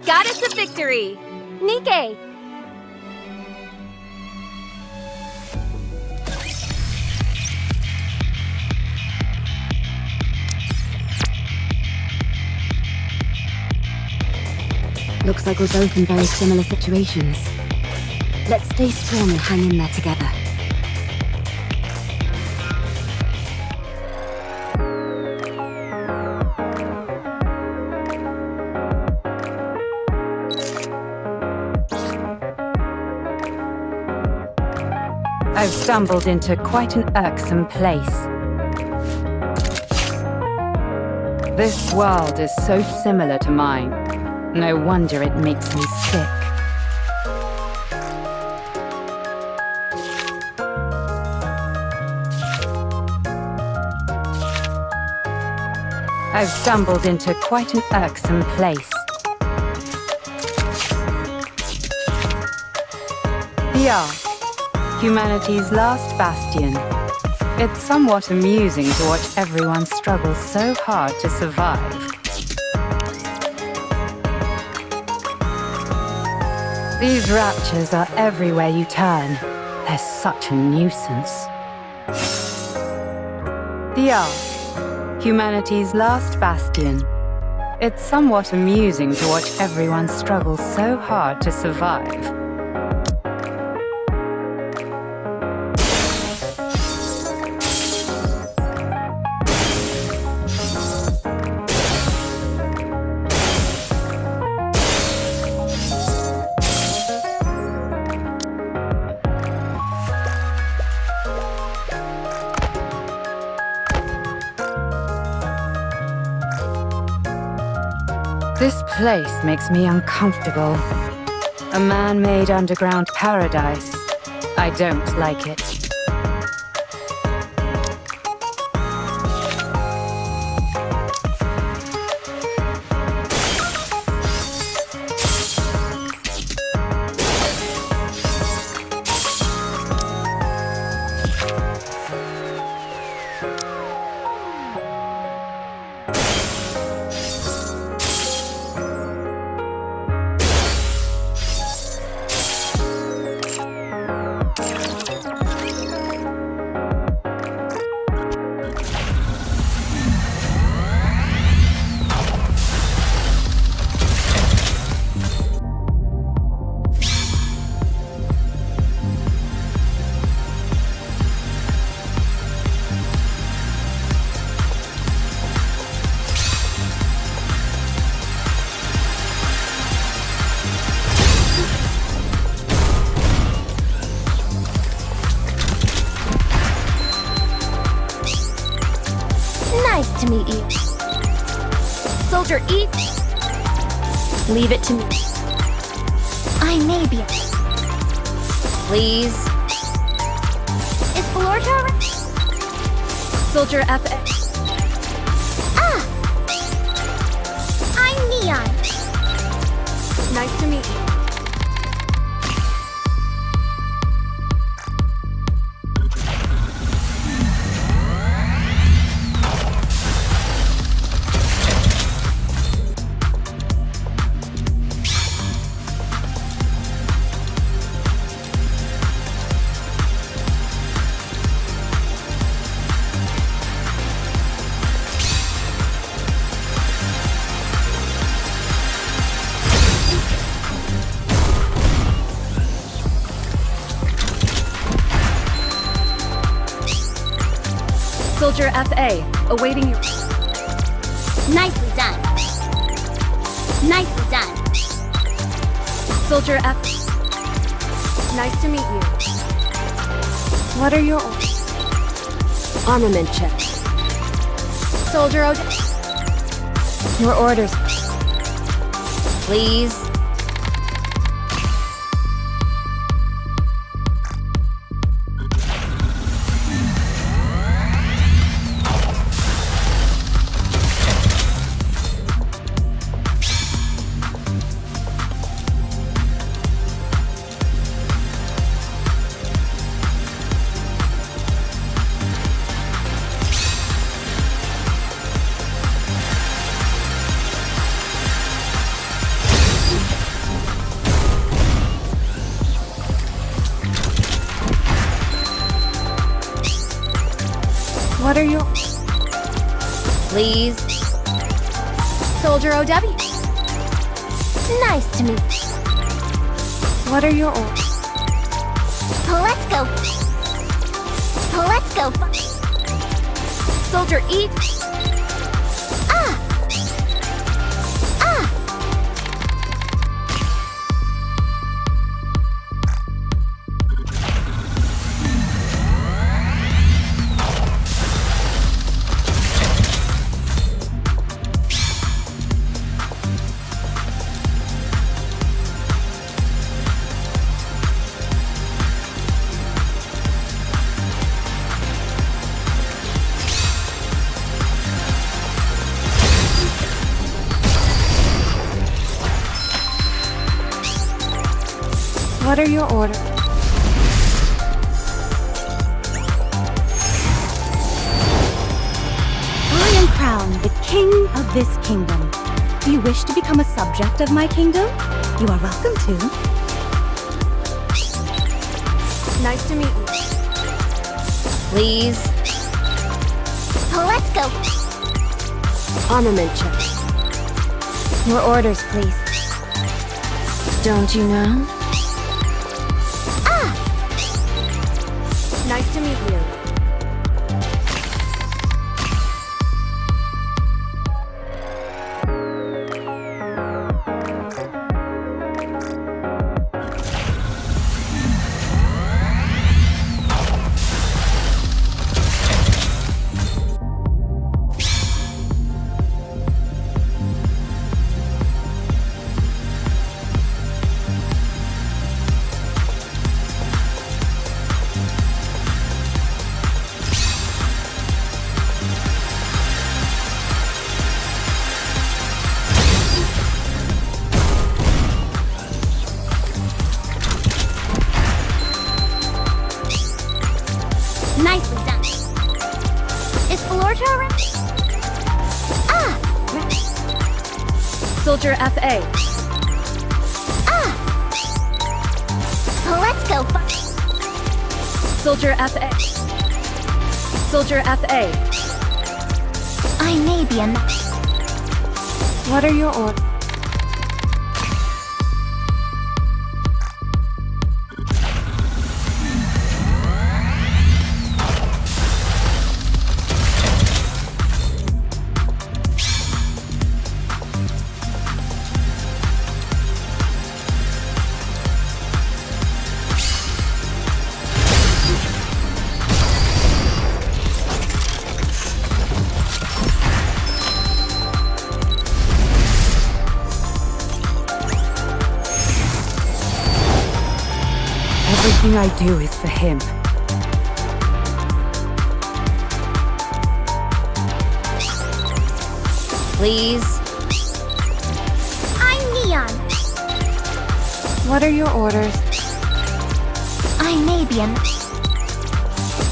Goddess of Victory! NIKKE! Looks like we're both in very similar situations. Let's stay strong and hang in there together. I've stumbled into quite an irksome place. This world is so similar to mine. No wonder it makes me sick. I've stumbled into quite an irksome place. The Ark, humanity's last bastion. It's somewhat amusing to watch everyone struggle so hard to survive. These raptures are everywhere you turn. They're such a nuisance. The Ark, humanity's last bastion. It's somewhat amusing to watch everyone struggle so hard to survive. This place makes me uncomfortable. A man-made underground paradise. I don't like it. Nice to meet you. Soldier, eat. Leave it to me. I may be. Please. Is Florida alright? Soldier FA. Ah! I'm Neon. Nice to meet you. Soldier FA, awaiting your... Nicely done. Nicely done. Soldier F... Nice to meet you. What are your orders? Armament check. Soldier O... Your orders. Please. What are your... Please. Soldier OW. Nice to meet you. What are your orders? Let's go. Let's go. Soldier E. Ah! Ah! What are your orders? I am crowned the king of this kingdom. Do you wish to become a subject of my kingdom? You are welcome to. Nice to meet you. Please. Let's go. Armament check. Your orders, please. Don't you know? Ah! Nice to meet you. Nicely done. Is Florta around? Ah! Soldier FA. Ah! Let's go. Soldier FA. Soldier FA. I may be a match. What are your orders? Everything I do is for him. Please. I'm Neon. What are your orders? I may be a match.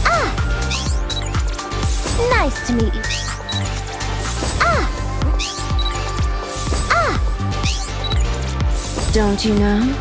Ah! Nice to meet you. Ah! Ah! Don't you know?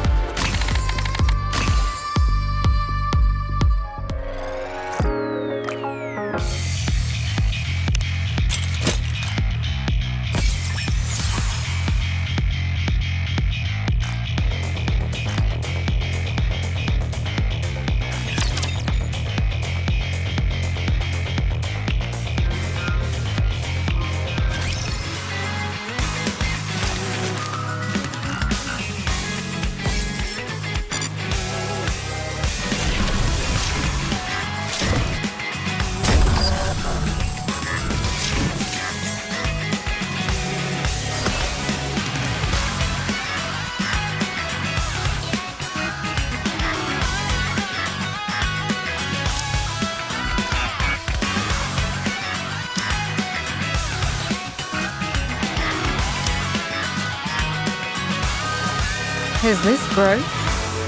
Is this growth?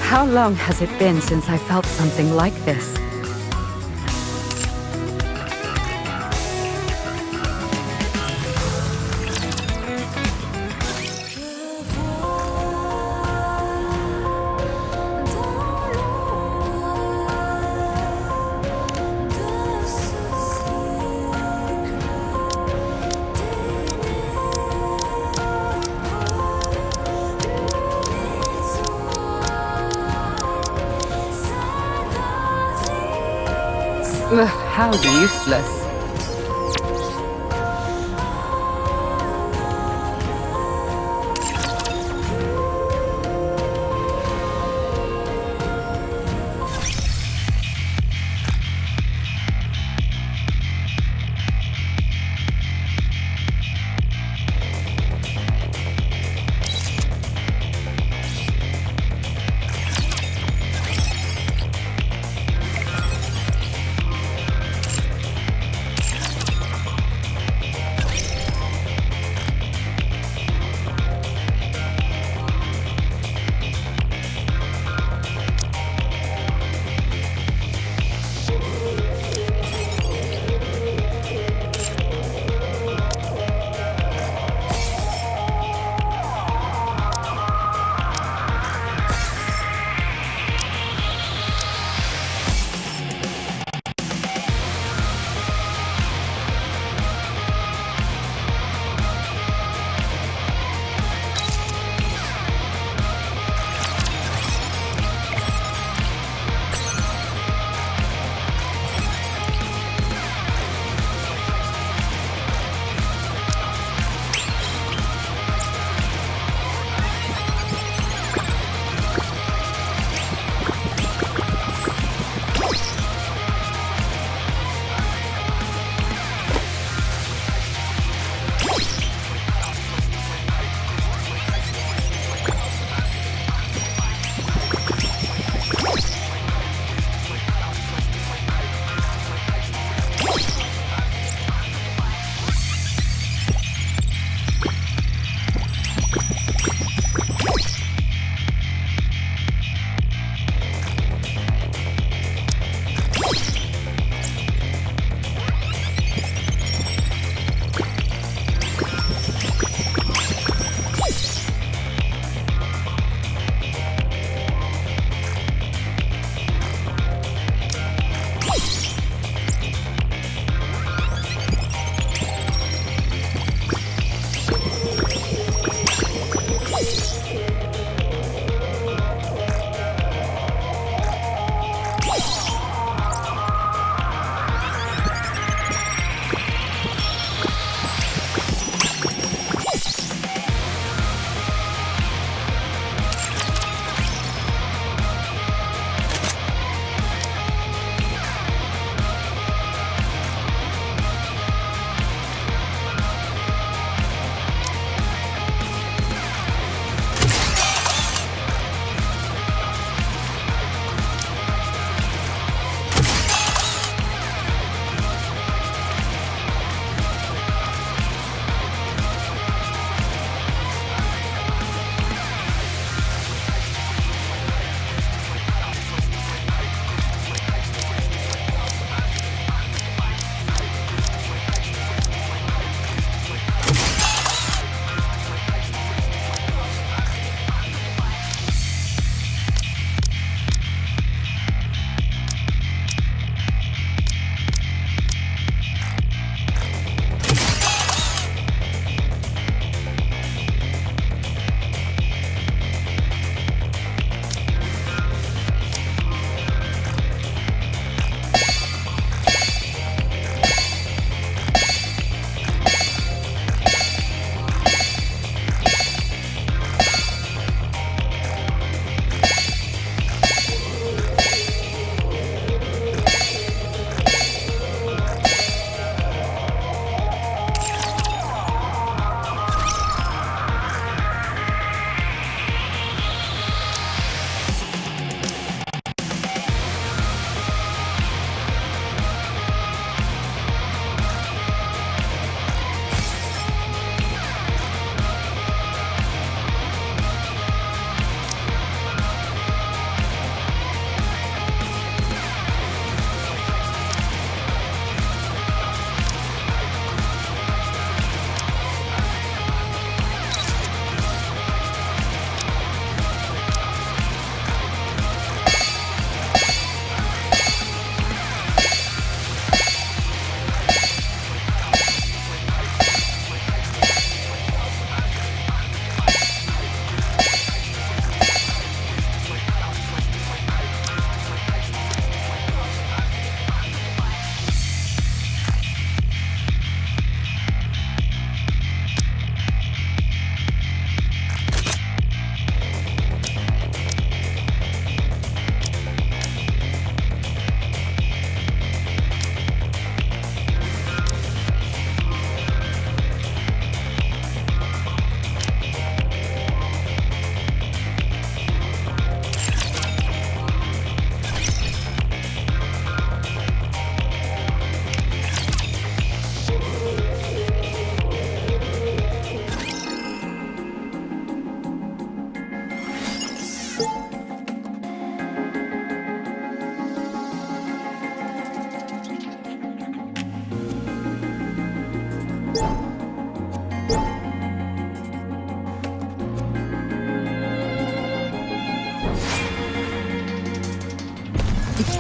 How long has it been since I felt something like this? Ugh, how useless.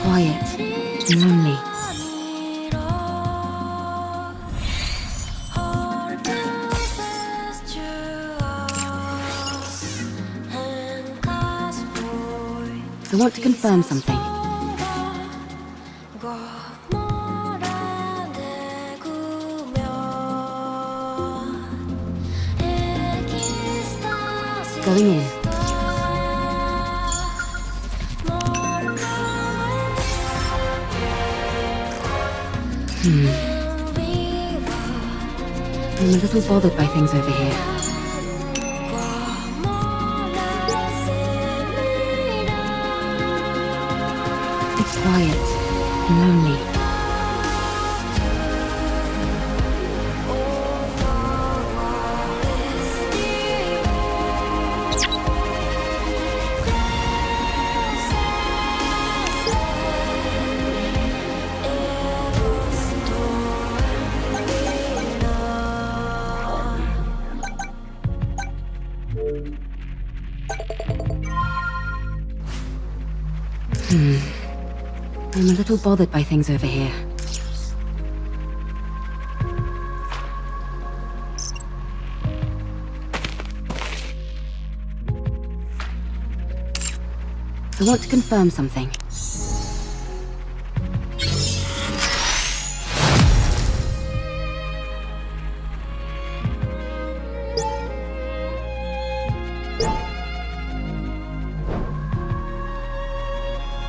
quiet and lonely. I want to confirm something. Going in. I'm a little bothered by things over here. It's quiet and lonely. I'm a little bothered by things over here. I want to confirm something.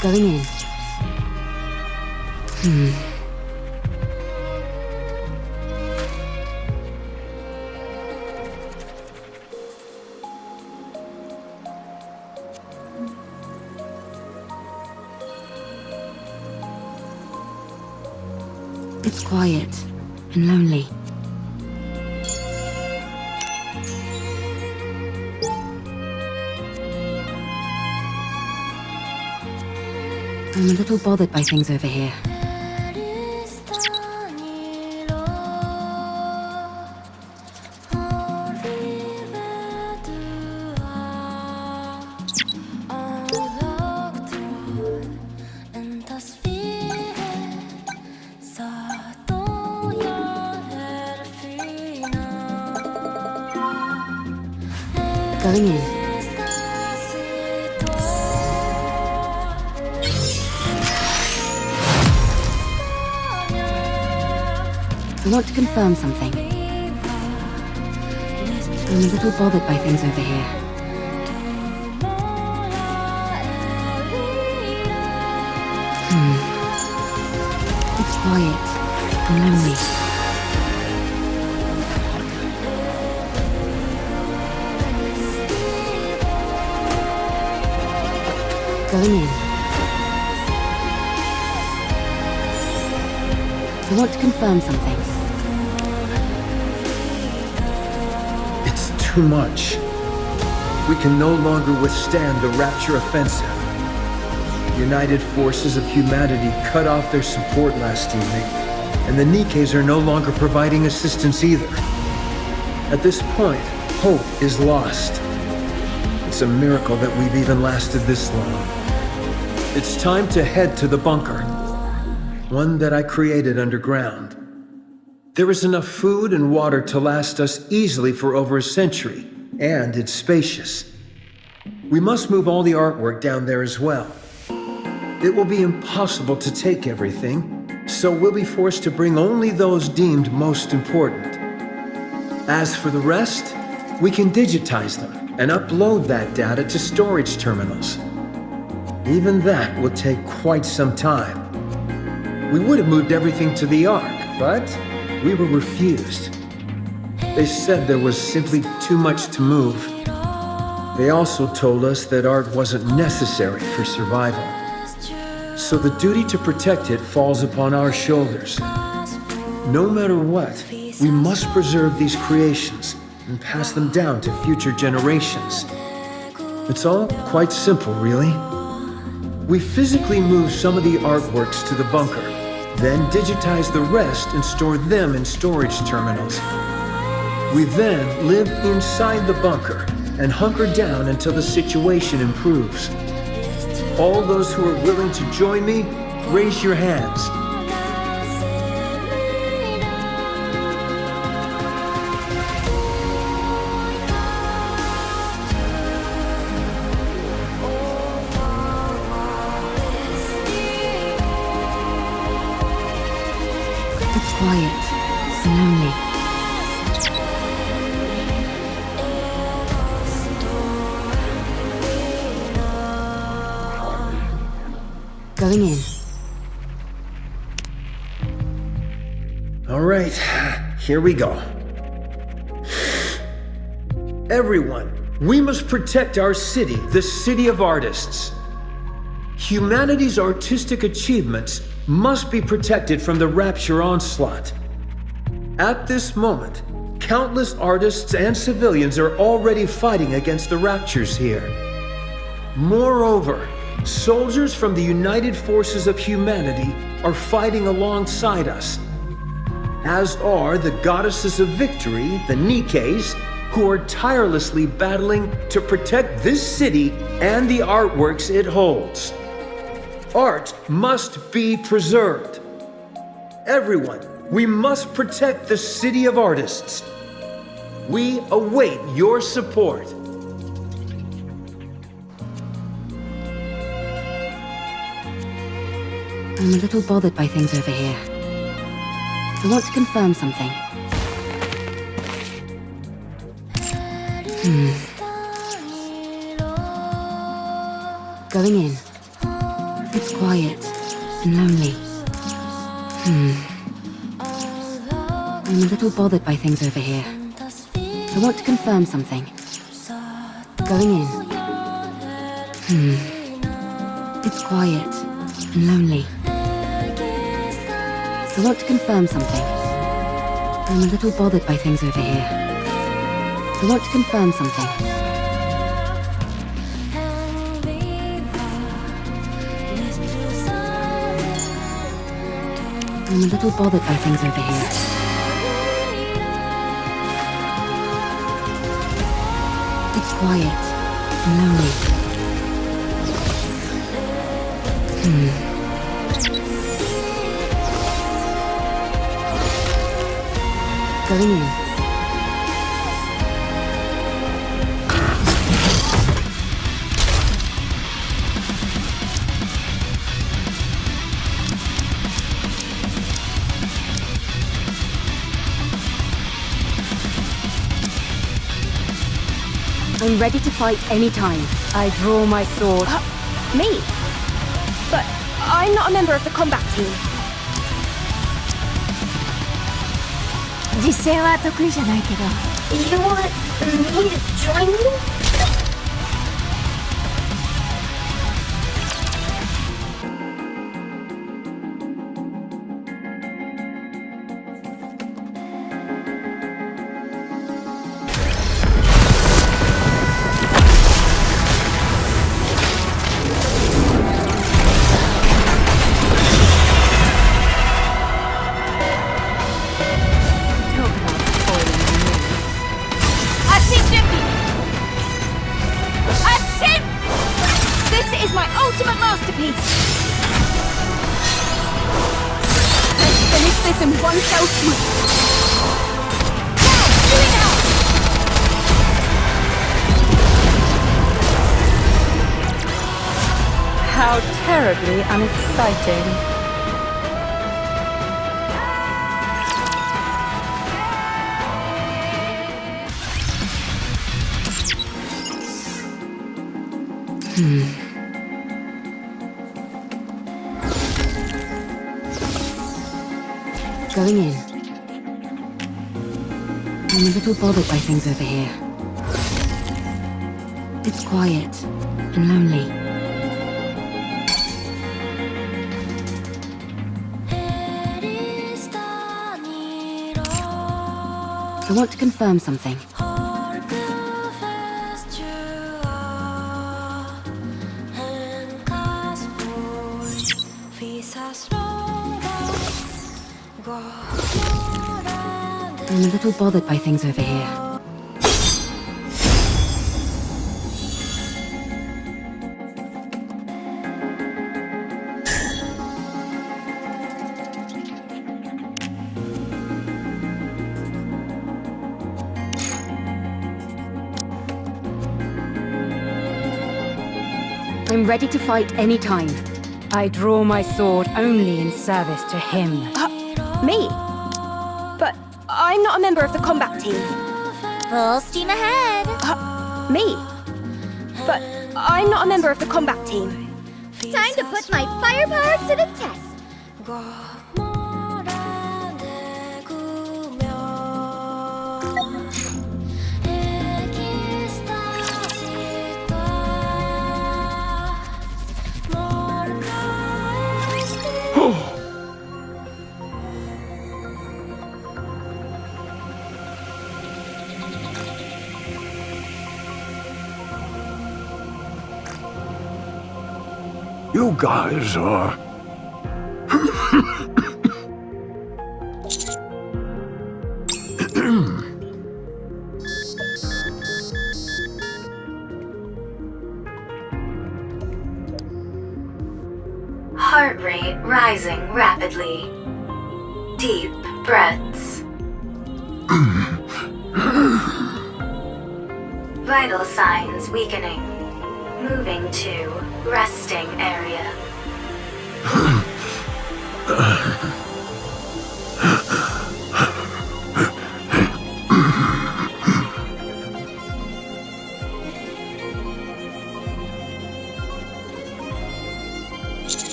Going in. It's quiet and lonely. I'm a little bothered by things over here. Going in. I want to confirm something. I'm a little bothered by things over here. It's quiet and lonely. Going in. I want to confirm something. It's too much. We can no longer withstand the Rapture offensive. United forces of humanity cut off their support last evening, and the NIKKEs are no longer providing assistance either. At this point, hope is lost. It's a miracle that we've even lasted this long. It's time to head to the bunker, one that I created underground. There is enough food and water to last us easily for over a century, and it's spacious. We must move all the artwork down there as well. It will be impossible to take everything, so we'll be forced to bring only those deemed most important. As for the rest, we can digitize them and upload that data to storage terminals. Even that will take quite some time. We would have moved everything to the Ark, but we were refused. They said there was simply too much to move. They also told us that art wasn't necessary for survival. So the duty to protect it falls upon our shoulders. No matter what, we must preserve these creations and pass them down to future generations. It's all quite simple, really. We physically move some of the artworks to the bunker, then digitize the rest and store them in storage terminals. We then live inside the bunker and hunker down until the situation improves. All those who are willing to join me, raise your hands. It's quiet and lonely. Going in. All right, here we go. Everyone, we must protect our city, the city of artists. Humanity's artistic achievements must be protected from the Rapture onslaught. At this moment, countless artists and civilians are already fighting against the Raptures here. Moreover, soldiers from the United Forces of Humanity are fighting alongside us, as are the goddesses of victory, the NIKKEs, who are tirelessly battling to protect this city and the artworks it holds. Art must be preserved. Everyone, we must protect the city of artists. We await your support. I'm a little bothered by things over here. I want to confirm something. Going in. It's quiet and lonely. I'm a little bothered by things over here. I want to confirm something. Going in. It's quiet and lonely. I want to confirm something. I'm a little bothered by things over here. I want to confirm something. I'm a little bothered by things over here. It's quiet and lonely. Going in. I'm ready to fight anytime. I draw my sword. Me? But I'm not a member of the combat team. 実戦は得意じゃないけど You want me to join you? This is my ultimate masterpiece! Let's finish this in one fell swoop! Now, do it now! How terribly unexciting. Going in. I'm a little bothered by things over here. It's quiet and lonely. I want to confirm something. I'm a little bothered by things over here. I'm ready to fight any time. I draw my sword only in service to him. Me? But I'm not a member of the combat team. Full steam ahead. Me? But I'm not a member of the combat team. Time to put my firepower to the test. You guys are... Heart rate rising rapidly. Deep breaths. Vital signs weakening. Moving to resting area.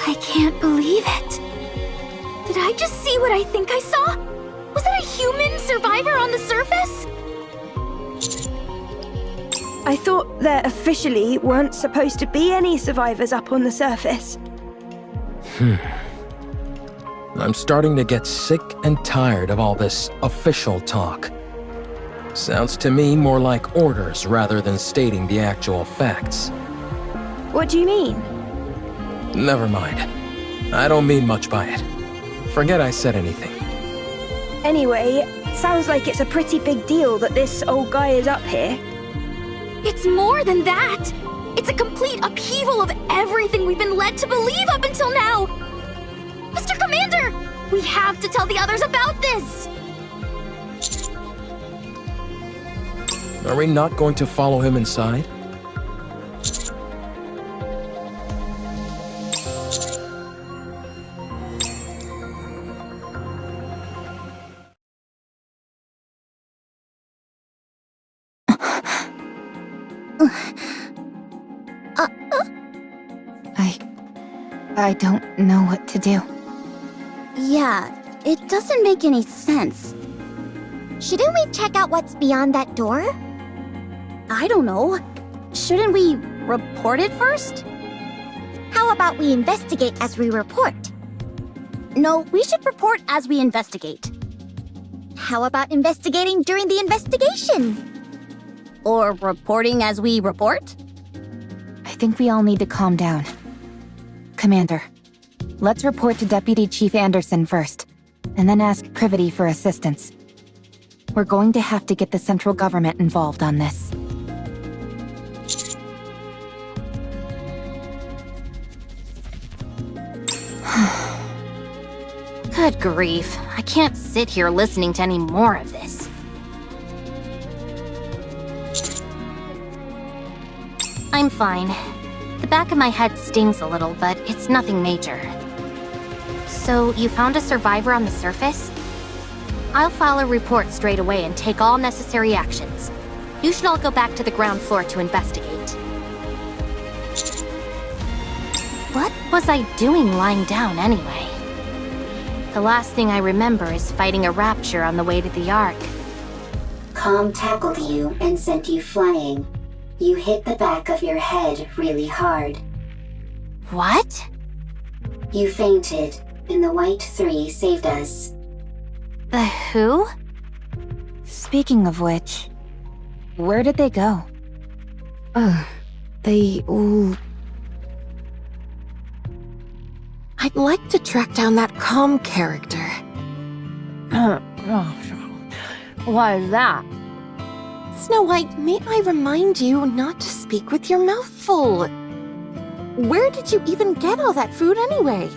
I can't believe it. Did I just see what I think I saw? Was that a human survivor on the surface? I thought there officially weren't supposed to be any survivors up on the surface. I'm starting to get sick and tired of all this official talk. Sounds to me more like orders rather than stating the actual facts. What do you mean? Never mind. I don't mean much by it. Forget I said anything. Anyway, sounds like it's a pretty big deal that this old guy is up here. It's more than that. It's a complete upheaval of everything we've been led to believe up until now. Mr. Commander, we have to tell the others about this. Are we not going to follow him inside? I don't know what to do. Yeah, it doesn't make any sense. Shouldn't we check out what's beyond that door? I don't know. Shouldn't we report it first? How about we investigate as we report? No, we should report as we investigate. How about investigating during the investigation? Or reporting as we report? I think we all need to calm down. Commander, let's report to Deputy Chief Anderson first, and then ask Privity for assistance. We're going to have to get the central government involved on this. Good grief. I can't sit here listening to any more of this. I'm fine. The back of my head stings a little, but it's nothing major. So, you found a survivor on the surface? I'll file a report straight away and take all necessary actions. You should all go back to the ground floor to investigate. What was I doing lying down anyway? The last thing I remember is fighting a rapture on the way to the Ark. Calm tackled you and sent you flying. You hit the back of your head really hard. What? You fainted, and the White Three saved us. The who? Speaking of which, where did they go? They all... I'd like to track down that calm character. Why is that? Snow White, may I remind you not to speak with your mouth full? Where did you even get all that food anyway?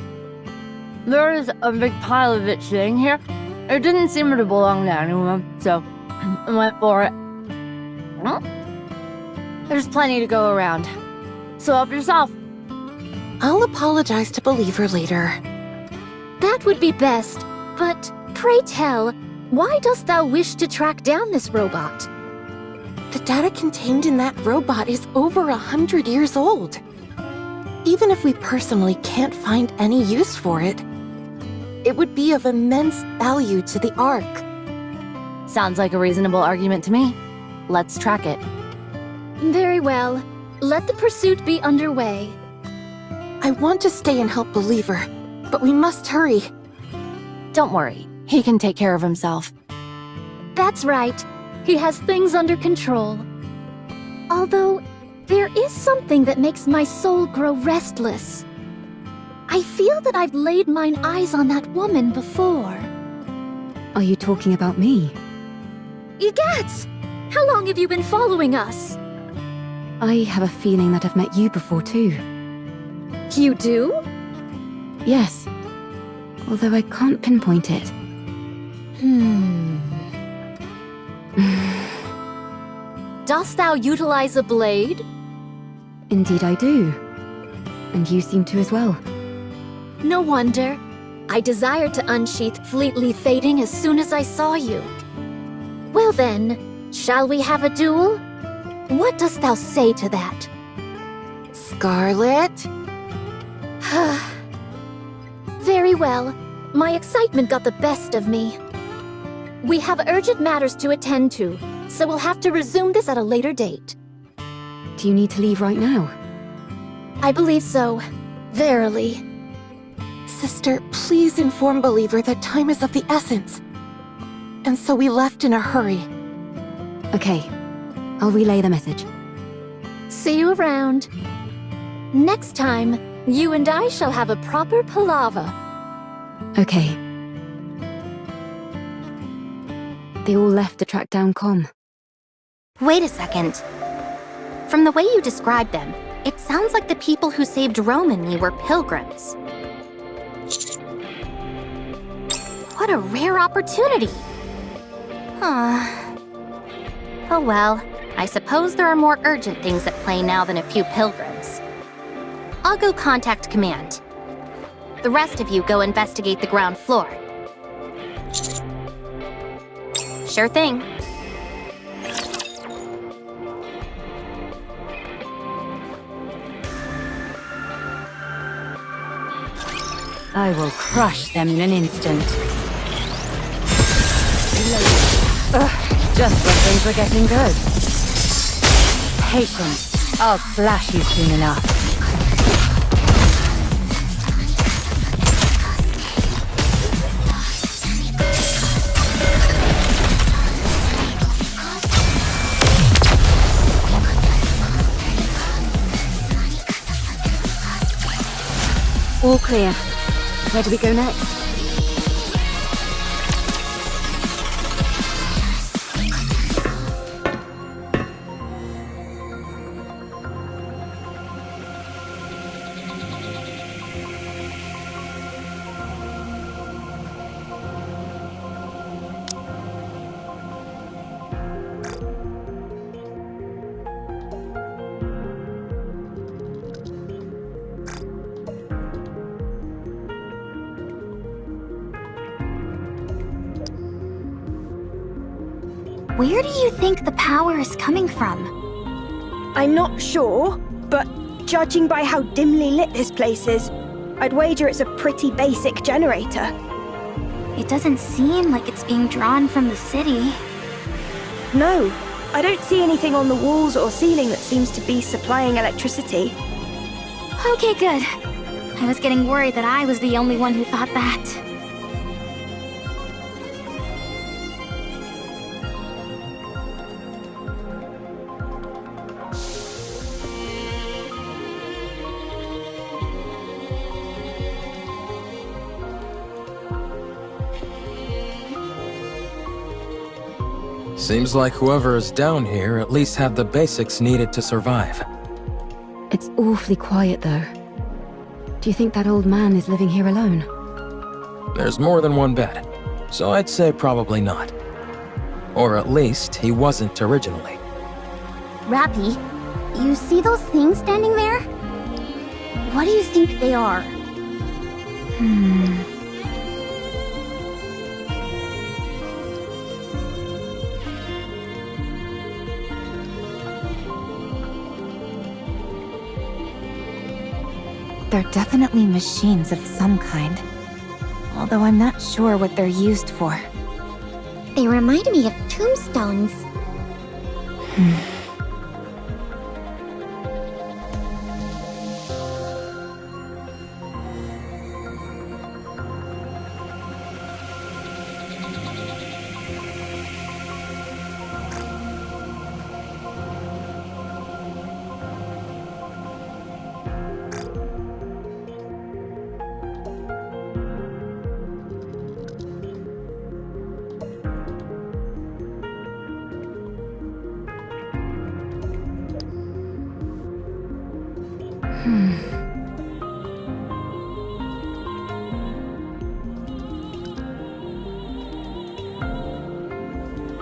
There is a big pile of it sitting here. It didn't seem to belong to anyone, so I went for it. Well, there's plenty to go around. So help yourself. I'll apologize to Believer later. That would be best, but pray tell, why dost thou wish to track down this robot? The data contained in that robot is over 100 years old. Even if we personally can't find any use for it, it would be of immense value to the Ark. Sounds like a reasonable argument to me. Let's track it. Very well. Let the pursuit be underway. I want to stay and help Believer, but we must hurry. Don't worry, he can take care of himself. That's right. He has things under control. Although, there is something that makes my soul grow restless. I feel that I've laid mine eyes on that woman before. Are you talking about me? Egats! How long have you been following us? I have a feeling that I've met you before too. You do? Yes. Although I can't pinpoint it. Dost thou utilize a blade? Indeed I do. And you seem to as well. No wonder. I desired to unsheath Fleetly Fading as soon as I saw you. Well then, shall we have a duel? What dost thou say to that? Scarlet? Very well. My excitement got the best of me. We have urgent matters to attend to, so we'll have to resume this at a later date. Do you need to leave right now? I believe so. Verily. Sister, please inform Believer that time is of the essence. And so we left in a hurry. Okay. I'll relay the message. See you around. Next time, you and I shall have a proper palaver. Okay. They all left to track down Com. Wait a second. From the way you described them, it sounds like the people who saved Rome and me were pilgrims. What a rare opportunity. Oh well, I suppose there are more urgent things at play now than a few pilgrims. I'll go contact command. The rest of you go investigate the ground floor. Sure thing. I will crush them in an instant. Just when things were getting good. Patience. I'll slash you soon enough. All clear. Where do we go next? Where do you think the power is coming from? I'm not sure, but judging by how dimly lit this place is, I'd wager it's a pretty basic generator. It doesn't seem like it's being drawn from the city. No, I don't see anything on the walls or ceiling that seems to be supplying electricity. Okay, good. I was getting worried that I was the only one who thought that. Seems like whoever is down here at least had the basics needed to survive. It's awfully quiet, though. Do you think that old man is living here alone? There's more than one bed. so I'd say probably not. Or at least he wasn't originally. Rappy, you see those things standing there? What do you think they are? They're definitely machines of some kind. Although I'm not sure what they're used for. They remind me of tombstones.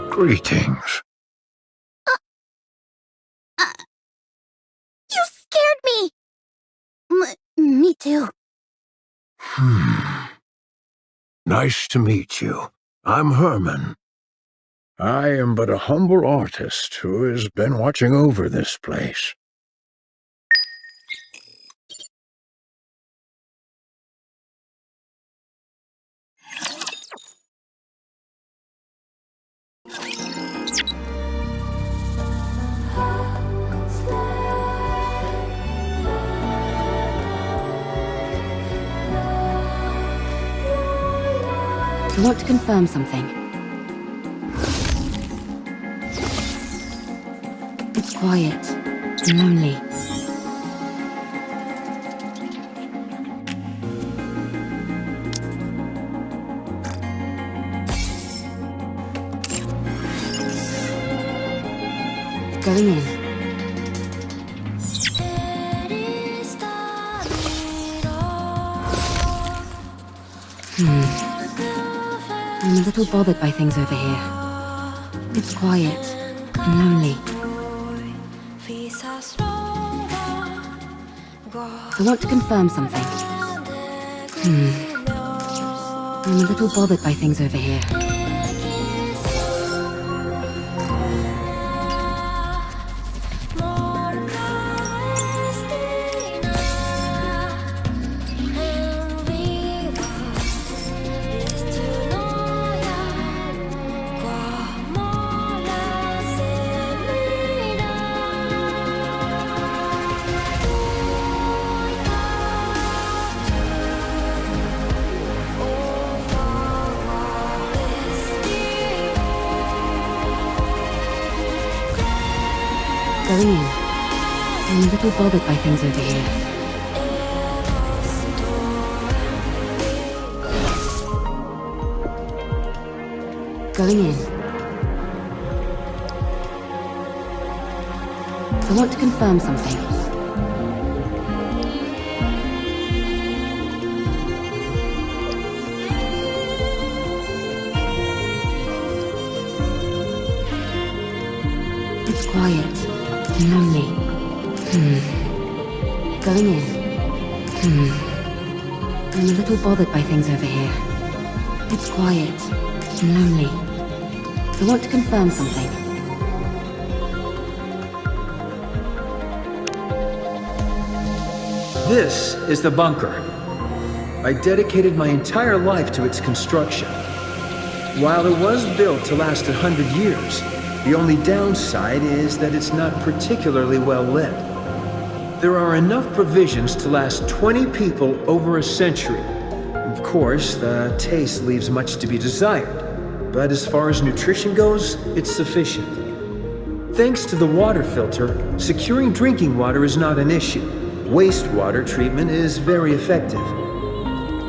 Greetings. You scared me! Me too. Nice to meet you. I'm Herman. I am but a humble artist who has been watching over this place. I want to confirm something. It's quiet and lonely. Going in. I'm a little bothered by things over here. It's quiet and lonely. I want to confirm something. I'm a little bothered by things over here. Going in. I'm a little bothered by things over here. Going in. I want to confirm something. It's quiet. Lonely. Going in. I'm a little bothered by things over here. It's quiet and lonely. I want to confirm something. This is the bunker. I dedicated my entire life to its construction. While it was built to last 100 years, the only downside is that it's not particularly well lit. There are enough provisions to last 20 people over a century. Of course, the taste leaves much to be desired, but as far as nutrition goes, it's sufficient. Thanks to the water filter, securing drinking water is not an issue. Wastewater treatment is very effective.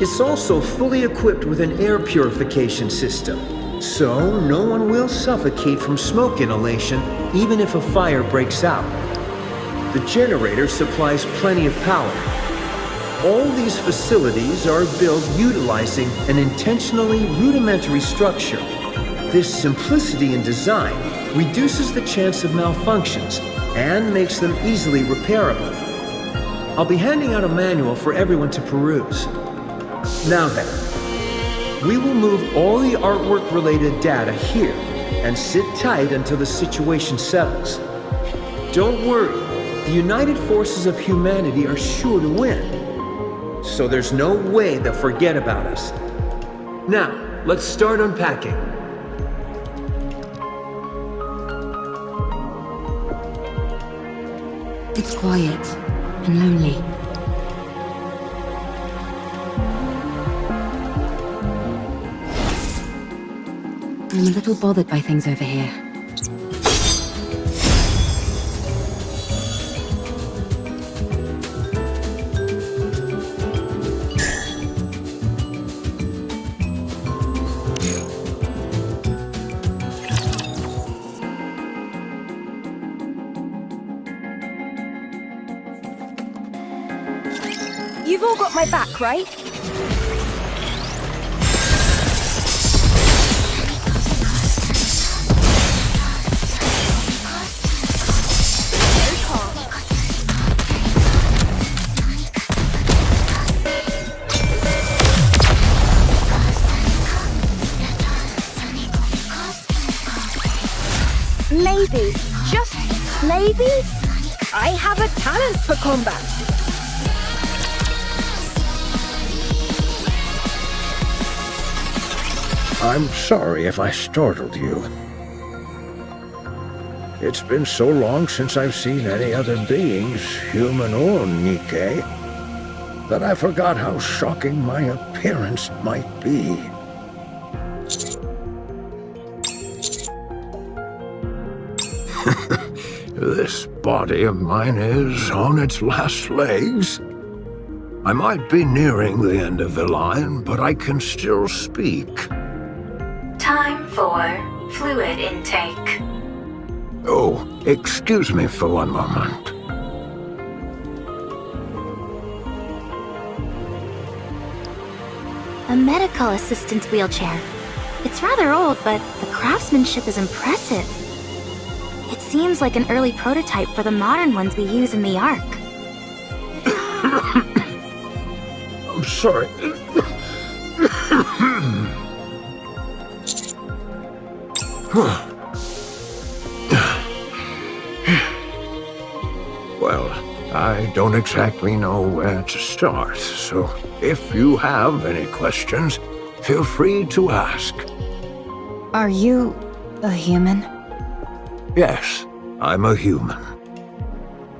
It's also fully equipped with an air purification system, so no one will suffocate from smoke inhalation even if a fire breaks out. The generator supplies plenty of power. All these facilities are built utilizing an intentionally rudimentary structure. This simplicity in design reduces the chance of malfunctions and makes them easily repairable. I'll be handing out a manual for everyone to peruse. Now then, we will move all the artwork-related data here and sit tight until the situation settles. Don't worry, the United Forces of Humanity are sure to win, so there's no way they'll forget about us. Now, let's start unpacking. It's quiet and lonely. I'm a little bothered by things over here. You've all got my back, right? Maybe, just maybe, I have a talent for combat. I'm sorry if I startled you. It's been so long since I've seen any other beings, human or NIKKE, that I forgot how shocking my appearance might be. This body of mine is on its last legs. I might be nearing the end of the line, but I can still speak. Time for fluid intake. Oh, excuse me for one moment. A medical assistant's wheelchair. It's rather old, but the craftsmanship is impressive. It seems like an early prototype for the modern ones we use in the Ark. I'm sorry. Well, I don't exactly know where to start, so if you have any questions, feel free to ask. Are you a human? Yes, I'm a human.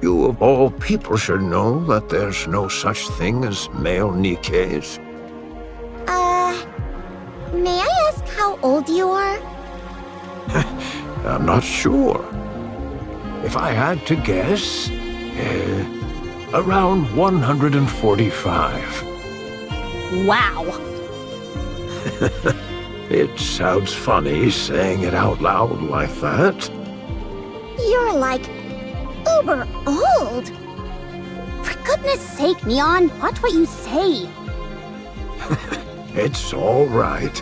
You of all people should know that there's no such thing as male NIKKEs. May I ask how old you are? I'm not sure. If I had to guess, around 145. Wow. It sounds funny saying it out loud like that. You're like uber old. For goodness sake, Neon, watch what you say. It's all right.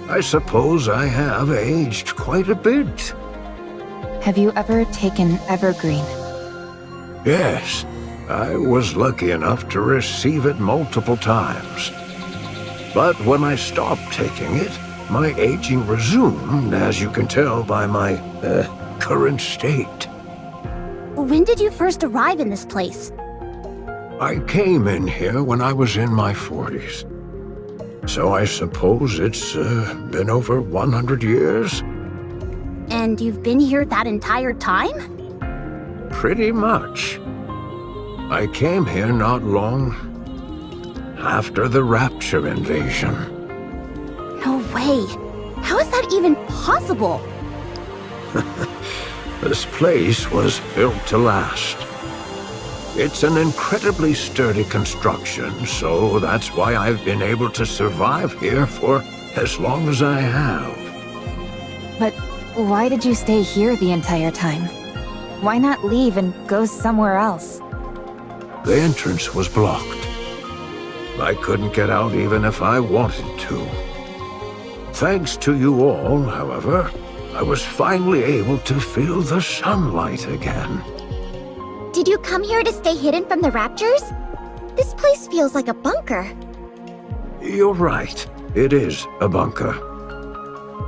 I suppose I have aged quite a bit. Have you ever taken Evergreen? Yes, I was lucky enough to receive it multiple times. But when I stopped taking it, my aging resumed, as you can tell by my, current state. When did you first arrive in this place? I came in here when I was in my 40s. So I suppose it's been over 100 years? And you've been here that entire time? Pretty much. I came here not long after the Rapture invasion. No way. How is that even possible? This place was built to last. It's an incredibly sturdy construction, so that's why I've been able to survive here for as long as I have. But why did you stay here the entire time? Why not leave and go somewhere else? The entrance was blocked. I couldn't get out even if I wanted to. Thanks to you all, however, I was finally able to feel the sunlight again. Did you come here to stay hidden from the raptures? This place feels like a bunker. You're right. It is a bunker.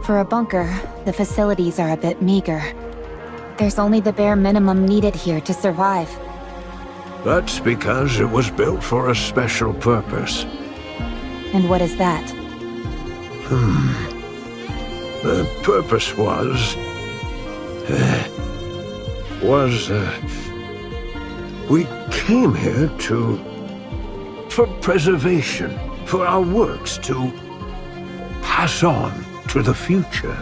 For a bunker, the facilities are a bit meager. There's only the bare minimum needed here to survive. That's because it was built for a special purpose. And what is that? The purpose was... we came here for preservation, for our works to pass on to the future.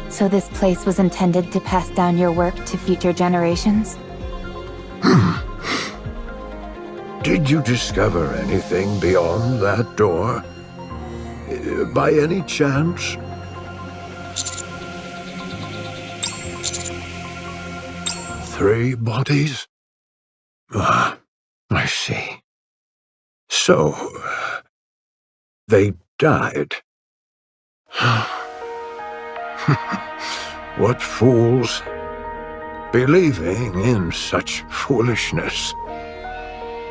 So this place was intended to pass down your work to future generations? Did you discover anything beyond that door? By any chance? Three bodies? Ah, I see. So, they died. What fools, believing in such foolishness.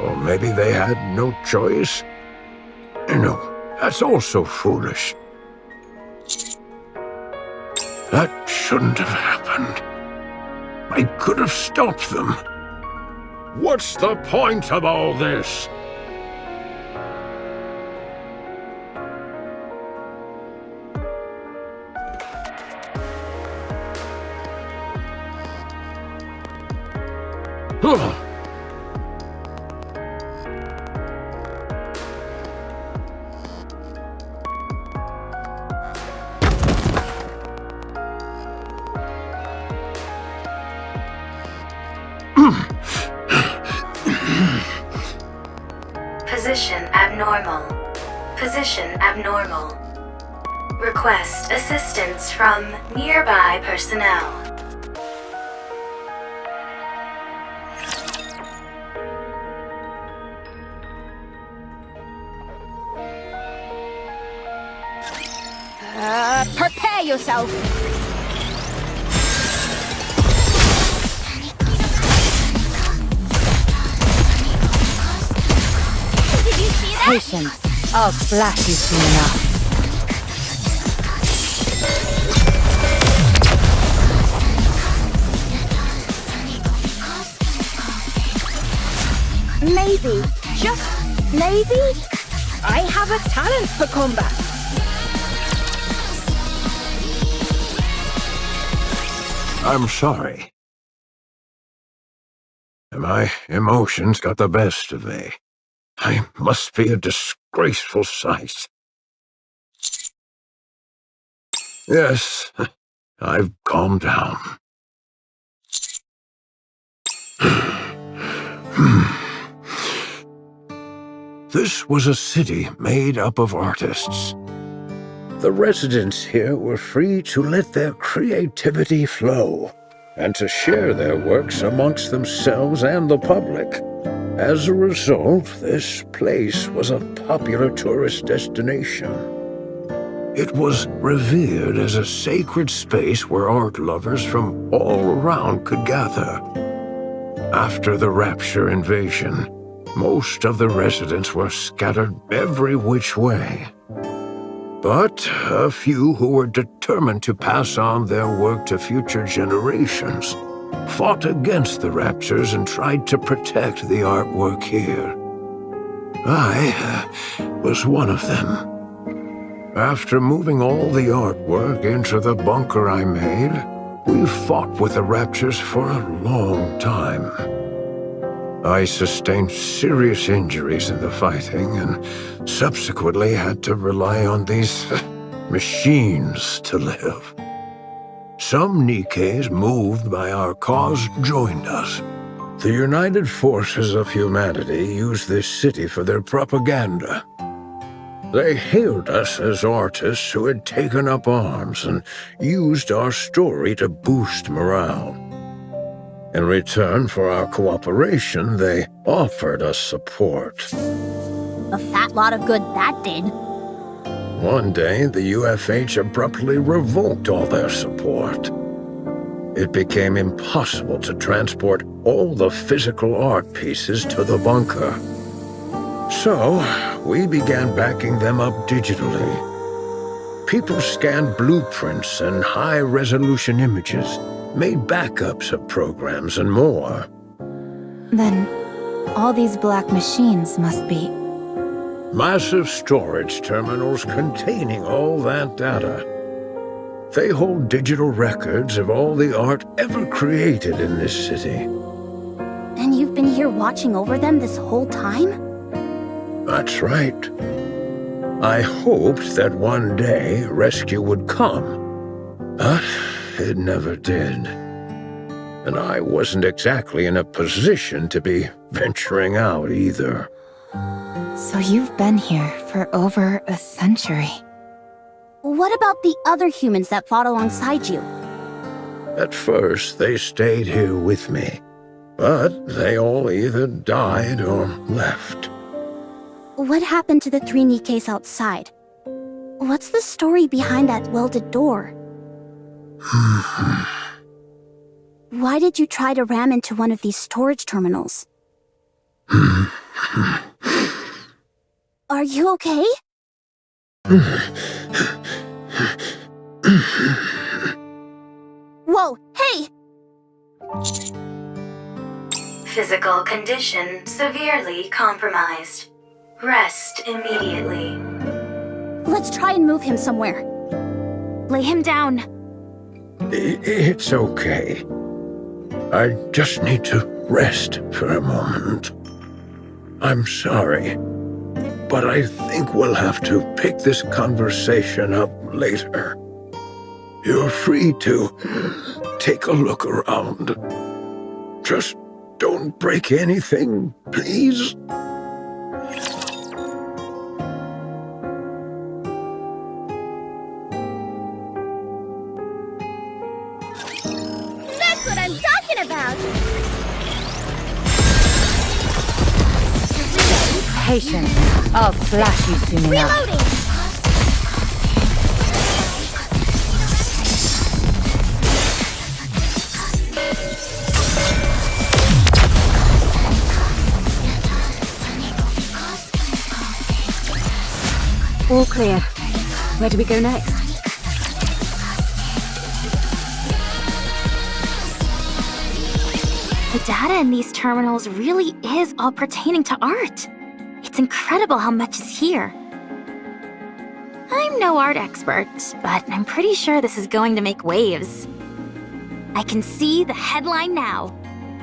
Or maybe they had no choice? No, that's also foolish. That shouldn't have happened. I could have stopped them. What's the point of all this? Position abnormal. Position abnormal. Request assistance from nearby personnel. Prepare yourself! Patience. I'll flash you soon enough. Maybe, just maybe, I have a talent for combat. I'm sorry. My emotions got the best of me. I must be a disgraceful sight. Yes, I've calmed down. This was a city made up of artists. The residents here were free to let their creativity flow and to share their works amongst themselves and the public. As a result, this place was a popular tourist destination. It was revered as a sacred space where art lovers from all around could gather. After the Rapture invasion, most of the residents were scattered every which way. But a few who were determined to pass on their work to future generations fought against the Raptures and tried to protect the artwork here. I was one of them. After moving all the artwork into the bunker I made, we fought with the Raptures for a long time. I sustained serious injuries in the fighting and subsequently had to rely on these machines to live. Some NIKKEs moved by our cause joined us. The United Forces of Humanity used this city for their propaganda. They hailed us as artists who had taken up arms and used our story to boost morale. In return for our cooperation, they offered us support. A fat lot of good that did. One day, the UFH abruptly revoked all their support. It became impossible to transport all the physical art pieces to the bunker. So, we began backing them up digitally. People scanned blueprints and high-resolution images, made backups of programs and more. Then, all these black machines must be... Massive storage terminals containing all that data. They hold digital records of all the art ever created in this city. And you've been here watching over them this whole time? That's right. I hoped that one day rescue would come, but it never did. And I wasn't exactly in a position to be venturing out either. So you've been here for over a century. What about the other humans that fought alongside you? At first, they stayed here with me, but they all either died or left. What happened to the 3 NIKKEs outside? What's the story behind that welded door? Why did you try to ram into one of these storage terminals? Are you okay? Whoa, hey! Physical condition severely compromised. Rest immediately. Let's try and move him somewhere. Lay him down. It's okay. I just need to rest for a moment. I'm sorry, but I think we'll have to pick this conversation up later. You're free to take a look around. Just don't break anything, please. That's what I'm talking about! Patience. I'll slash you soon enough. Reloading! All clear. Where do we go next? The data in these terminals really is all pertaining to art. It's incredible how much is here. I'm no art expert, but I'm pretty sure this is going to make waves. I can see the headline now.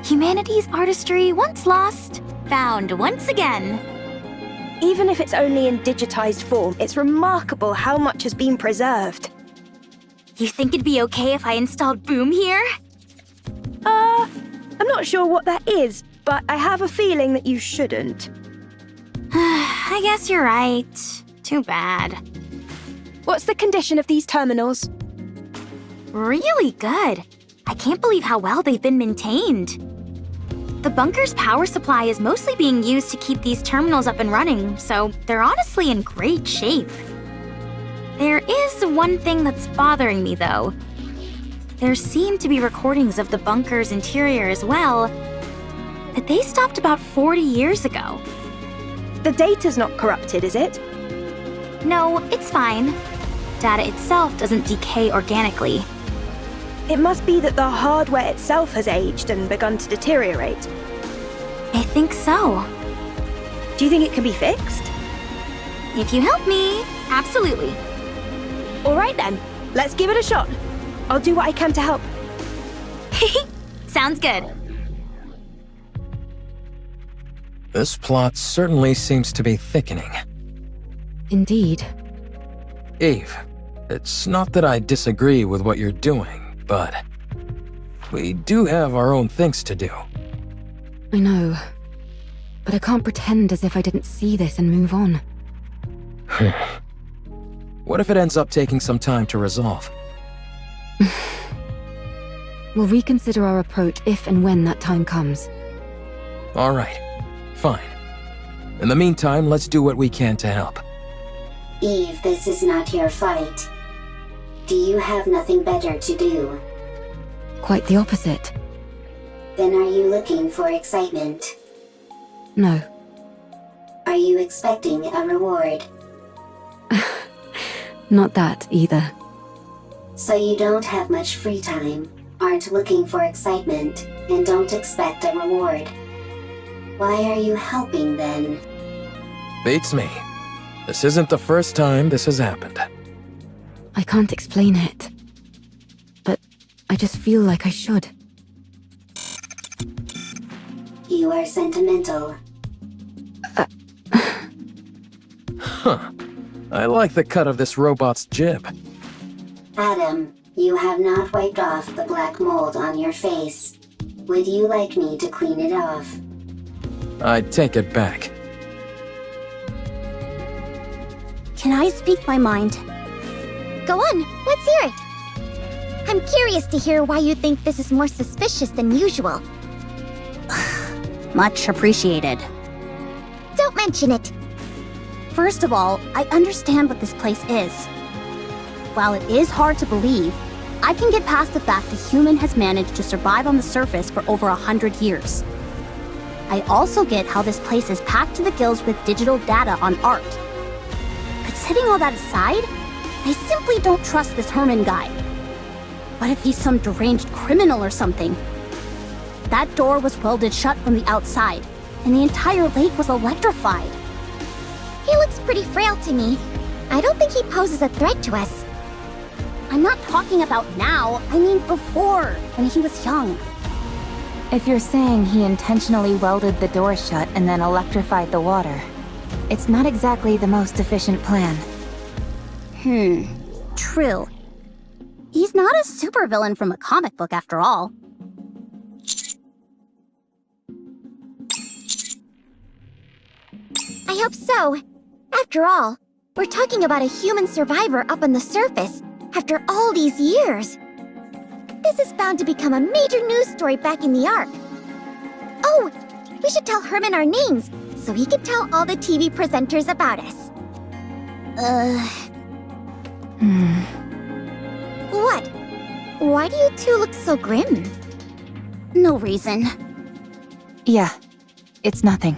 Humanity's artistry once lost, found once again. Even if it's only in digitized form, it's remarkable how much has been preserved. You think it'd be okay if I installed Boom here? I'm not sure what that is, but I have a feeling that you shouldn't. I guess you're right. Too bad. What's the condition of these terminals? Really good. I can't believe how well they've been maintained. The bunker's power supply is mostly being used to keep these terminals up and running, so they're honestly in great shape. There is one thing that's bothering me, though. There seem to be recordings of the bunker's interior as well, but they stopped about 40 years ago. The data's not corrupted, is it? No, it's fine. Data itself doesn't decay organically. It must be that the hardware itself has aged and begun to deteriorate. I think so. Do you think it can be fixed? If you help me, absolutely. All right then, let's give it a shot. I'll do what I can to help. Sounds good. This plot certainly seems to be thickening. Indeed. Eve, it's not that I disagree with what you're doing, but we do have our own things to do. I know. But I can't pretend as if I didn't see this and move on. What if it ends up taking some time to resolve? We'll reconsider our approach if and when that time comes. All right, fine. In the meantime, let's do what we can to help. Eve, this is not your fight. Do you have nothing better to do? Quite the opposite. Then are you looking for excitement? No. Are you expecting a reward? Not that, either. So you don't have much free time, aren't looking for excitement, and don't expect a reward. Why are you helping then? Beats me. This isn't the first time this has happened. I can't explain it. But I just feel like I should. You are sentimental. Huh. I like the cut of this robot's jib. Adam, you have not wiped off the black mold on your face. Would you like me to clean it off? I'd take it back. Can I speak my mind? Go on, let's hear it. I'm curious to hear why you think this is more suspicious than usual. Much appreciated. Don't mention it. First of all, I understand what this place is. While it is hard to believe, I can get past the fact a human has managed to survive on the surface for over 100 years. I also get how this place is packed to the gills with digital data on art. But setting all that aside, I simply don't trust this Herman guy. What if he's some deranged criminal or something? That door was welded shut from the outside, and the entire lake was electrified. He looks pretty frail to me. I don't think he poses a threat to us. I'm not talking about now, I mean before, when he was young. If you're saying he intentionally welded the door shut and then electrified the water, it's not exactly the most efficient plan. True. He's not a supervillain from a comic book after all. I hope so. After all, we're talking about a human survivor up on the surface after all these years. This is bound to become a major news story back in the Ark. Oh, we should tell Herman our names so he can tell all the TV presenters about us. What? Why do you two look so grim? No reason. Yeah, it's nothing.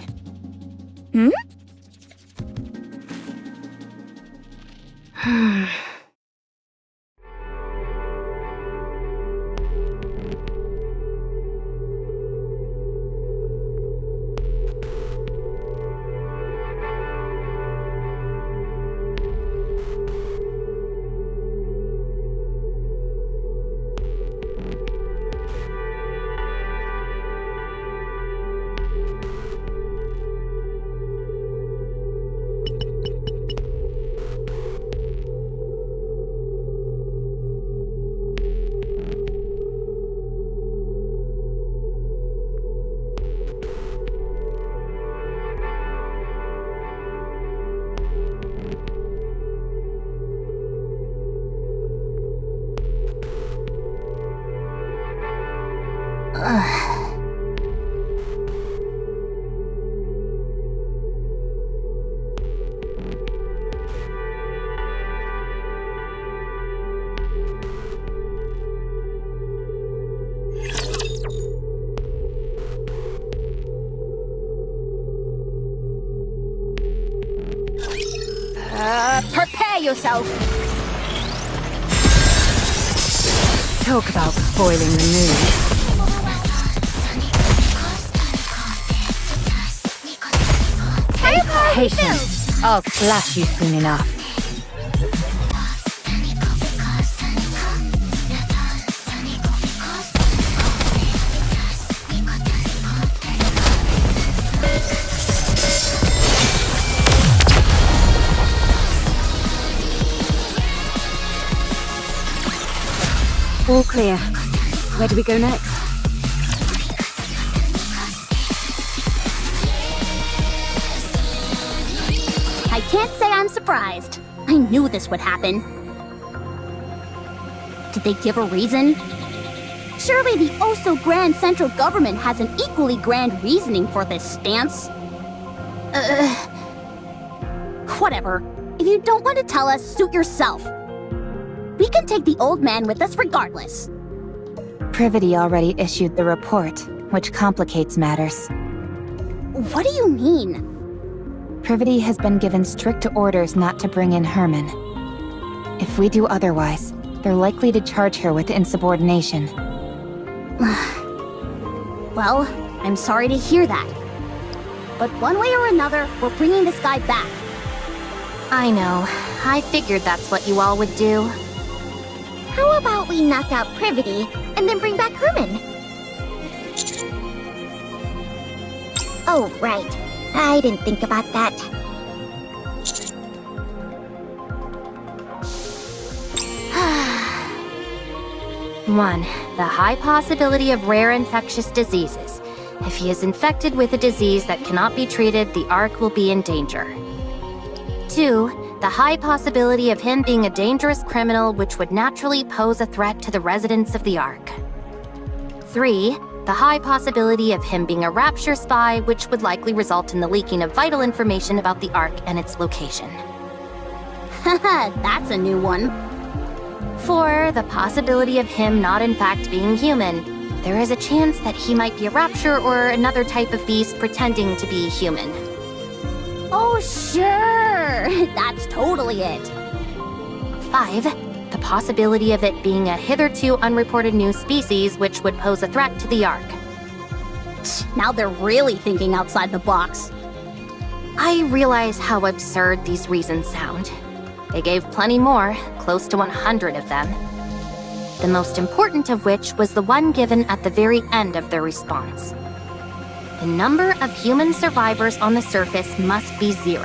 Prepare yourself! Talk about spoiling the mood. Patience. I'll slash you soon enough. All clear. Where do we go next? I can't say I'm surprised. I knew this would happen. Did they give a reason? Surely the oh-so-grand central government has an equally grand reasoning for this stance. Whatever. If you don't want to tell us, suit yourself. We can take the old man with us regardless. Privity already issued the report, which complicates matters. What do you mean? Privity has been given strict orders not to bring in Herman. If we do otherwise, they're likely to charge her with insubordination. Well, I'm sorry to hear that. But one way or another, we're bringing this guy back. I know. I figured that's what you all would do. How about we knock out Privity and then bring back Herman? Oh, right. I didn't think about that. One, the high possibility of rare infectious diseases. If he is infected with a disease that cannot be treated, the Ark will be in danger. 2, the high possibility of him being a dangerous criminal which would naturally pose a threat to the residents of the Ark. 3, the high possibility of him being a Rapture spy which would likely result in the leaking of vital information about the Ark and its location. Haha, that's a new one. 4, the possibility of him not in fact being human. There is a chance that he might be a Rapture or another type of beast pretending to be human. Oh, sure! That's totally it. 5, the possibility of it being a hitherto unreported new species which would pose a threat to the Ark. Now they're really thinking outside the box. I realize how absurd these reasons sound. They gave plenty more, close to 100 of them. The most important of which was the one given at the very end of their response. The number of human survivors on the surface must be 0.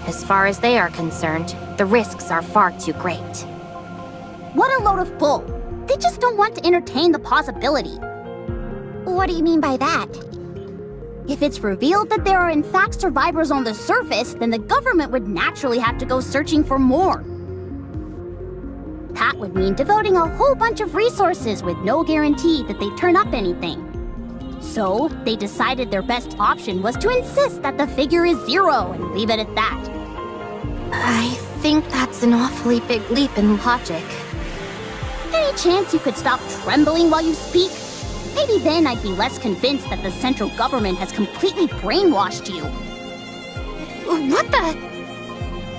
As far as they are concerned, the risks are far too great. What a load of bull! They just don't want to entertain the possibility. What do you mean by that? If it's revealed that there are in fact survivors on the surface, then the government would naturally have to go searching for more. That would mean devoting a whole bunch of resources with no guarantee that they turn up anything. So, they decided their best option was to insist that the figure is 0 and leave it at that. I think that's an awfully big leap in logic. Any chance you could stop trembling while you speak? Maybe then I'd be less convinced that the central government has completely brainwashed you. What the?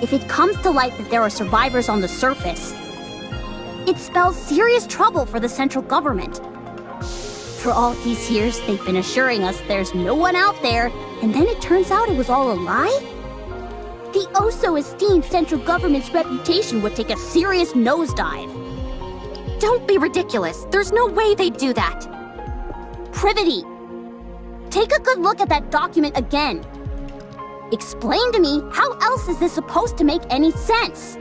If it comes to light that there are survivors on the surface, it spells serious trouble for the central government. For all these years, they've been assuring us there's no one out there, and then it turns out it was all a lie? The oh-so-esteemed central government's reputation would take a serious nosedive. Don't be ridiculous. There's no way they'd do that. Privity! Take a good look at that document again. Explain to me, how else is this supposed to make any sense?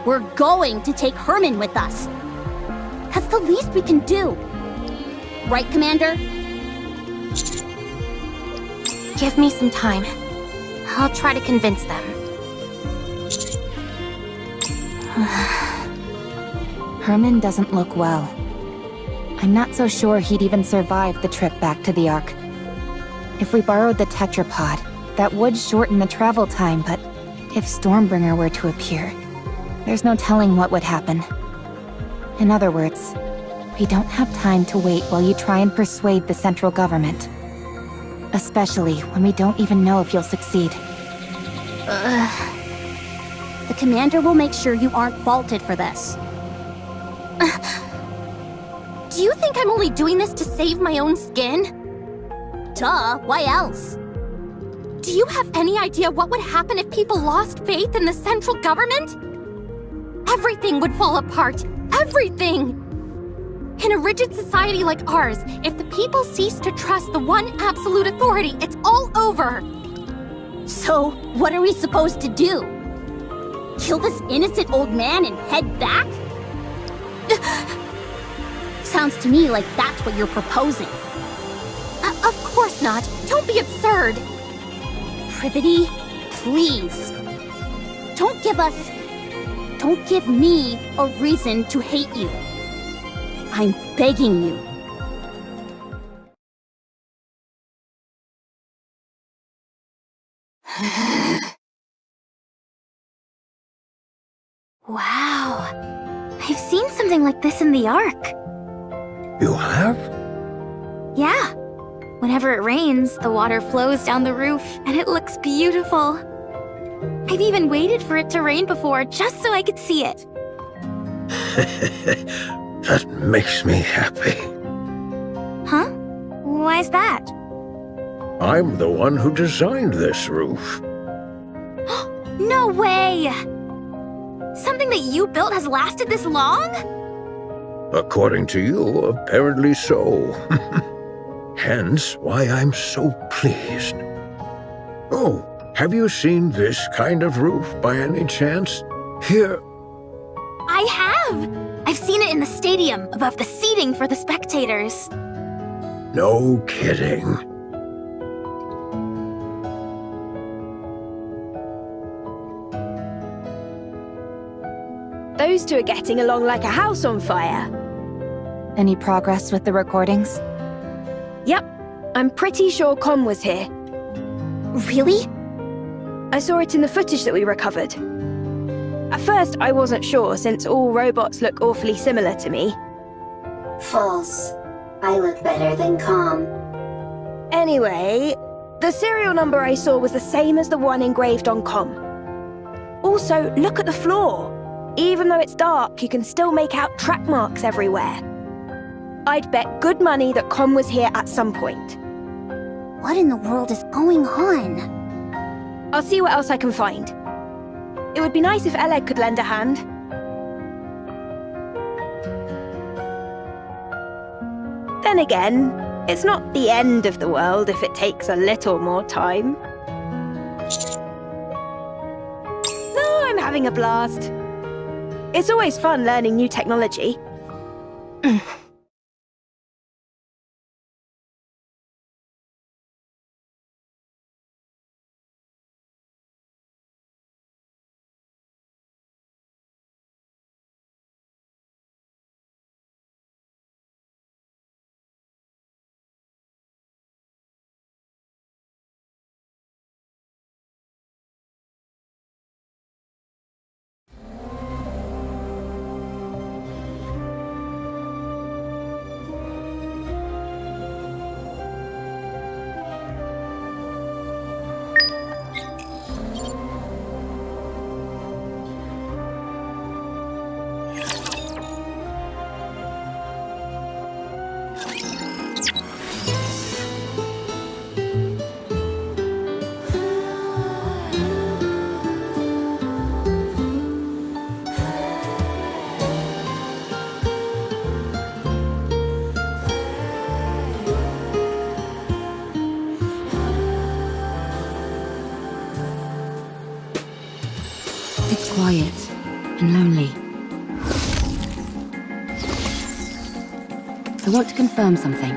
We're going to take Herman with us. That's the least we can do. Right, Commander? Give me some time. I'll try to convince them. Herman doesn't look well. I'm not so sure he'd even survive the trip back to the Ark. If we borrowed the tetrapod, that would shorten the travel time, but if Stormbringer were to appear, there's no telling what would happen. In other words, we don't have time to wait while you try and persuade the central government. Especially when we don't even know if you'll succeed. The commander will make sure you aren't faulted for this. Do you think I'm only doing this to save my own skin? Duh, why else? Do you have any idea what would happen if people lost faith in the central government? Everything would fall apart. Everything! In a rigid society like ours, if the people cease to trust the one absolute authority, it's all over! So, what are we supposed to do? Kill this innocent old man and head back? Sounds to me like that's what you're proposing. Of course not. Don't be absurd. Privity, please. Don't give me a reason to hate you. I'm begging you. Wow. I've seen something like this in the Ark. You have? Yeah. Whenever it rains, the water flows down the roof, and it looks beautiful. I've even waited for it to rain before, just so I could see it. That makes me happy. Huh? Why's that? I'm the one who designed this roof. No way! Something that you built has lasted this long? According to you, apparently so. Hence why I'm so pleased. Oh, have you seen this kind of roof by any chance? Here. I have! I've seen it in the stadium, above the seating for the spectators. No kidding. Those two are getting along like a house on fire. Any progress with the recordings? Yep, I'm pretty sure Com was here. Really? I saw it in the footage that we recovered. At first, I wasn't sure, since all robots look awfully similar to me. False. I look better than Com. Anyway, the serial number I saw was the same as the one engraved on Com. Also, look at the floor. Even though it's dark, you can still make out track marks everywhere. I'd bet good money that Com was here at some point. What in the world is going on? I'll see what else I can find. It would be nice if Oleg could lend a hand. Then again, it's not the end of the world if it takes a little more time. No, I'm having a blast. It's always fun learning new technology. It's quiet and lonely. I want to confirm something.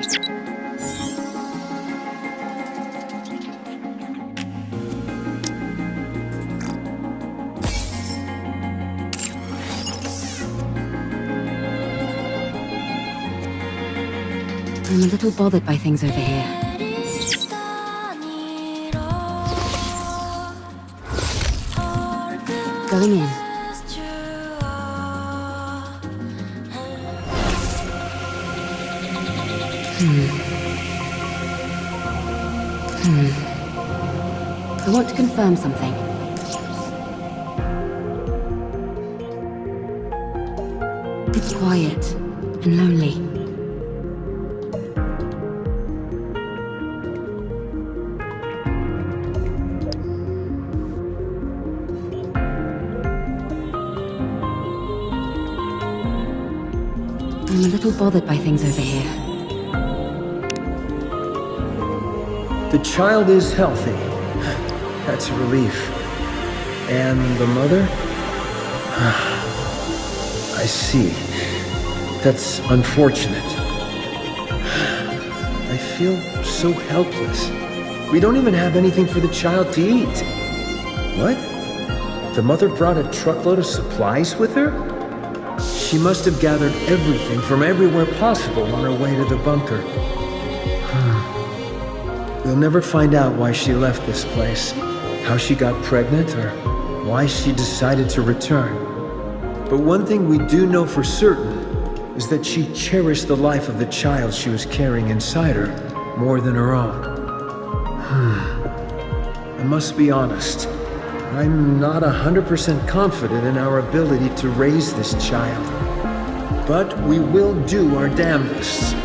I'm a little bothered by things over here. Going in. I want to confirm something. It's quiet and lonely. I'm a little bothered by things over here. The child is healthy. That's a relief. And the mother? I see. That's unfortunate. I feel so helpless. We don't even have anything for the child to eat. What? The mother brought a truckload of supplies with her? She must have gathered everything from everywhere possible on her way to the bunker. We'll never find out why she left this place, how she got pregnant, or why she decided to return. But one thing we do know for certain is that she cherished the life of the child she was carrying inside her more than her own. I must be honest. I'm not 100% confident in our ability to raise this child. But we will do our damnedest.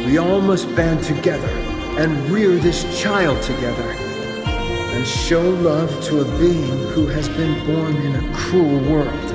We all must band together and rear this child together, and show love to a being who has been born in a cruel world.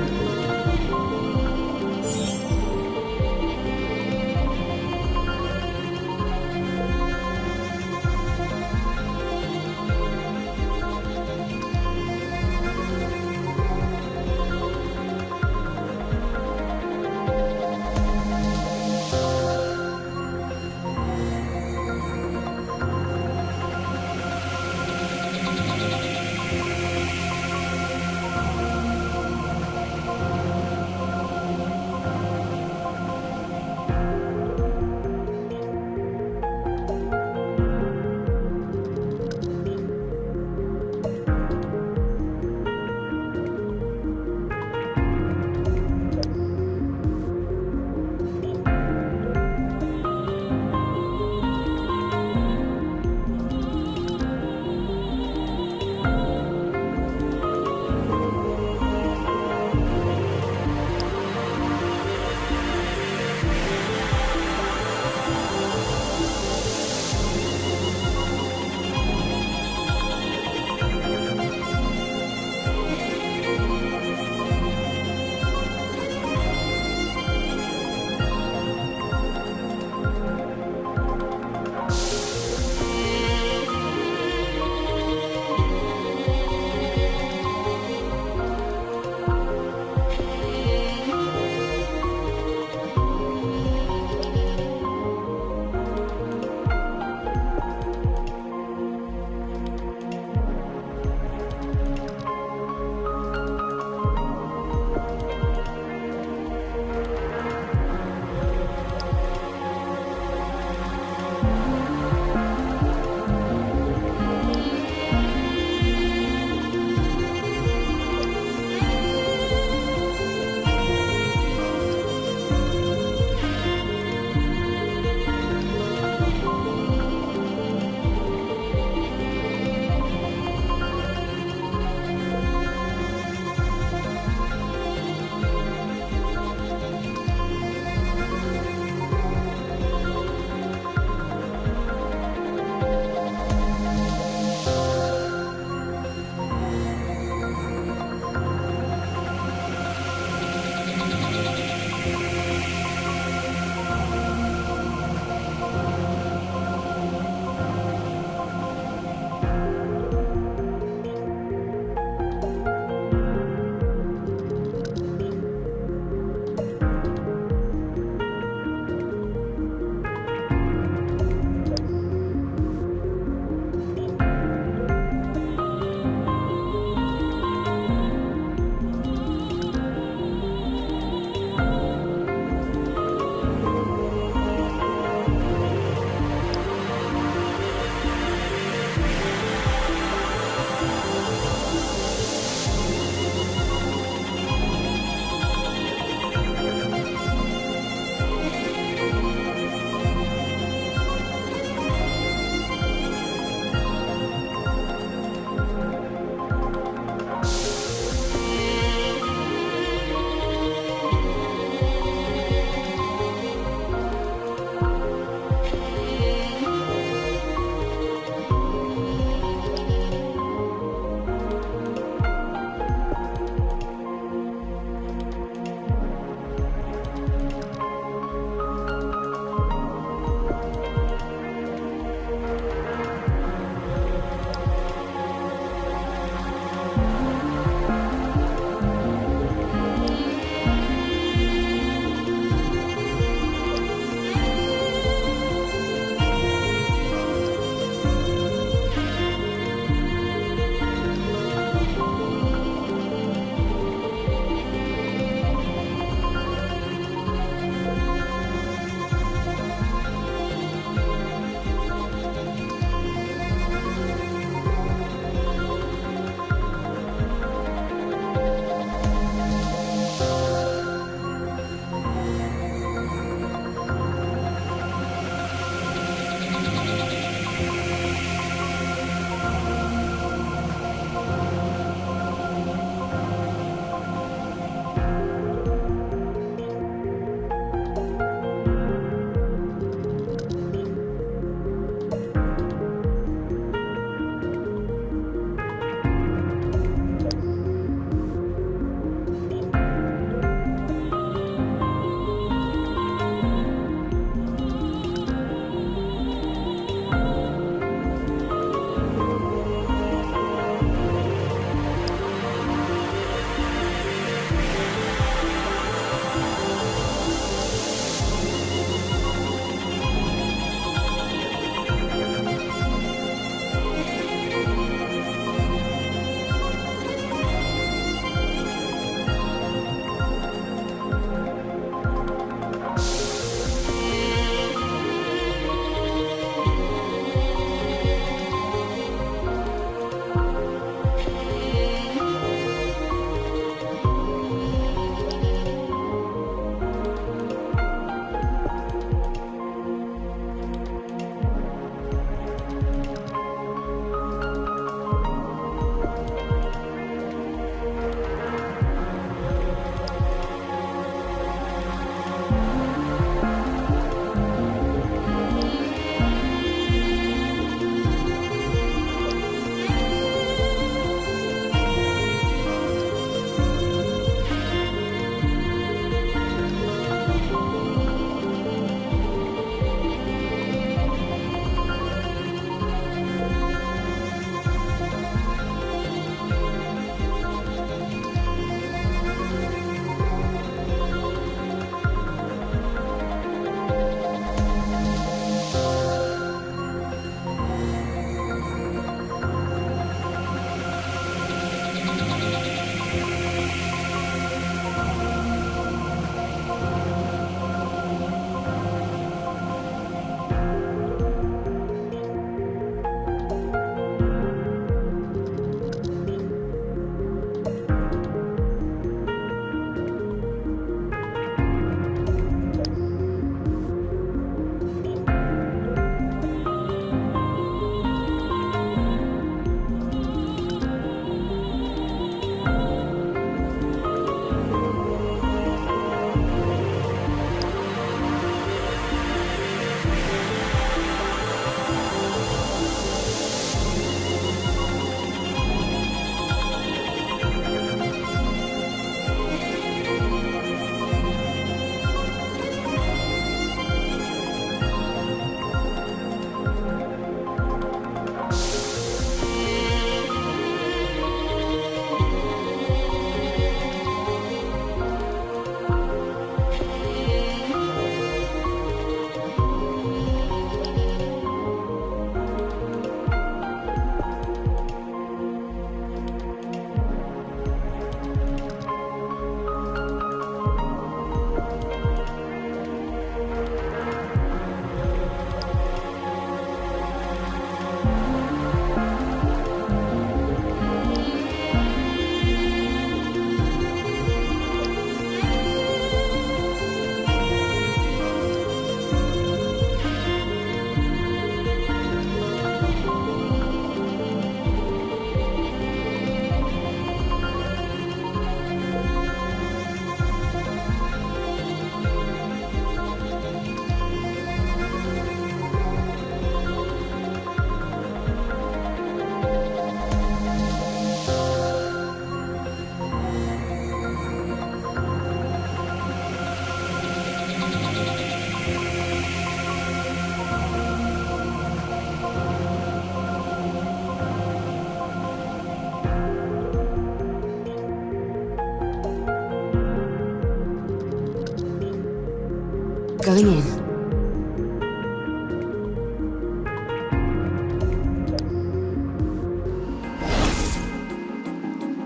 Going in.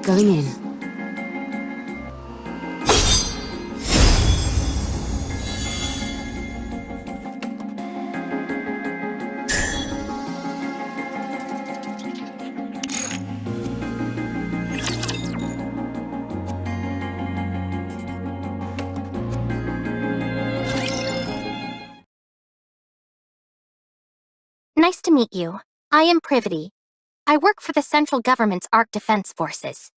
Going in. Nice to meet you. I am Privity. I work for the central government's Ark Defense Forces.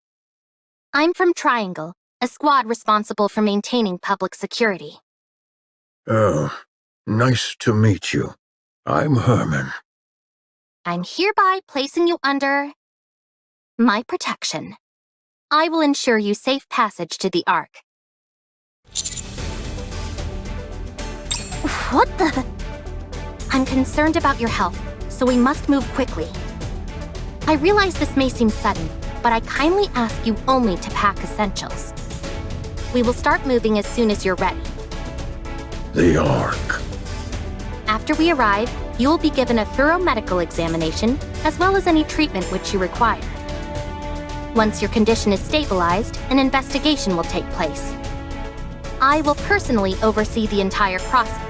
I'm from Triangle, a squad responsible for maintaining public security. Oh, nice to meet you. I'm Herman. I'm hereby placing you under my protection. I will ensure you safe passage to the Ark. What the? I'm concerned about your health, so we must move quickly. I realize this may seem sudden, but I kindly ask you only to pack essentials. We will start moving as soon as you're ready. The Ark. After we arrive, you will be given a thorough medical examination, as well as any treatment which you require. Once your condition is stabilized, an investigation will take place. I will personally oversee the entire process,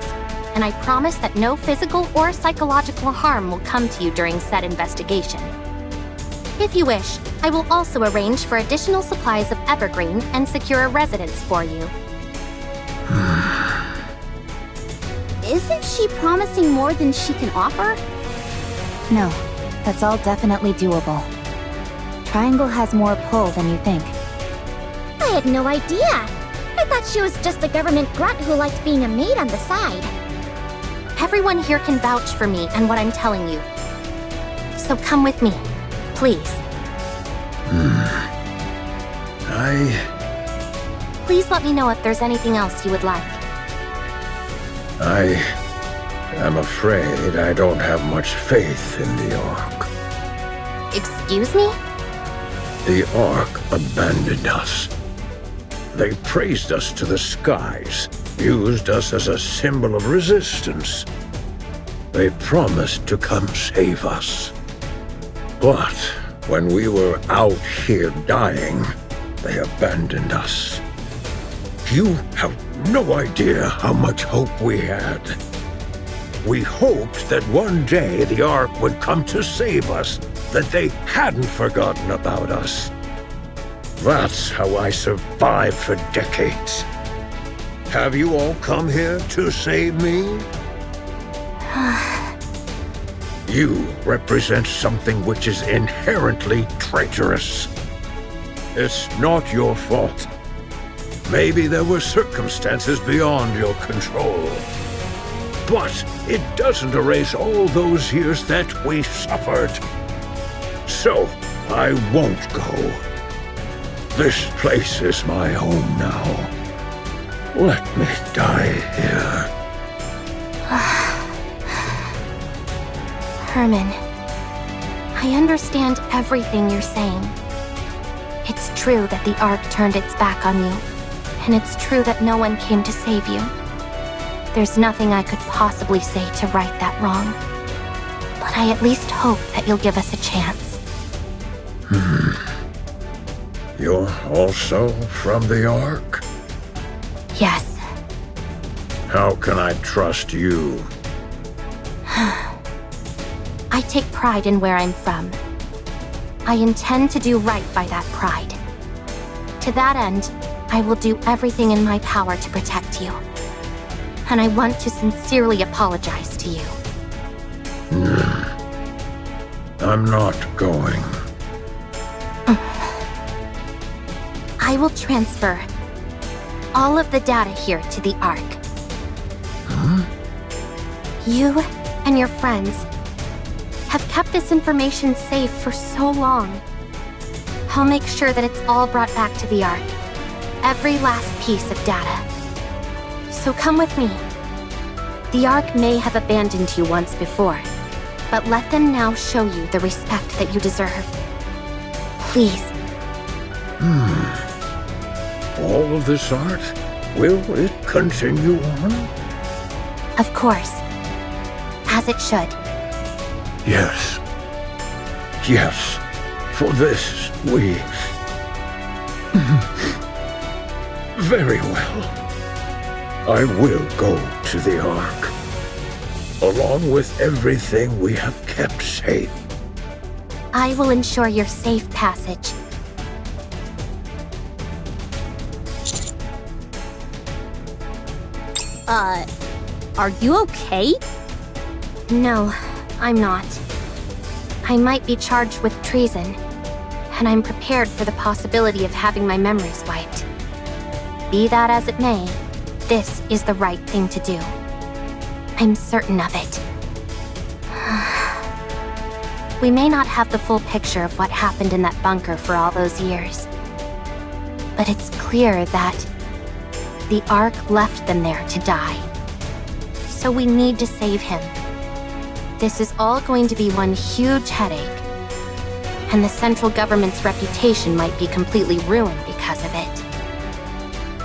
and I promise that no physical or psychological harm will come to you during said investigation. If you wish, I will also arrange for additional supplies of evergreen and secure a residence for you. Isn't she promising more than she can offer? No, that's all definitely doable. Triangle has more pull than you think. I had no idea. I thought she was just a government grunt who liked being a maid on the side. Everyone here can vouch for me and what I'm telling you. So come with me, please. Please let me know if there's anything else you would like. I am afraid I don't have much faith in the Ark. Excuse me? The Ark abandoned us. They praised us to the skies, used us as a symbol of resistance. They promised to come save us. But when we were out here dying, they abandoned us. You have no idea how much hope we had. We hoped that one day the Ark would come to save us, that they hadn't forgotten about us. That's how I survived for decades. Have you all come here to save me? You represent something which is inherently traitorous. It's not your fault. Maybe there were circumstances beyond your control. But it doesn't erase all those years that we suffered. So, I won't go. This place is my home now. Let me die here. Herman, I understand everything you're saying. It's true that the Ark turned its back on you, and it's true that no one came to save you. There's nothing I could possibly say to right that wrong, but I at least hope that you'll give us a chance. You're also from the Ark? Yes. How can I trust you? I take pride in where I'm from. I intend to do right by that pride. To that end, I will do everything in my power to protect you. And I want to sincerely apologize to you. I'm not going. I will transfer all of the data here to the Ark. You and your friends have kept this information safe for so long. I'll make sure that it's all brought back to the Ark. Every last piece of data. So come with me. The Ark may have abandoned you once before, but let them now show you the respect that you deserve. Please. All of this art? Will it continue on? Of course. As it should. Yes. Yes. For this, we... Very well. I will go to the Ark, along with everything we have kept safe. I will ensure your safe passage. Are you okay? No, I'm not. I might be charged with treason, and I'm prepared for the possibility of having my memories wiped. Be that as it may, this is the right thing to do. I'm certain of it. We may not have the full picture of what happened in that bunker for all those years, but it's clear that the Ark left them there to die. So we need to save him. This is all going to be one huge headache, and the central government's reputation might be completely ruined because of it.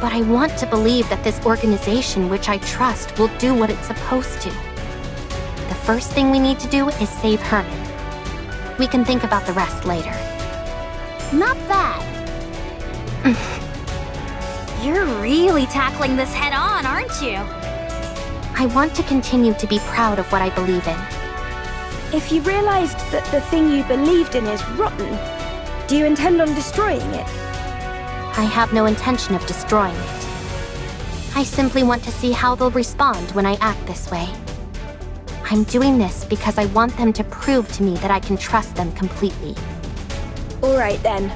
But I want to believe that this organization, which I trust, will do what it's supposed to. The first thing we need to do is save Herman. We can think about the rest later. Not bad. You're really tackling this head on, aren't you? I want to continue to be proud of what I believe in. If you realized that the thing you believed in is rotten, do you intend on destroying it? I have no intention of destroying it. I simply want to see how they'll respond when I act this way. I'm doing this because I want them to prove to me that I can trust them completely. All right then.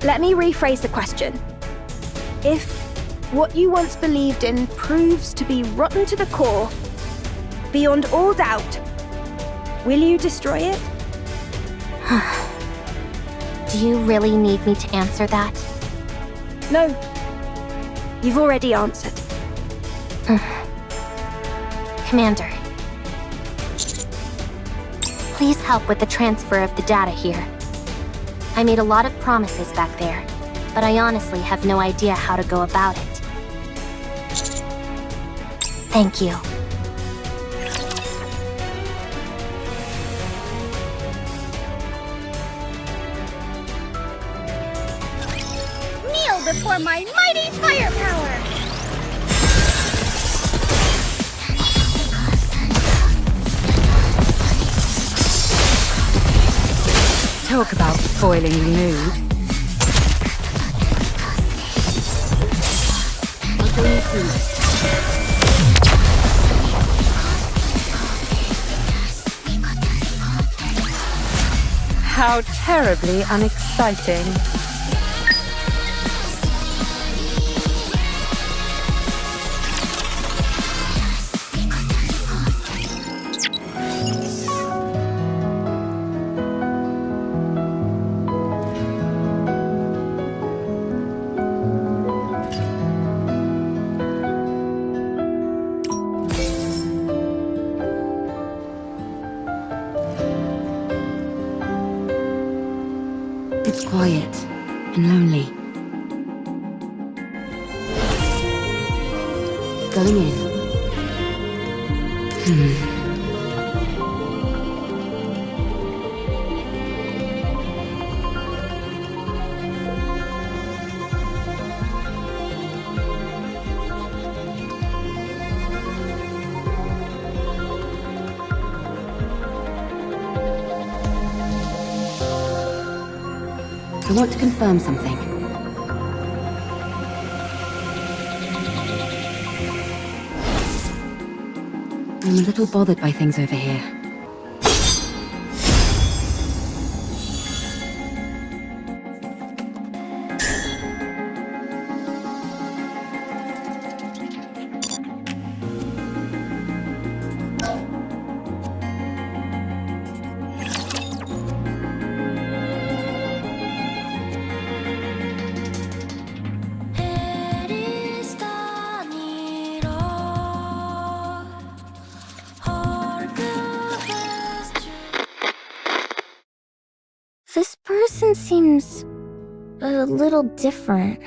Let me rephrase the question. If what you once believed in proves to be rotten to the core, beyond all doubt, will you destroy it? Do you really need me to answer that? No. You've already answered. Commander. Please help with the transfer of the data here. I made a lot of promises back there, but I honestly have no idea how to go about it. Thank you. Kneel before my mighty firepower! Talk about spoiling the mood. How terribly unexciting. It's quiet and lonely. Going in. I want to confirm something. I'm a little bothered by things over here. This person seems a little different.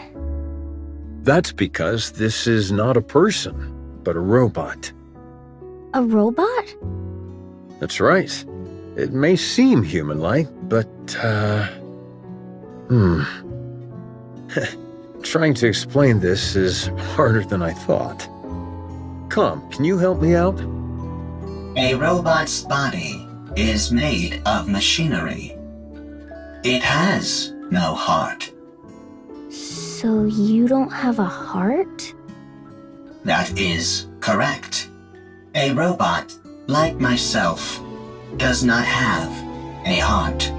That's because this is not a person, but a robot. A robot? That's right. It may seem human-like, but, Trying to explain this is harder than I thought. Come, can you help me out? A robot's body is made of machinery. It has no heart. So you don't have a heart? That is correct. A robot, like myself, does not have a heart.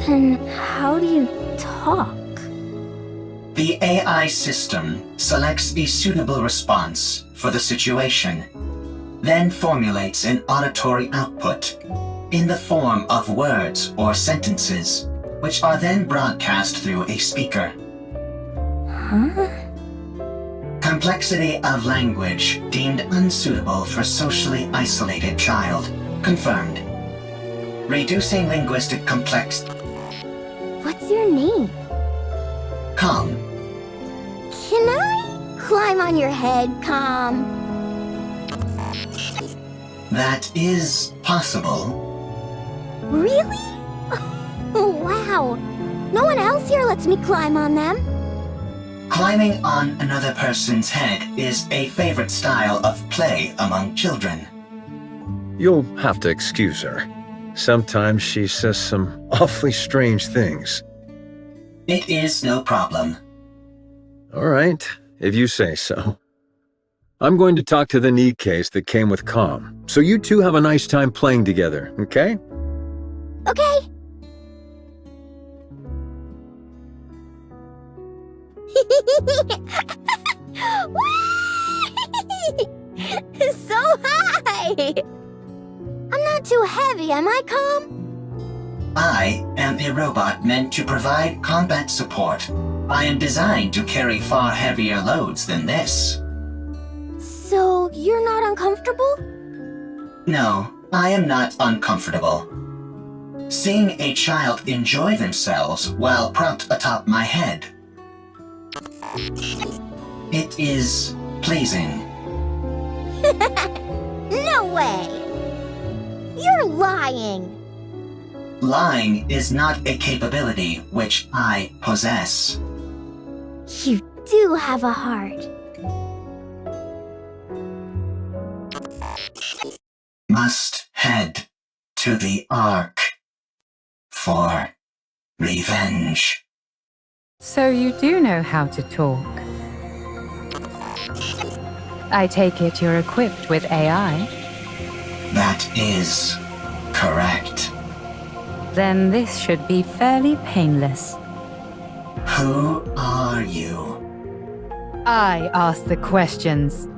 Then how do you talk? The AI system selects a suitable response for the situation, then formulates an auditory output in the form of words or sentences, which are then broadcast through a speaker. Huh? Complexity of language deemed unsuitable for socially isolated child. Confirmed. Reducing linguistic complexity. What's your name? Calm. Can I climb on your head, Calm? That is possible. Really? Oh, wow. No one else here lets me climb on them. Climbing on another person's head is a favorite style of play among children. You'll have to excuse her. Sometimes she says some awfully strange things. It is no problem. All right, if you say so. I'm going to talk to the NIKKEs that came with Calm, so you two have a nice time playing together, okay? Okay. So high! I'm not too heavy, am I, Calm? I am a robot meant to provide combat support. I am designed to carry far heavier loads than this. So you're not uncomfortable? No, I am not uncomfortable. Seeing a child enjoy themselves while propped atop my head. It is pleasing. No way! You're lying! Lying is not a capability which I possess. You do have a heart. Must head to the Ark for revenge. So you do know how to talk. I take it you're equipped with AI? That is correct. Then this should be fairly painless. Who are you? I ask the questions.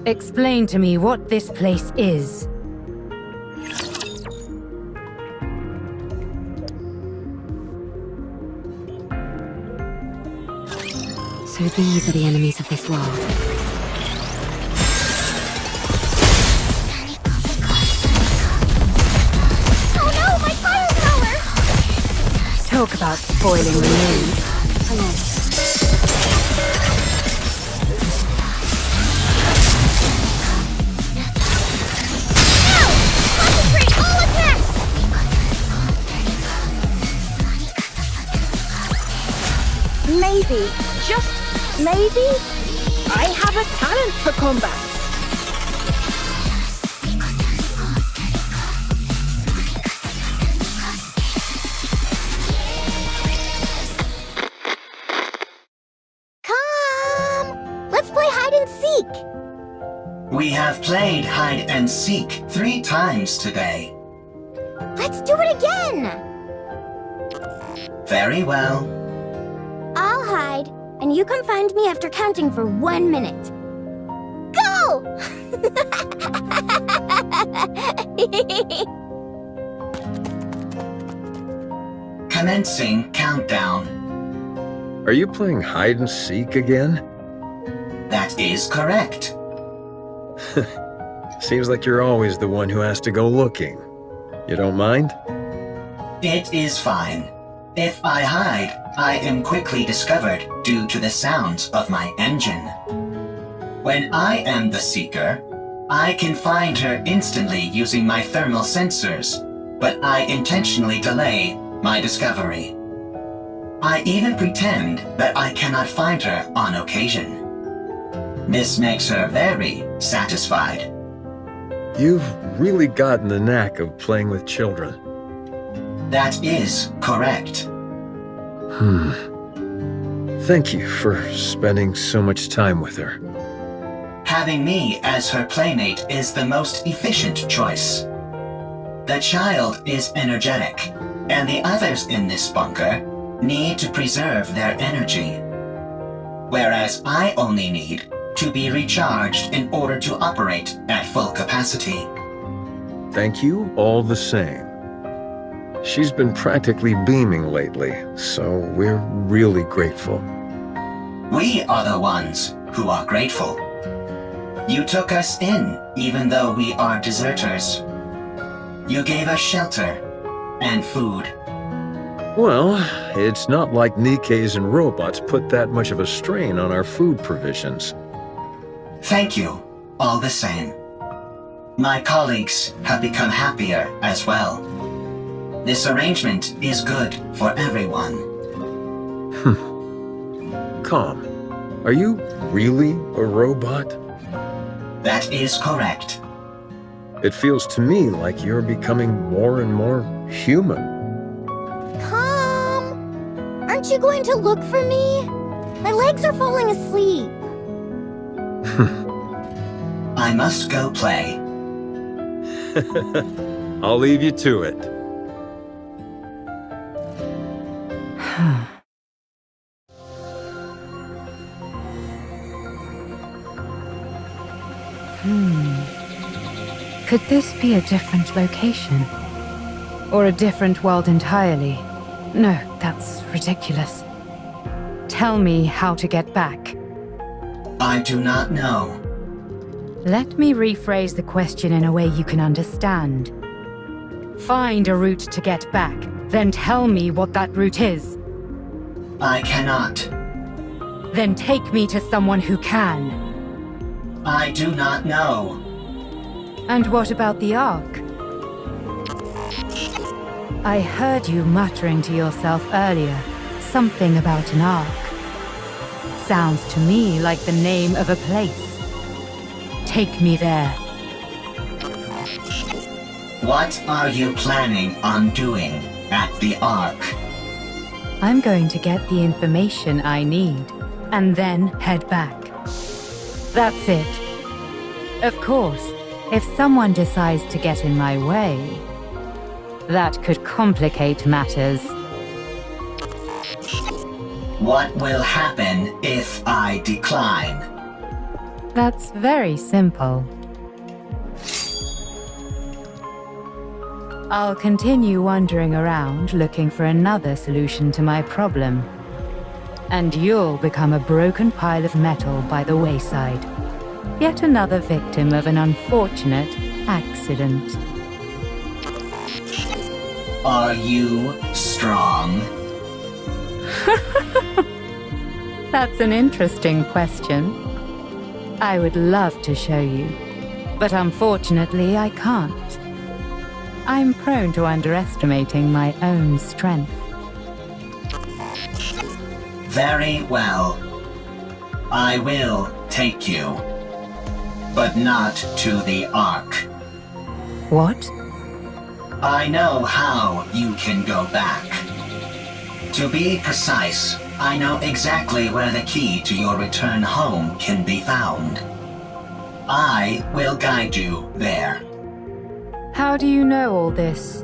Explain to me what this place is. So these are the enemies of this world. Oh no, my fire power! Talk about spoiling the mood. Concentrate all attacks! Maybe, just maybe, I have a talent for combat. Come! Let's play hide and seek! We have played hide and seek 3 times today. Let's do it again! Very well. I'll hide, and you come find me after counting for 1 minute. Go! Commencing countdown. Are you playing hide and seek again? That is correct. Seems like you're always the one who has to go looking. You don't mind? It is fine. If I hide, I am quickly discovered due to the sounds of my engine. When I am the seeker, I can find her instantly using my thermal sensors, but I intentionally delay my discovery. I even pretend that I cannot find her on occasion. This makes her very satisfied. You've really gotten the knack of playing with children. That is correct. Thank you for spending so much time with her. Having me as her playmate is the most efficient choice. The child is energetic, and the others in this bunker need to preserve their energy. Whereas I only need to be recharged in order to operate at full capacity. Thank you all the same. She's been practically beaming lately, so we're really grateful. We are the ones who are grateful. You took us in, even though we are deserters. You gave us shelter and food. Well, it's not like NIKKEs and robots put that much of a strain on our food provisions. Thank you, all the same. My colleagues have become happier as well. This arrangement is good for everyone. Calm. Are you really a robot? That is correct. It feels to me like you're becoming more and more human. Come! Aren't you going to look for me? My legs are falling asleep. I must go play. I'll leave you to it. Could this be a different location? Or a different world entirely? No, that's ridiculous. Tell me how to get back. I do not know. Let me rephrase the question in a way you can understand. Find a route to get back, then tell me what that route is. I cannot. Then take me to someone who can. I do not know. And what about the Ark? I heard you muttering to yourself earlier, something about an Ark. Sounds to me like the name of a place. Take me there. What are you planning on doing at the Ark? I'm going to get the information I need, and then head back. That's it. Of course, if someone decides to get in my way, that could complicate matters. What will happen if I decline? That's very simple. I'll continue wandering around looking for another solution to my problem. And you'll become a broken pile of metal by the wayside. Yet another victim of an unfortunate accident. Are you strong? That's an interesting question. I would love to show you, but unfortunately I can't. I'm prone to underestimating my own strength. Very well. I will take you. But not to the Ark. What? I know how you can go back. To be precise, I know exactly where the key to your return home can be found. I will guide you there. How do you know all this?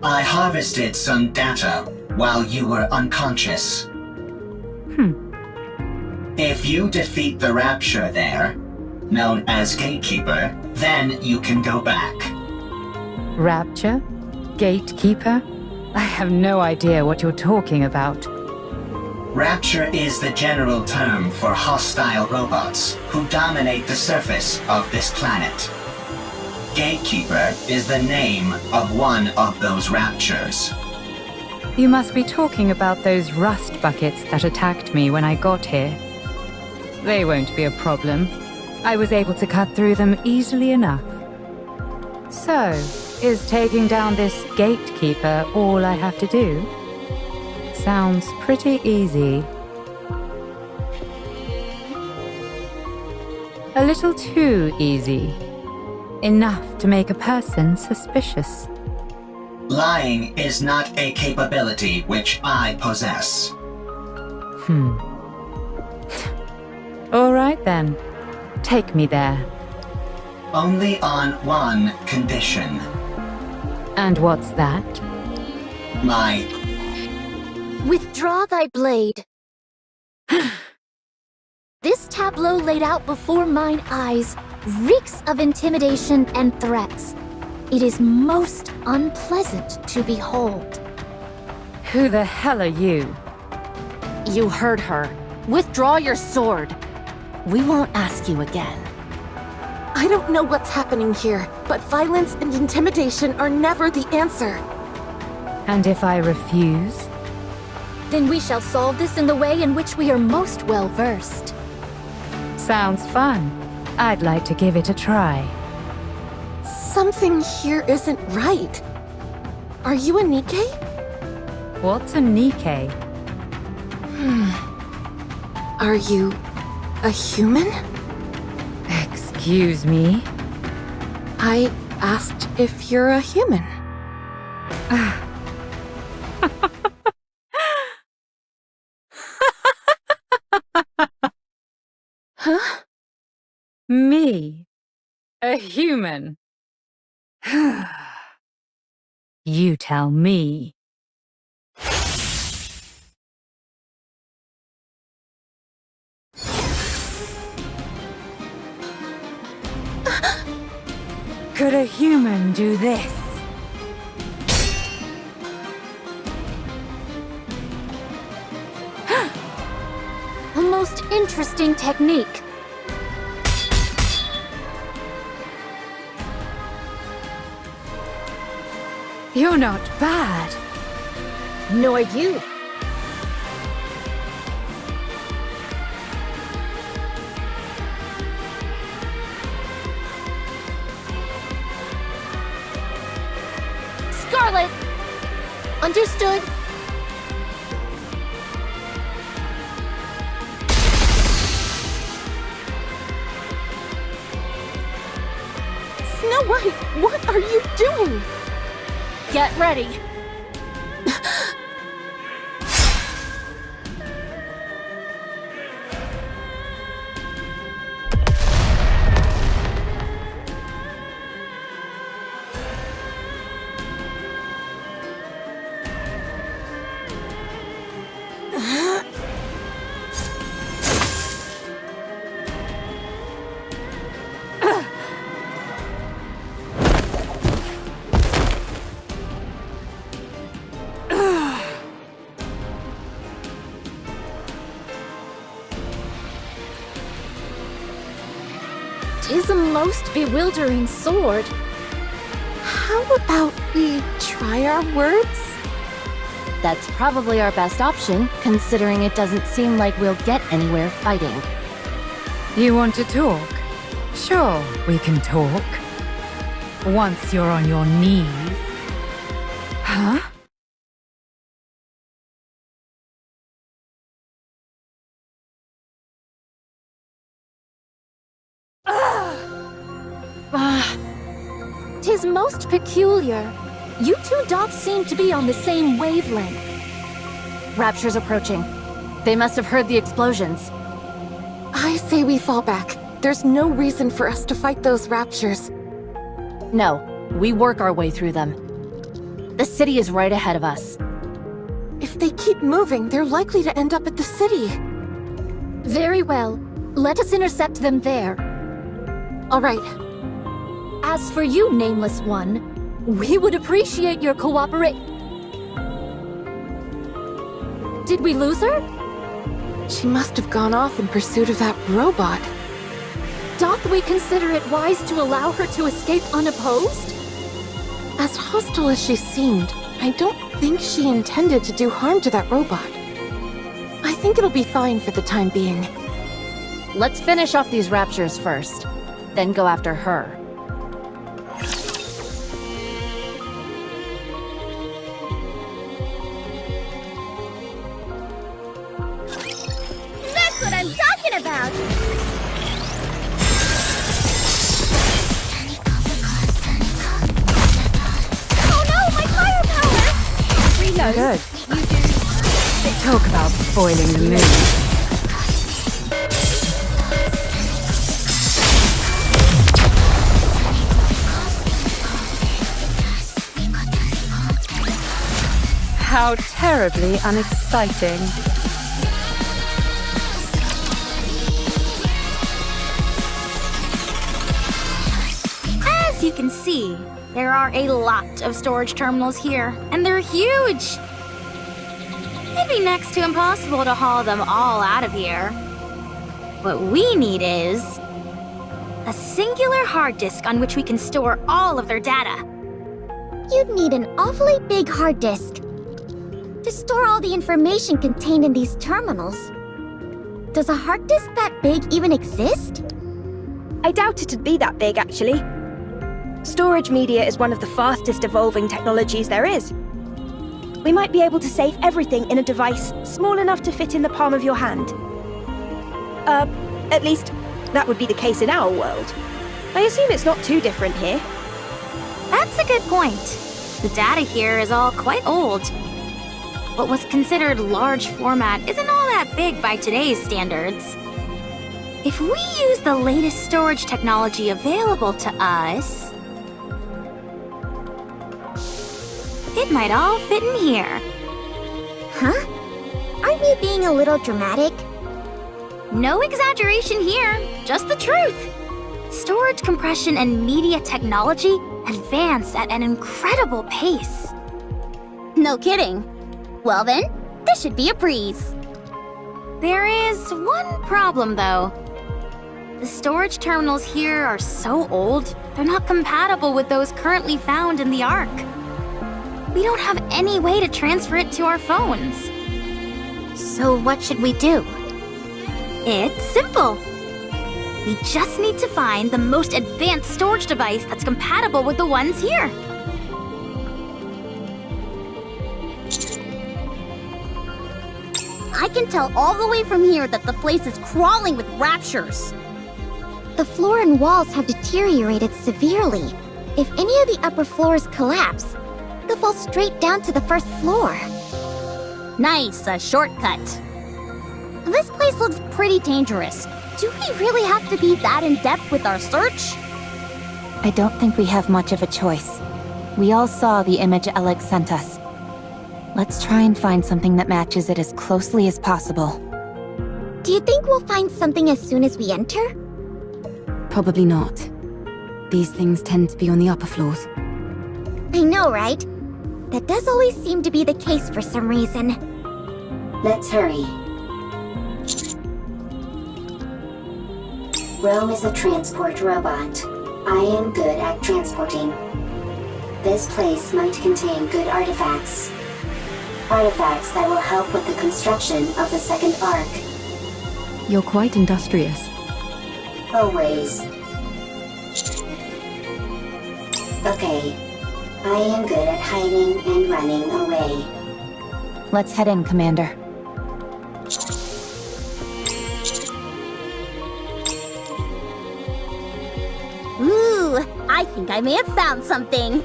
I harvested some data while you were unconscious. If you defeat the Rapture there, known as Gatekeeper, then you can go back. Rapture? Gatekeeper? I have no idea what you're talking about. Rapture is the general term for hostile robots who dominate the surface of this planet. Gatekeeper is the name of one of those Raptures. You must be talking about those rust buckets that attacked me when I got here. They won't be a problem. I was able to cut through them easily enough. So, is taking down this gatekeeper all I have to do? Sounds pretty easy. A little too easy. Enough to make a person suspicious. Lying is not a capability which I possess. All right then. Take me there. Only on one condition. And what's that? My... Withdraw thy blade. This tableau laid out before mine eyes reeks of intimidation and threats. It is most unpleasant to behold. Who the hell are you? You heard her. Withdraw your sword. We won't ask you again. I don't know what's happening here, but violence and intimidation are never the answer. And if I refuse? Then we shall solve this in the way in which we are most well versed. Sounds fun. I'd like to give it a try. Something here isn't right. Are you a NIKKE? What's a NIKKE? Are you a human? Excuse me? I asked if you're a human. Huh? Me? A human? You tell me. Could a human do this? A most interesting technique. You're not bad. Nor you. Scarlet! Understood. Snow White, what are you doing? Get ready. Tis a most bewildering sword. How about we try our words? That's probably our best option, considering it doesn't seem like we'll get anywhere fighting. You want to talk? Sure, we can talk. Once you're on your knees. Huh? Tis most peculiar. You two dots seem to be on the same wavelength. Rapture's approaching. They must have heard the explosions. I say we fall back. There's no reason for us to fight those raptures. No, we work our way through them. The city is right ahead of us. If they keep moving, they're likely to end up at the city. Very well. Let us intercept them there. All right. As for you, Nameless One, we would appreciate your cooperation. Did we lose her? She must have gone off in pursuit of that robot. Doth we consider it wise to allow her to escape unopposed? As hostile as she seemed, I don't think she intended to do harm to that robot. I think it'll be fine for the time being. let's finish off these raptures first, then go after her. That's what I'm talking about! Oh no, my firepower! Reload. Good. Talk about spoiling the mood. How terribly unexciting. As you can see, there are a lot of storage terminals here, and they're huge. It'd be next to impossible to haul them all out of here. What we need is a singular hard disk on which we can store all of their data. You'd need an awfully big hard disk to store all the information contained in these terminals. Does a hard disk that big even exist? I doubt it'd be that big, actually. Storage media is one of the fastest evolving technologies there is. We might be able to save everything in a device small enough to fit in the palm of your hand. At least, that would be the case in our world. I assume it's not too different here. That's a good point. The data here is all quite old. What was considered large format isn't all that big by today's standards. If we use the latest storage technology available to us, it might all fit in here. Huh? Aren't you being a little dramatic? No exaggeration here, just the truth. Storage compression and media technology advance at an incredible pace. No kidding. Well then, this should be a breeze. There is one problem though. The storage terminals here are so old, they're not compatible with those currently found in the Ark. We don't have any way to transfer it to our phones. So what should we do? It's simple. We just need to find the most advanced storage device that's compatible with the ones here. I can tell all the way from here that the place is crawling with raptures. The floor and walls have deteriorated severely. If any of the upper floors collapse, they'll fall straight down to the first floor. Nice, a shortcut. This place looks pretty dangerous. Do we really have to be that in-depth with our search? I don't think we have much of a choice. We all saw the image Alex sent us. Let's try and find something that matches it as closely as possible. Do you think we'll find something as soon as we enter? Probably not. These things tend to be on the upper floors. I know, right? That does always seem to be the case for some reason. Let's hurry. Rome is a transport robot. I am good at transporting. This place might contain good artifacts. Artifacts that will help with the construction of the second Ark. You're quite industrious. Always. Okay. I am good at hiding and running away. Let's head in, Commander. Ooh, I think I may have found something.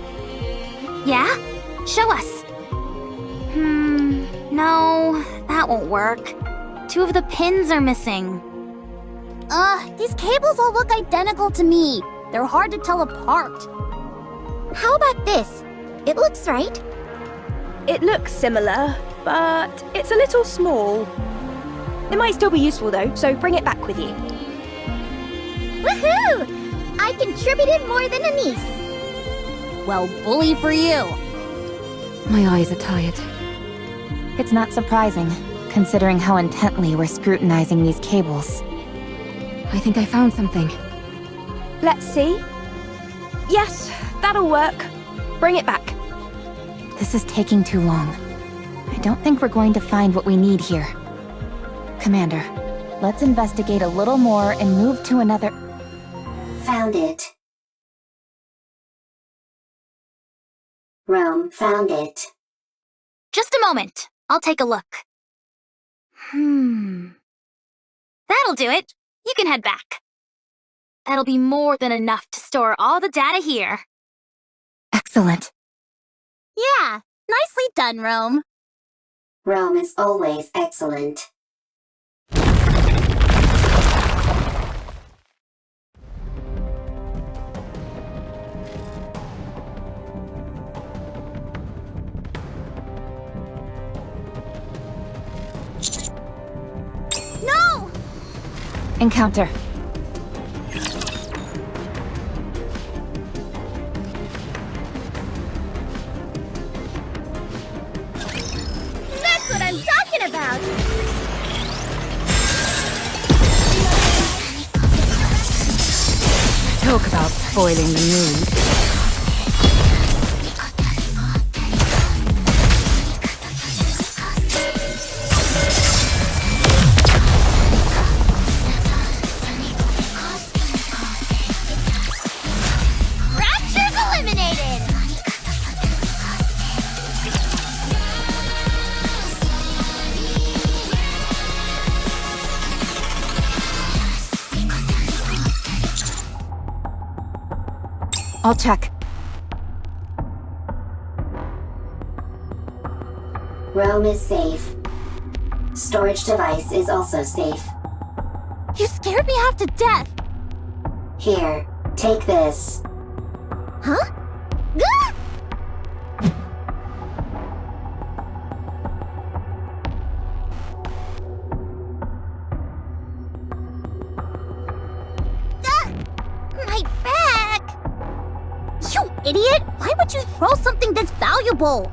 Yeah? Show us. No, that won't work. 2 of the pins are missing. These cables all look identical to me. They're hard to tell apart. How about this? It looks right. It looks similar, but it's a little small. It might still be useful though, so bring it back with you. Woohoo! I contributed more than a niece. Well, bully for you. My eyes are tired. It's not surprising, considering how intently we're scrutinizing these cables. I think I found something. Let's see. Yes, that'll work. Bring it back. This is taking too long. I don't think we're going to find what we need here. Commander, Let's investigate a little more and move to another... Found it. Rome found it. Just a moment. I'll take a look. That'll do it. You can head back. That'll be more than enough to store all the data here. Excellent. Yeah, nicely done, Rome. Rome is always excellent. No! Encounter. That's what I'm talking about! Talk about spoiling the mood. Rapture's eliminated! I'll check. Rome is safe. Storage device is also safe. You scared me half to death! Here, take this. Huh? Gah! Ah! My bag! You idiot! Why would you throw something this valuable?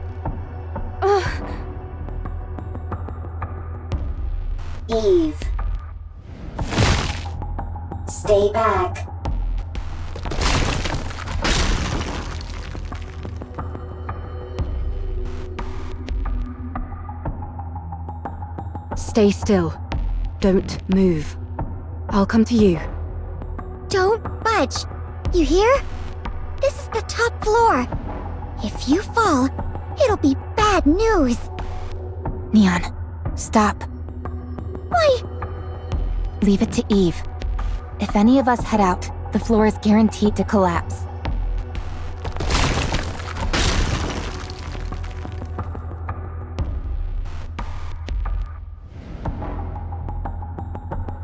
Eve. Stay back. Stay still. Don't move. I'll come to you. Don't budge. You hear? This is the top floor. If you fall, it'll be bad news. Neon, stop. Why? Leave it to Eve. If any of us head out, the floor is guaranteed to collapse.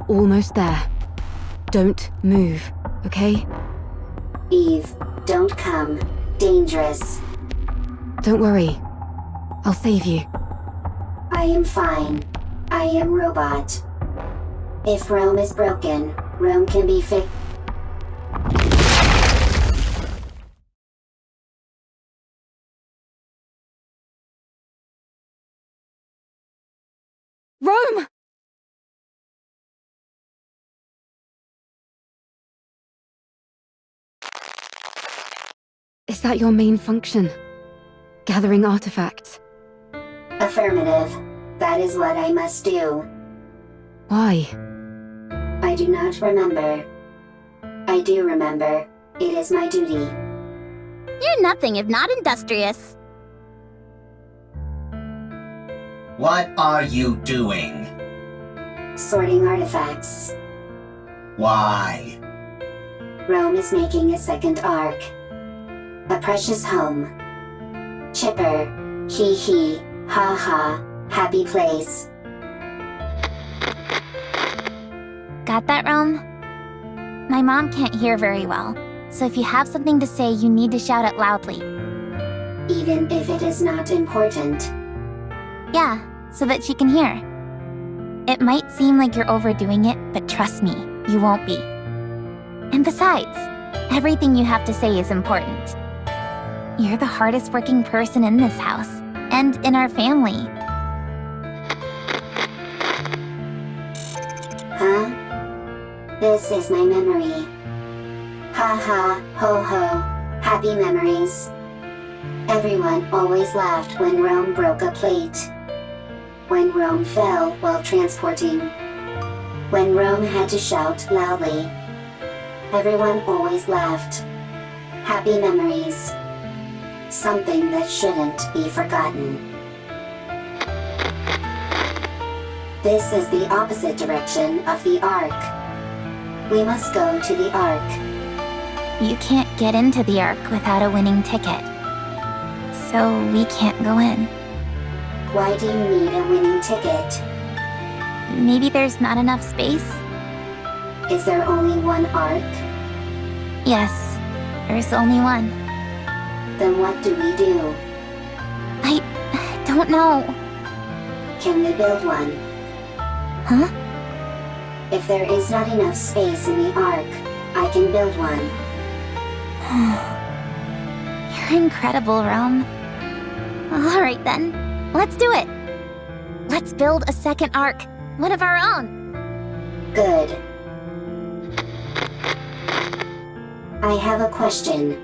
Almost there. Don't move, okay? Eve, don't come. Dangerous. Don't worry. I'll save you. I am fine. I am robot. If Rome is broken, Rome can be fixed. Rome! Is that your main function? Gathering artifacts? Affirmative. That is what I must do. Why? I do not remember. I do remember. It is my duty. You're nothing if not industrious. What are you doing? Sorting artifacts. Why? Rome is making a second arc. A precious home. Chipper. Hee hee. Ha ha. Happy place. Got that, Rome? My mom can't hear very well, so if you have something to say, you need to shout it loudly. Even if it is not important. Yeah, so that she can hear. It might seem like you're overdoing it, but trust me, you won't be. And besides, everything you have to say is important. You're the hardest working person in this house, and in our family. Huh? This is my memory. Ha ha, ho ho, happy memories. Everyone always laughed when Rome broke a plate. When Rome fell while transporting. When Rome had to shout loudly, everyone always laughed. Happy memories. Something that shouldn't be forgotten. This is the opposite direction of the Ark. We must go to the Ark. You can't get into the Ark without a winning ticket. So we can't go in. Why do you need a winning ticket? Maybe there's not enough space? Is there only one Ark? Yes, there's only one. Then what do we do? I don't know. Can we build one? Huh? If there is not enough space in the Ark, I can build one. You're incredible, Rome. Alright then, let's do it. Let's build a second Ark, one of our own. Good. I have a question.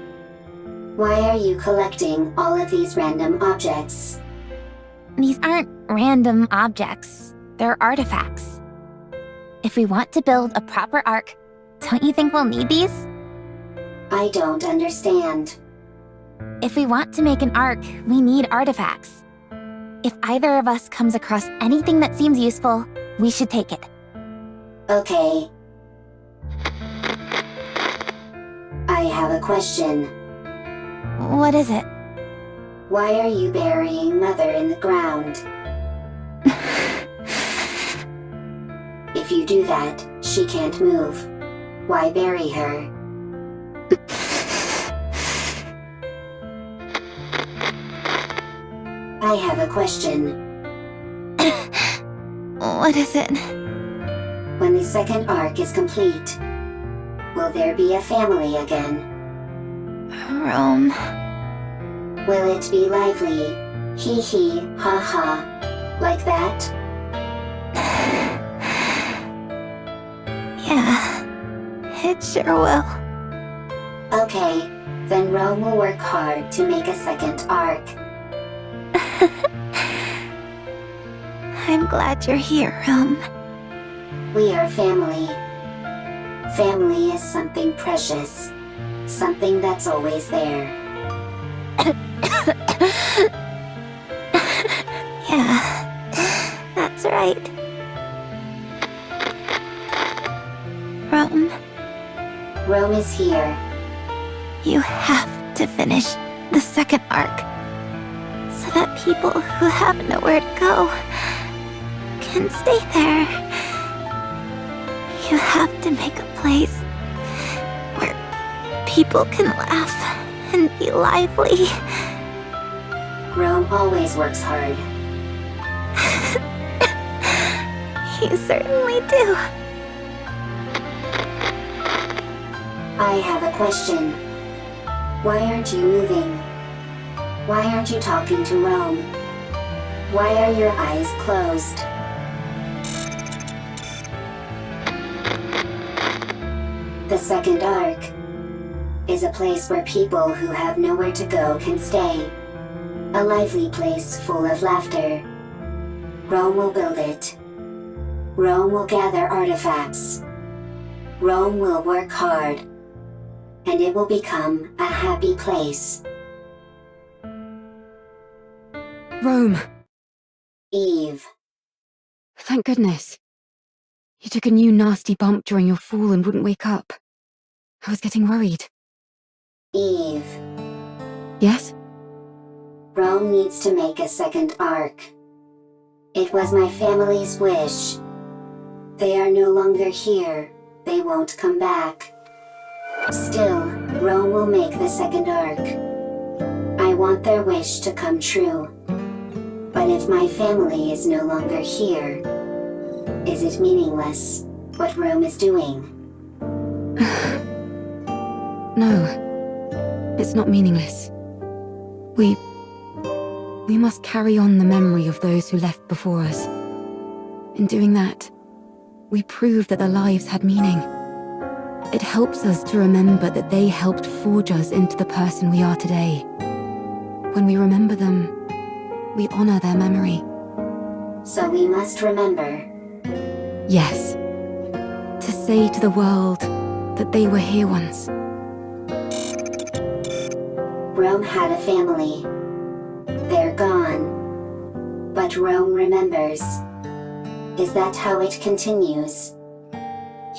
Why are you collecting all of these random objects? These aren't random objects. They're artifacts. If we want to build a proper Ark, don't you think we'll need these? I don't understand. If we want to make an Ark, we need artifacts. If either of us comes across anything that seems useful, we should take it. Okay. I have a question. What is it? Why are you burying Mother in the ground? If you do that, she can't move. Why bury her? I have a question. What is it? When the second Ark is complete, will there be a family again? Rome. Will it be lively? Hee hee, ha ha. Like that? Yeah, it sure will. Okay, then Rome will work hard to make a second Ark. I'm glad you're here, Rome. We are family. Family is something precious. Something that's always there. Yeah, that's right. Rome. Rome is here. You have to finish the second Ark, so that people who have nowhere to go can stay there. You have to make a place where people can laugh and be lively. Rome always works hard. You certainly do. I have a question. Why aren't you moving? Why aren't you talking to Rome? Why are your eyes closed? The second Ark is a place where people who have nowhere to go can stay. A lively place full of laughter. Rome will build it. Rome will gather artifacts. Rome will work hard. And it will become a happy place. Rome. Eve. Thank goodness. You took a new nasty bump during your fall and wouldn't wake up. I was getting worried. Eve. Yes? Rome needs to make a second Ark. It was my family's wish. They are no longer here. They won't come back. Still, Rome will make the second Ark. I want their wish to come true. But if my family is no longer here, is it meaningless, what Rome is doing? No, it's not meaningless. We must carry on the memory of those who left before us. In doing that, we prove that their lives had meaning. It helps us to remember that they helped forge us into the person we are today. When we remember them, we honor their memory. So we must remember. Yes, To say to the world that they were here once. Rome had a family. They're gone. But Rome remembers. Is that how it continues?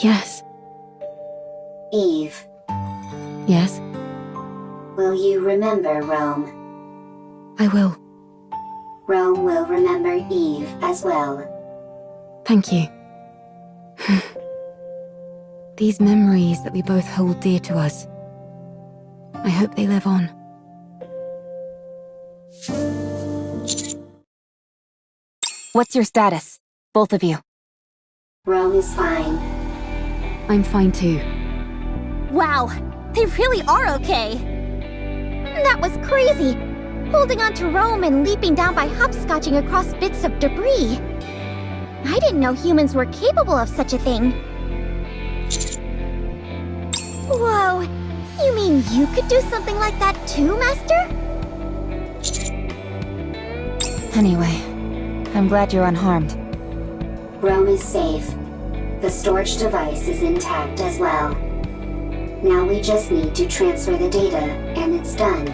Yes. Eve, Yes, will you remember Rome? I will. Rome will remember Eve as well. Thank you. These memories that we both hold dear to us. I hope they live on. What's your status, both of you? Rome is fine. I'm fine too. Wow, they really are okay. That was crazy. Holding on to Rome and leaping down by hopscotching across bits of debris. I didn't know humans were capable of such a thing. Whoa, you mean you could do something like that too, Master? Anyway, I'm glad you're unharmed. Rome is safe. The storage device is intact as well. Now we just need to transfer the data, and it's done.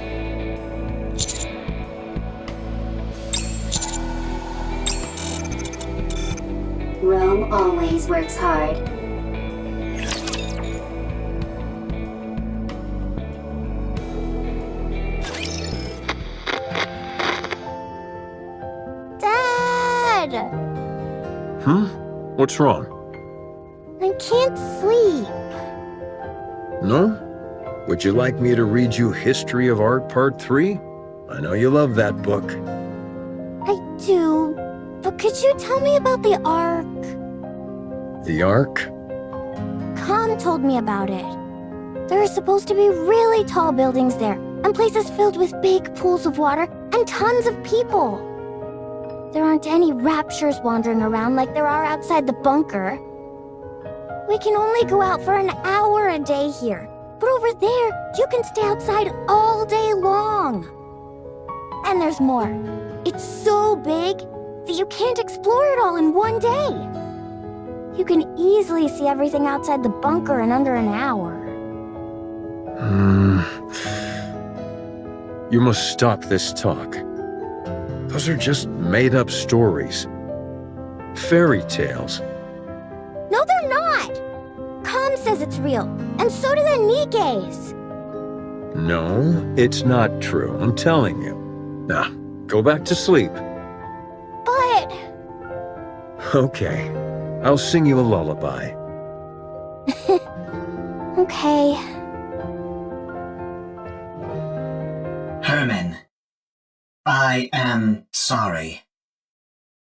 Rome always works hard. Dad! What's wrong? I can't sleep. No? Would you like me to read you History of Art Part 3? I know you love that book. I do, but could you tell me about the Ark? The Ark? Khan told me about it. There are supposed to be really tall buildings there, and places filled with big pools of water, and tons of people. There aren't any raptures wandering around like there are outside the bunker. We can only go out for an hour a day here, but over there, you can stay outside all day long. And there's more. It's so big that you can't explore it all in one day. You can easily see everything outside the bunker in under an hour. You must stop this talk. Those are just made-up stories. Fairy tales. No, they're not! Khan says it's real, and so do the NIKKEs. No, it's not true, I'm telling you. Now, go back to sleep. But... Okay, I'll sing you a lullaby. Okay. Herman, I am sorry.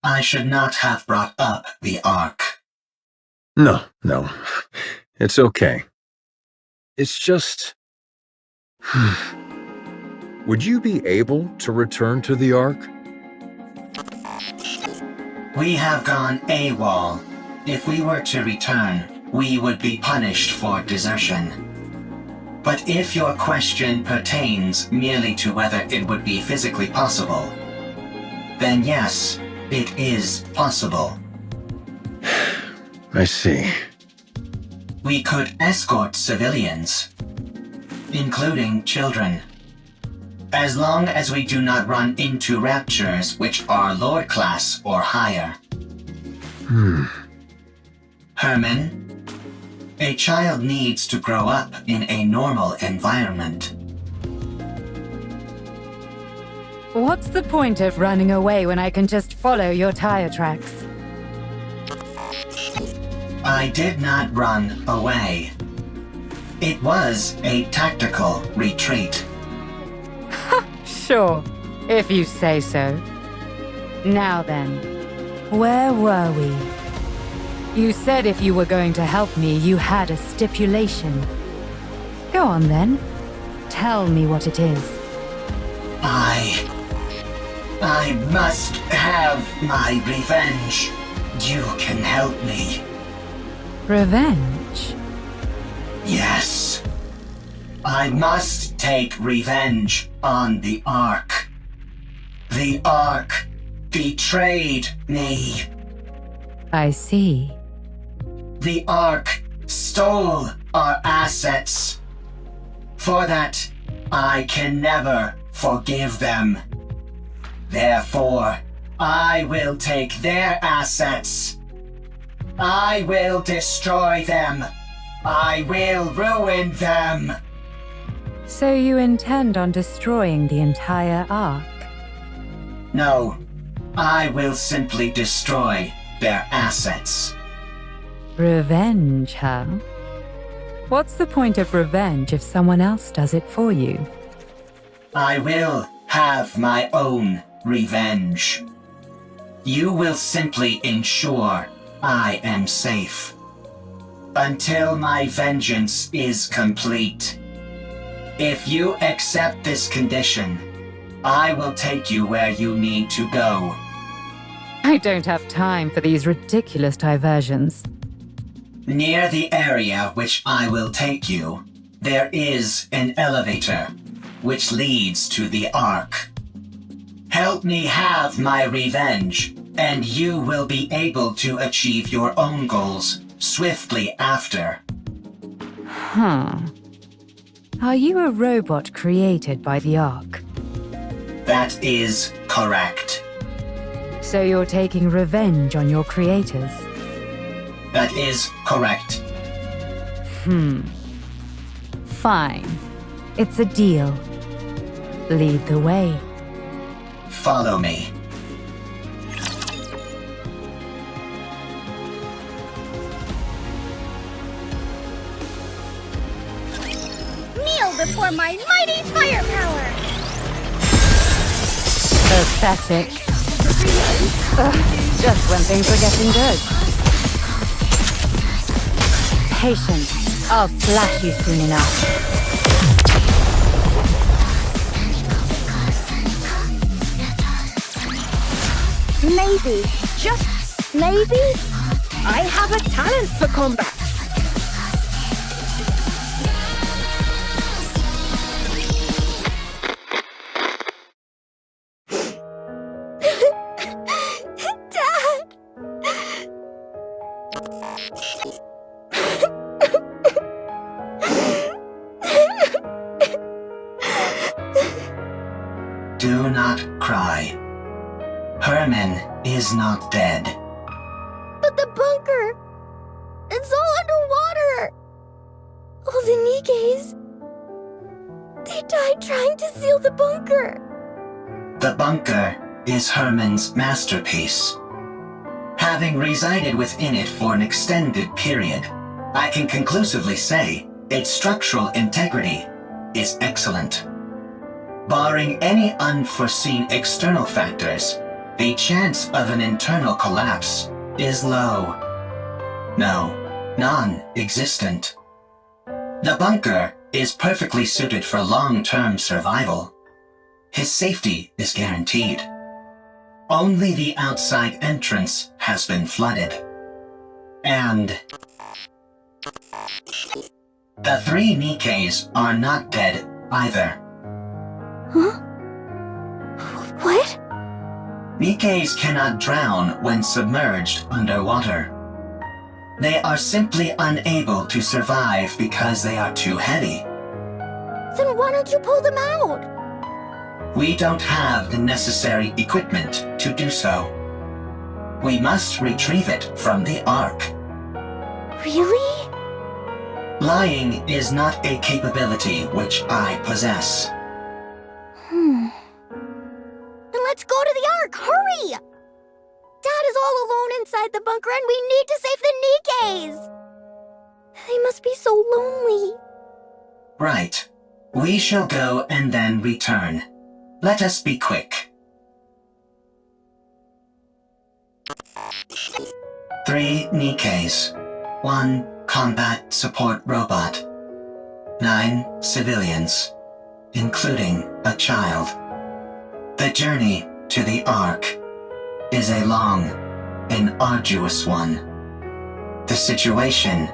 I should not have brought up the Ark. No, it's okay. It's just... Would you be able to return to the Ark? We have gone AWOL. If we were to return, we would be punished for desertion. But if your question pertains merely to whether it would be physically possible, then yes, it is possible. I see. We could escort civilians, including children. As long as we do not run into raptures which are Lord class or higher. Herman, a child needs to grow up in a normal environment. What's the point of running away when I can just follow your tire tracks? I did not run away. It was a tactical retreat. Sure, if you say so. Now then, where were we? You said if you were going to help me, you had a stipulation. Go on then. Tell me what it is. I must have my revenge. You can help me. Revenge? Yes. I must take revenge on the Ark. The Ark betrayed me. I see. The Ark stole our assets. For that, I can never forgive them. Therefore, I will take their assets. I will destroy them. I will ruin them. So you intend on destroying the entire Ark? No, I will simply destroy their assets. Revenge, huh? What's the point of revenge if someone else does it for you? I will have my own revenge. You will simply ensure I am safe. Until my vengeance is complete. If you accept this condition, I will take you where you need to go. I don't have time for these ridiculous diversions. Near the area which I will take you, there is an elevator, which leads to the Ark. Help me have my revenge, and you will be able to achieve your own goals swiftly after. Huh. Are you a robot created by the Ark? That is correct. So you're taking revenge on your creators? That is correct. Fine. It's a deal. Lead the way. Follow me. Kneel before my mighty firepower! Pathetic. Ugh, just when things were getting good. Patience. I'll slash you soon enough. Maybe, just maybe, I have a talent for combat. Dad! Do not cry. Herman is not dead. But the bunker! It's all underwater! All the Nikkes... They died trying to seal the bunker! The bunker is Herman's masterpiece. Having resided within it for an extended period, I can conclusively say its structural integrity is excellent. Barring any unforeseen external factors, the chance of an internal collapse is low. No, non-existent. The bunker is perfectly suited for long-term survival. His safety is guaranteed. Only the outside entrance has been flooded. And the 3 Nikkes are not dead either. Huh? What? Nikkes cannot drown when submerged underwater. They are simply unable to survive because they are too heavy. Then why don't you pull them out? We don't have the necessary equipment to do so. We must retrieve it from the Ark. Really? Lying is not a capability which I possess. Then let's go to the Ark, hurry! Dad is all alone inside the bunker and we need to save the Nikkes! They must be so lonely. Right. We shall go and then return. Let us be quick. 3 Nikkes. 1 combat support robot. 9 civilians, including a child. The journey to the Ark is a long and arduous one. The situation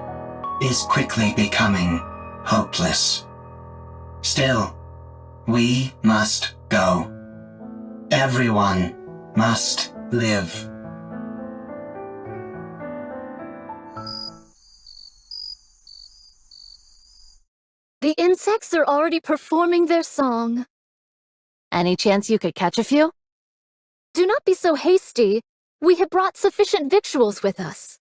is quickly becoming hopeless. Still, we must go. Everyone must live. The insects are already performing their song. Any chance you could catch a few? Do not be so hasty. We have brought sufficient victuals with us.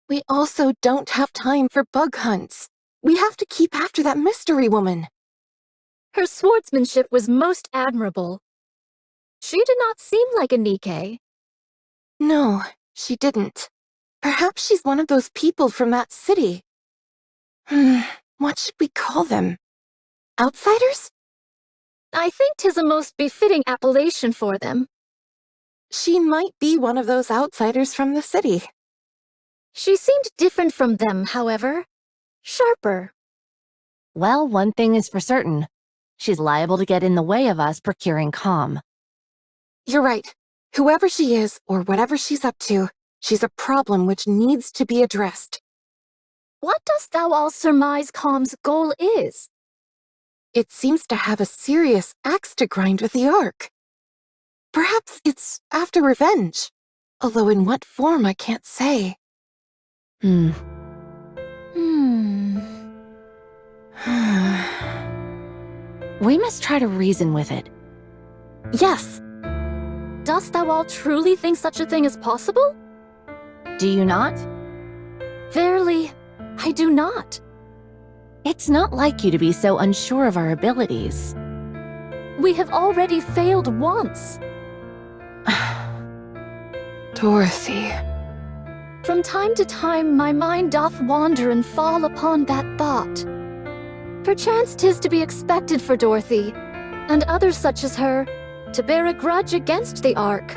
We also don't have time for bug hunts. We have to keep after that mystery woman. Her swordsmanship was most admirable. She did not seem like a NIKKE. No, she didn't. Perhaps she's one of those people from that city. What should we call them? Outsiders? I think 'tis a most befitting appellation for them. She might be one of those outsiders from the city. She seemed different from them, however. Sharper. Well, one thing is for certain. She's liable to get in the way of us procuring calm. You're right. Whoever she is, or whatever she's up to, she's a problem which needs to be addressed. What dost thou all surmise Calm's goal is? It seems to have a serious axe to grind with the Ark. Perhaps it's after revenge, although in what form I can't say. We must try to reason with it. Yes. Dost thou all truly think such a thing is possible? Do you not? Verily, I do not. It's not like you to be so unsure of our abilities. We have already failed once. Dorothy. From time to time my mind doth wander and fall upon that thought. Perchance 'tis to be expected for Dorothy, and others such as her, to bear a grudge against the Ark.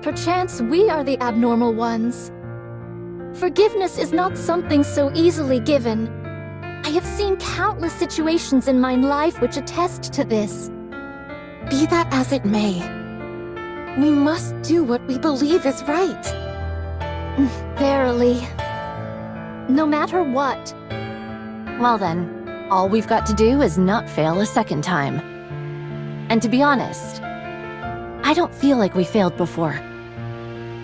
Perchance we are the abnormal ones. Forgiveness is not something so easily given. I have seen countless situations in my life which attest to this. Be that as it may, we must do what we believe is right. Verily. No matter what. Well then, all we've got to do is not fail a second time. And to be honest, I don't feel like we failed before.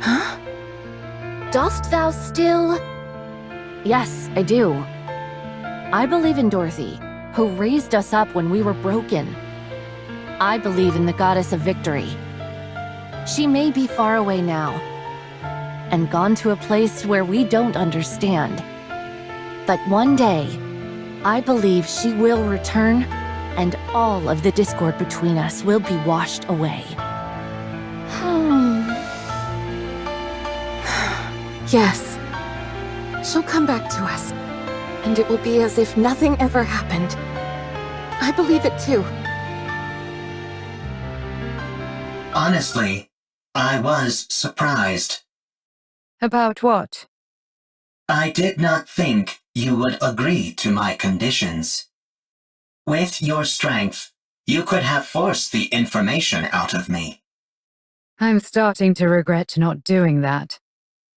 Huh? Dost thou still? Yes, I do. I believe in Dorothy, who raised us up when we were broken. I believe in the goddess of victory. She may be far away now, and gone to a place where we don't understand. But one day, I believe she will return, and all of the discord between us will be washed away. Yes. She'll come back to us, and it will be as if nothing ever happened. I believe it too. Honestly, I was surprised. About what? I did not think you would agree to my conditions. With your strength, you could have forced the information out of me. I'm starting to regret not doing that.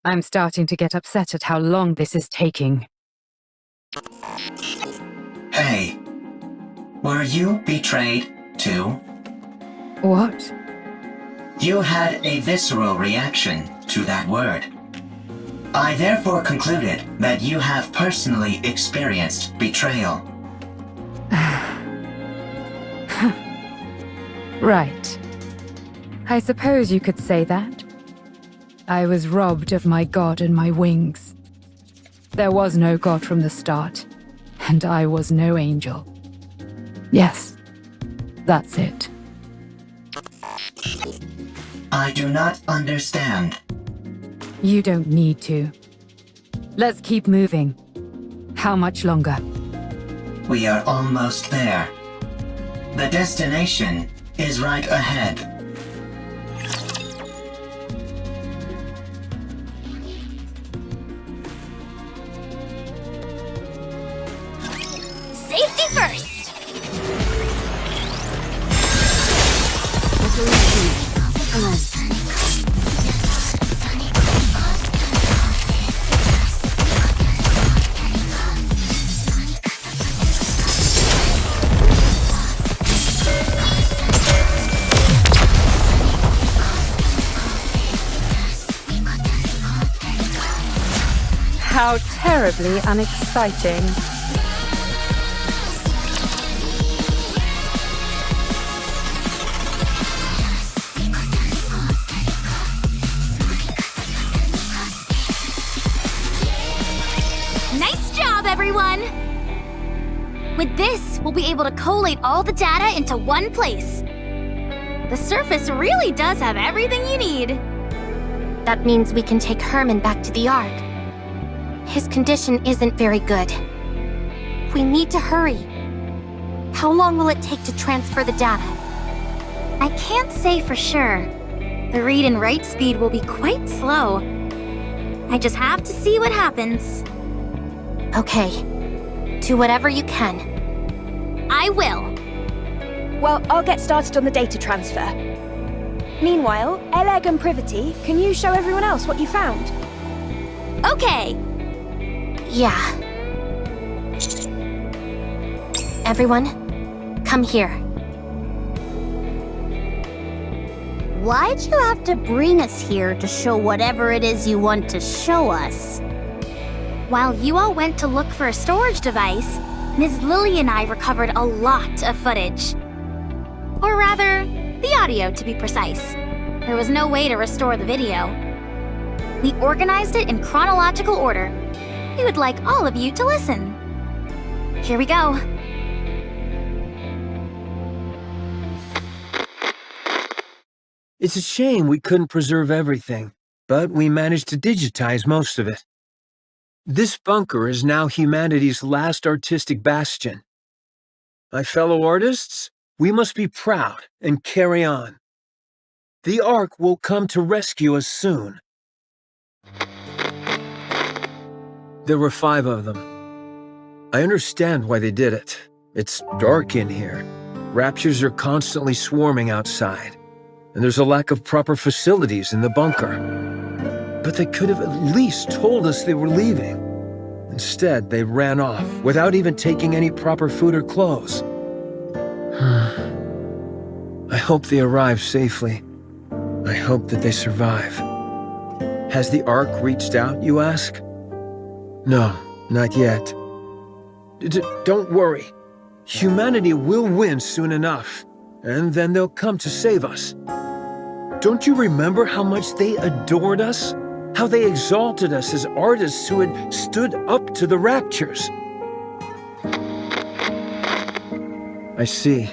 I'm starting to get upset at how long this is taking. Hey, were you betrayed too? What? You had a visceral reaction to that word. I therefore concluded that you have personally experienced betrayal. Right. I suppose you could say that. I was robbed of my god and my wings. There was no god from the start, and I was no angel. Yes, that's it. I do not understand. You don't need to. Let's keep moving. How much longer? We are almost there. The destination is right ahead. Safety first! How terribly unexciting. Nice job, everyone! With this, we'll be able to collate all the data into one place. The surface really does have everything you need. That means we can take Herman back to the Ark. His condition isn't very good. We need to hurry. How long will it take to transfer the data? I can't say for sure. The read and write speed will be quite slow. I just have to see what happens. Okay. Do whatever you can. I will. Well, I'll get started on the data transfer. Meanwhile, Eleg and Privity, can you show everyone else what you found? Okay. Yeah. Everyone, come here. Why'd you have to bring us here to show whatever it is you want to show us? While you all went to look for a storage device, Ms. Lily and I recovered a lot of footage. Or rather, the audio to be precise. There was no way to restore the video. We organized it in chronological order. We would like all of you to listen. Here we go. It's a shame we couldn't preserve everything, but we managed to digitize most of it. This bunker is now humanity's last artistic bastion. My fellow artists, we must be proud and carry on. The Ark will come to rescue us soon. There were 5 of them. I understand why they did it. It's dark in here. Raptures are constantly swarming outside, and there's a lack of proper facilities in the bunker. But they could have at least told us they were leaving. Instead, they ran off without even taking any proper food or clothes. I hope they arrive safely. I hope that they survive. Has the Ark reached out, you ask? No, not yet. Don't worry. Humanity will win soon enough, and then they'll come to save us. Don't you remember how much they adored us? How they exalted us as artists who had stood up to the raptures? I see.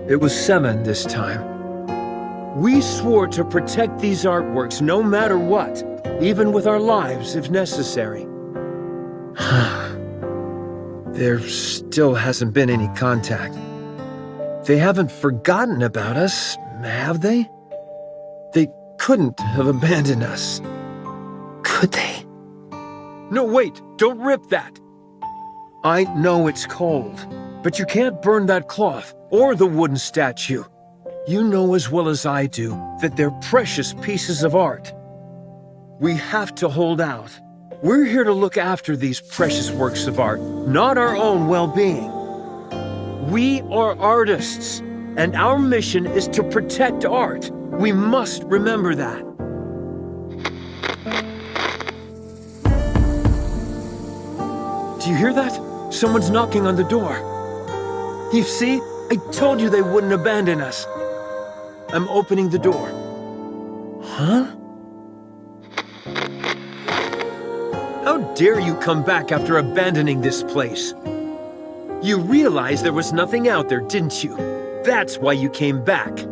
It was 7 this time. We swore to protect these artworks no matter what, even with our lives if necessary. There still hasn't been any contact. They haven't forgotten about us, have they? They couldn't have abandoned us. Could they? No, wait! Don't rip that! I know it's cold, but you can't burn that cloth or the wooden statue. You know as well as I do that they're precious pieces of art. We have to hold out. We're here to look after these precious works of art, not our own well-being. We are artists, and our mission is to protect art. We must remember that. Do you hear that? Someone's knocking on the door. You see? I told you they wouldn't abandon us. I'm opening the door. Huh? How dare you come back after abandoning this place? You realized there was nothing out there, didn't you? That's why you came back.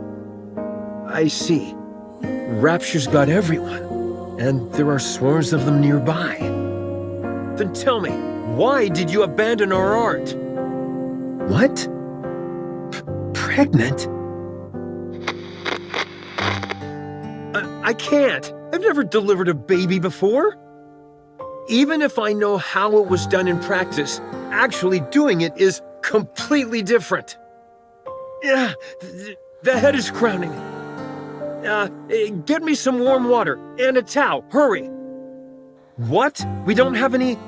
I see. Rapture's got everyone, and there are swarms of them nearby. Then tell me, why did you abandon our art? What? Pregnant? I can't. I've never delivered a baby before. Even if I know how it was done in practice, actually doing it is completely different. Yeah, the head is crowning. Get me some warm water and a towel, hurry. What? We don't have any...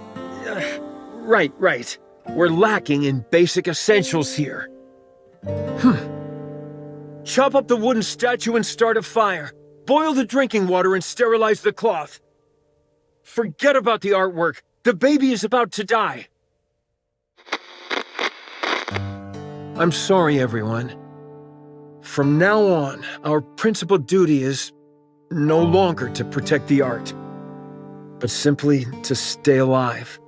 Right. We're lacking in basic essentials here. Chop up the wooden statue and start a fire. Boil the drinking water and sterilize the cloth. Forget about the artwork. The baby is about to die. I'm sorry, everyone. From now on, our principal duty is no longer to protect the art, but simply to stay alive.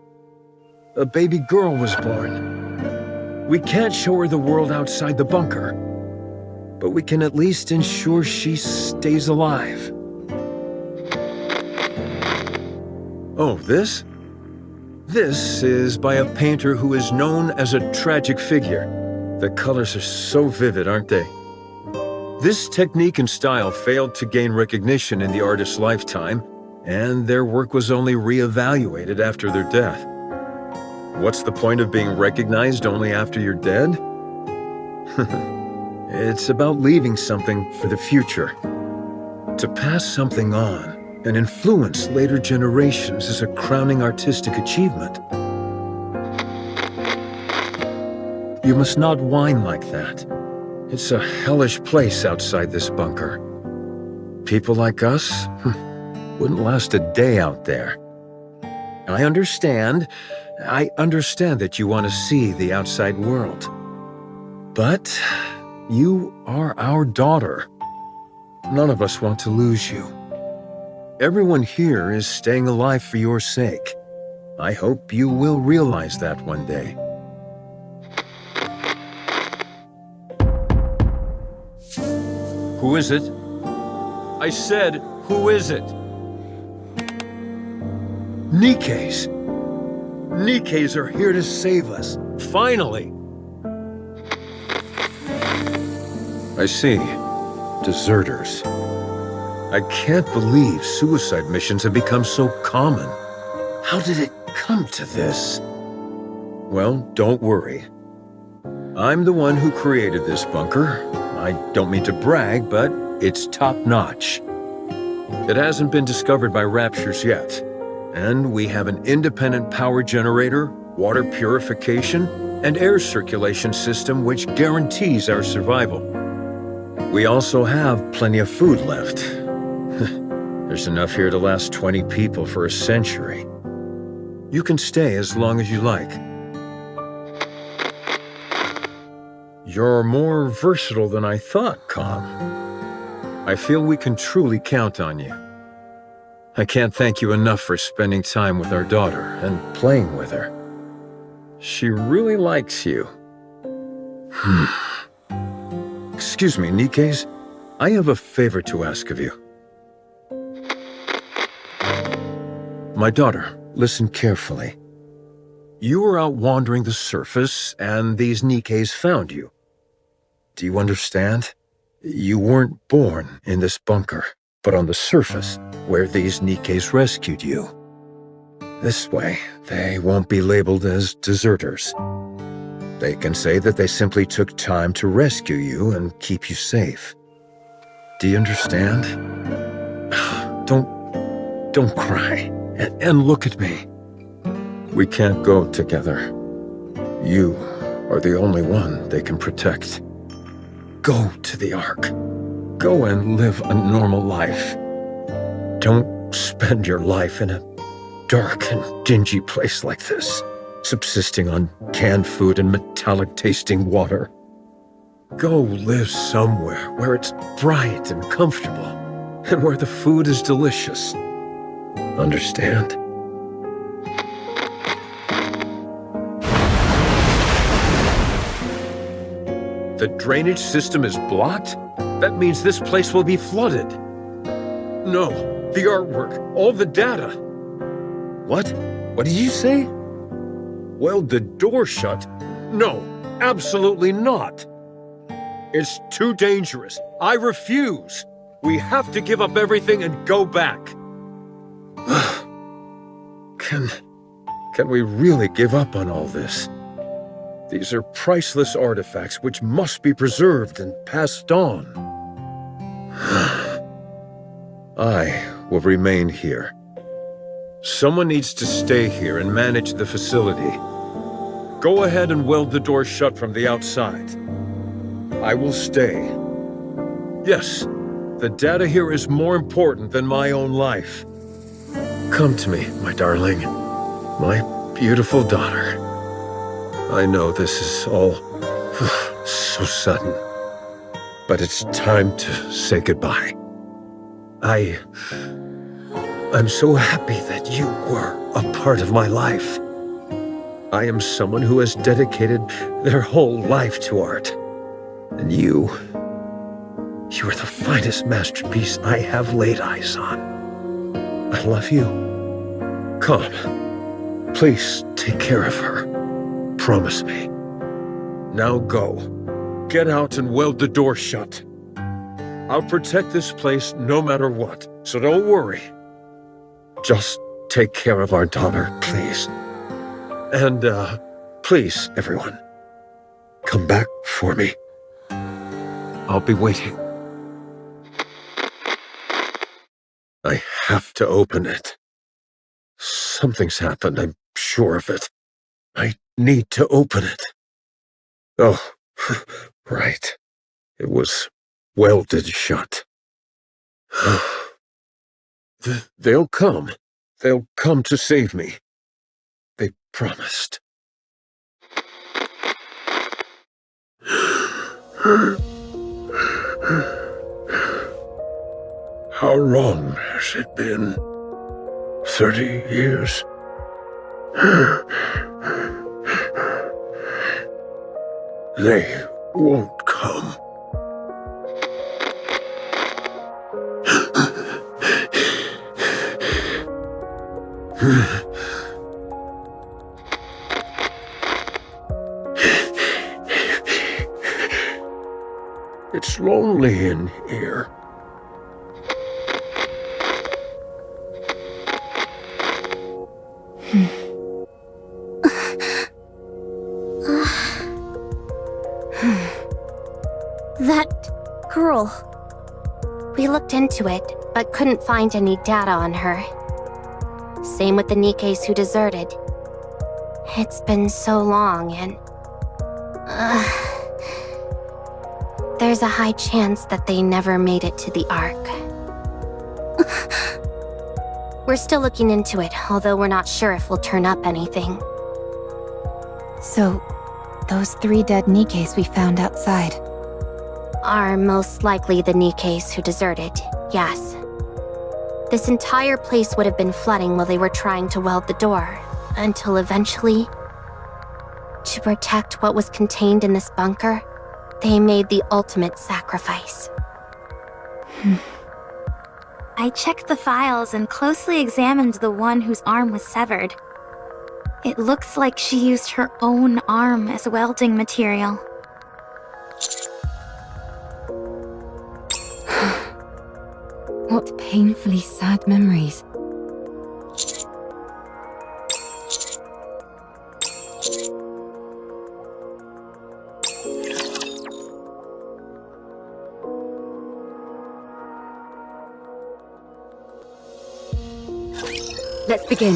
a baby girl was born. We can't show her the world outside the bunker, but we can at least ensure she stays alive. Oh, this? This is by a painter who is known as a tragic figure. The colors are so vivid, aren't they? This technique and style failed to gain recognition in the artist's lifetime, and their work was only re-evaluated after their death. What's the point of being recognized only after you're dead? It's about leaving something for the future. To pass something on and influence later generations is a crowning artistic achievement. You must not whine like that. It's a hellish place outside this bunker. People like us wouldn't last a day out there. I understand that you want to see the outside world. But you are our daughter. None of us want to lose you. Everyone here is staying alive for your sake. I hope you will realize that one day. Who is it? I said, who is it? NIKKEs. NIKKEs are here to save us. Finally! I see. Deserters. I can't believe suicide missions have become so common. How did it come to this? Well, don't worry. I'm the one who created this bunker. I don't mean to brag, but it's top-notch. It hasn't been discovered by Raptures yet, and we have an independent power generator, water purification, and air circulation system which guarantees our survival. We also have plenty of food left. There's enough here to last 20 people for a century. You can stay as long as you like. You're more versatile than I thought, Com. I feel we can truly count on you. I can't thank you enough for spending time with our daughter and playing with her. She really likes you. Excuse me, NIKKEs. I have a favor to ask of you. My daughter, listen carefully. You were out wandering the surface, and these NIKKEs found you. Do you understand? You weren't born in this bunker, but on the surface, where these NIKKEs rescued you. This way, they won't be labeled as deserters. They can say that they simply took time to rescue you and keep you safe. Do you understand? Don't cry, and look at me. We can't go together. You are the only one they can protect. Go to the Ark. Go and live a normal life. Don't spend your life in a dark and dingy place like this, subsisting on canned food and metallic-tasting water. Go live somewhere where it's bright and comfortable, and where the food is delicious. Understand? The drainage system is blocked? That means this place will be flooded. No, the artwork, all the data. What? What did you say? Weld the door shut? No, absolutely not. It's too dangerous. I refuse. We have to give up everything and go back. Can we really give up on all this? These are priceless artifacts which must be preserved and passed on. I will remain here. Someone needs to stay here and manage the facility. Go ahead and weld the door shut from the outside. I will stay. Yes, the data here is more important than my own life. Come to me, my darling. My beautiful daughter. I know this is all so sudden, but it's time to say goodbye. I'm so happy that you were a part of my life. I am someone who has dedicated their whole life to art. And you are the finest masterpiece I have laid eyes on. I love you. Come, please take care of her. Promise me. Now go. Get out and weld the door shut. I'll protect this place no matter what, so don't worry. Just take care of our daughter, please. And, please, everyone, come back for me. I'll be waiting. I have to open it. Something's happened, I'm sure of it. I need to open it. Oh, right. It was welded shut. They'll come. They'll come to save me. They promised. How long has it been? 30 years? They won't come. It's lonely in here. That girl. We looked into it, but couldn't find any data on her. Same with the NIKKEs who deserted. It's been so long and... there's a high chance that they never made it to the Ark. We're still looking into it, although we're not sure if we'll turn up anything. So, those 3 dead NIKKEs we found outside are most likely the NIKKEs who deserted, yes. This entire place would have been flooding while they were trying to weld the door, until eventually, to protect what was contained in this bunker, they made the ultimate sacrifice. I checked the files and closely examined the one whose arm was severed. It looks like she used her own arm as welding material. What painfully sad memories. Let's begin.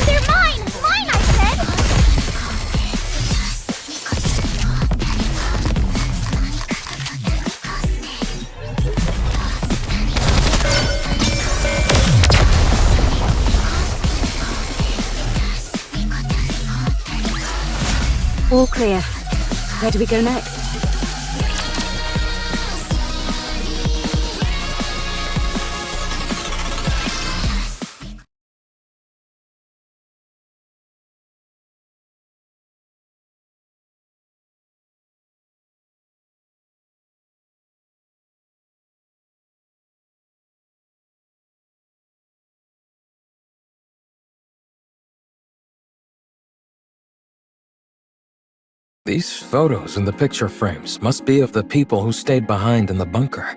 They're mine! Mine, I said! All clear. Where do we go next? These photos in the picture frames must be of the people who stayed behind in the bunker.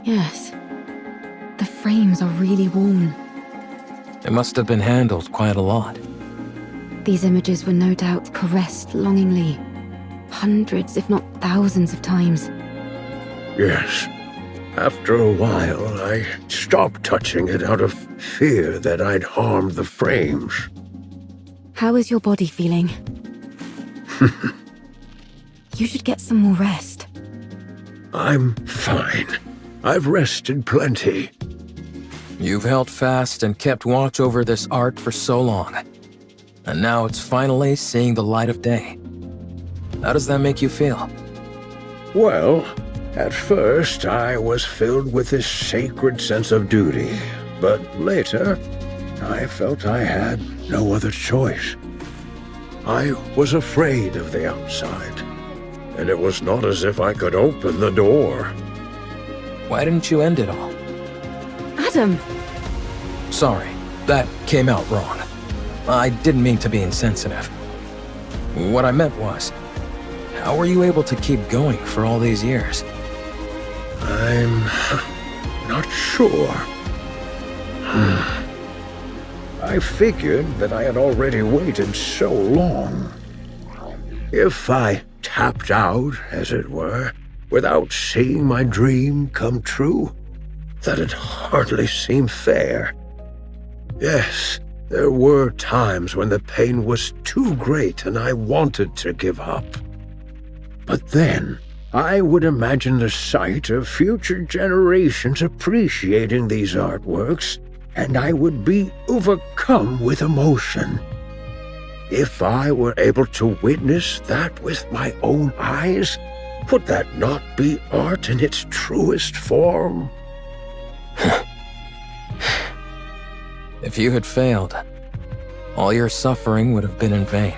Yes. The frames are really worn. It must have been handled quite a lot. These images were no doubt caressed longingly. Hundreds, if not thousands of times. Yes. After a while, I stopped touching it out of fear that I'd harm the frames. How is your body feeling? You should get some more rest. I'm fine. I've rested plenty. You've held fast and kept watch over this art for so long. And now it's finally seeing the light of day. How does that make you feel? Well, At first, I was filled with this sacred sense of duty, but later, I felt I had no other choice. I was afraid of the outside, and it was not as if I could open the door. Why didn't you end it all? Adam! Sorry, that came out wrong. I didn't mean to be insensitive. What I meant was, how were you able to keep going for all these years? I'm not sure. I figured that I had already waited so long. If I tapped out, as it were, without seeing my dream come true, that'd hardly seem fair. Yes, there were times when the pain was too great and I wanted to give up. But then, I would imagine the sight of future generations appreciating these artworks, and I would be overcome with emotion. If I were able to witness that with my own eyes, would that not be art in its truest form? If you had failed, all your suffering would have been in vain.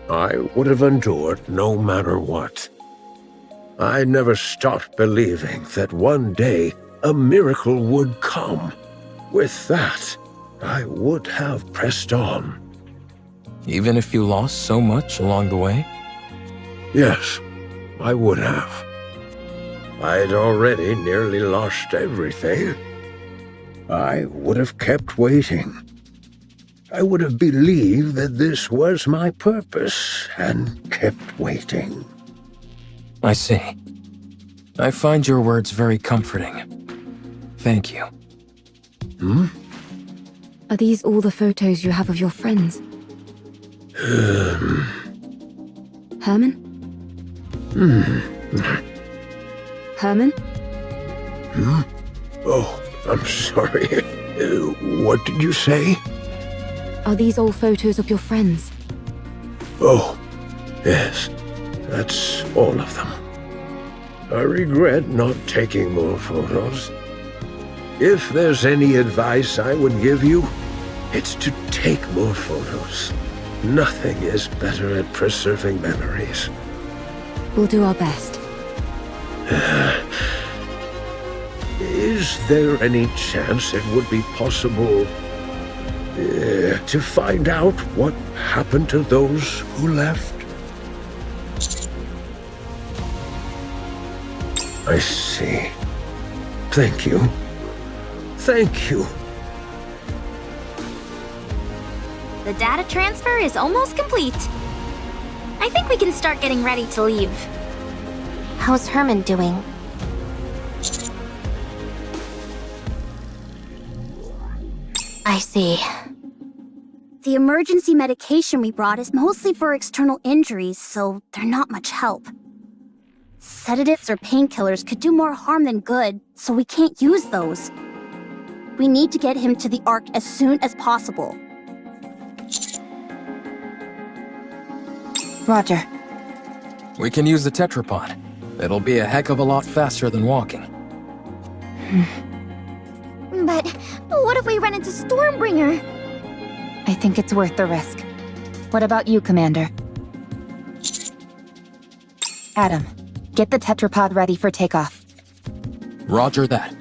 I would have endured no matter what. I never stopped believing that one day a miracle would come. With that, I would have pressed on. Even if you lost so much along the way? Yes, I would have. I'd already nearly lost everything. I would have kept waiting. I would have believed that this was my purpose and kept waiting. I see. I find your words very comforting. Thank you. Are these all the photos you have of your friends? Herman? Herman? Oh, I'm sorry. What did you say? Are these all photos of your friends? Oh, yes. That's all of them. I regret not taking more photos. If there's any advice I would give you, it's to take more photos. Nothing is better at preserving memories. We'll do our best. Is there any chance it would be possible to find out what happened to those who left? I see. Thank you. Thank you. The data transfer is almost complete. I think we can start getting ready to leave. How's Herman doing? I see. The emergency medication we brought is mostly for external injuries, so they're not much help. Sedatives or painkillers could do more harm than good, so we can't use those. We need to get him to the Ark as soon as possible. Roger. We can use the tetrapod. It'll be a heck of a lot faster than walking. But what if we run into Stormbringer? I think it's worth the risk. What about you, Commander? Adam, get the tetrapod ready for takeoff. Roger that.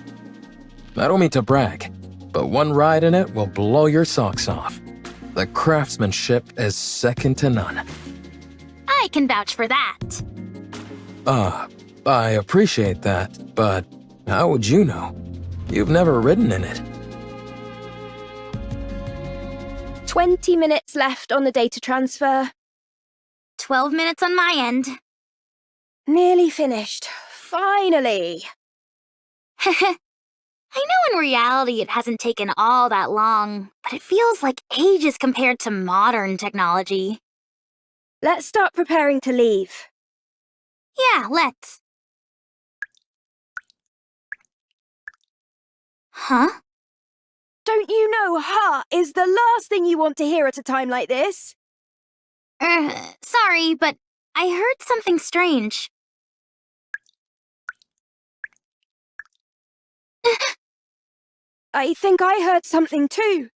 I don't mean to brag, but one ride in it will blow your socks off. The craftsmanship is second to none. I can vouch for that. I appreciate that, but how would you know? You've never ridden in it. 20 minutes left on the data transfer. 12 minutes on my end. Nearly finished. Finally. I know in reality it hasn't taken all that long, but it feels like ages compared to modern technology. Let's start preparing to leave. Yeah, let's. Huh? Don't you know "ha" is the last thing you want to hear at a time like this? Sorry, but I heard something strange. I think I heard something too.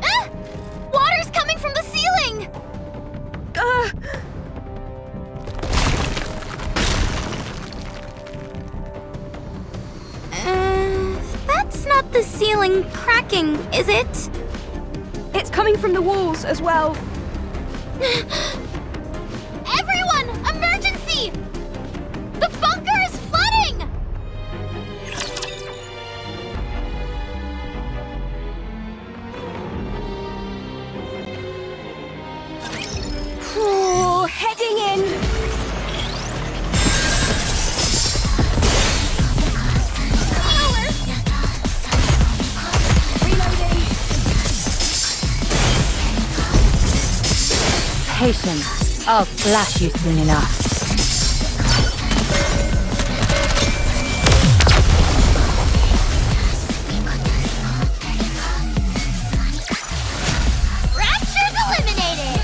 Ah! Water's coming from the ceiling! That's not the ceiling cracking, is it? It's coming from the walls as well. Everyone! Emergency! The bunker is flooding! Ooh, heading in. Patience. I'll slash you soon enough. Rapture's eliminated!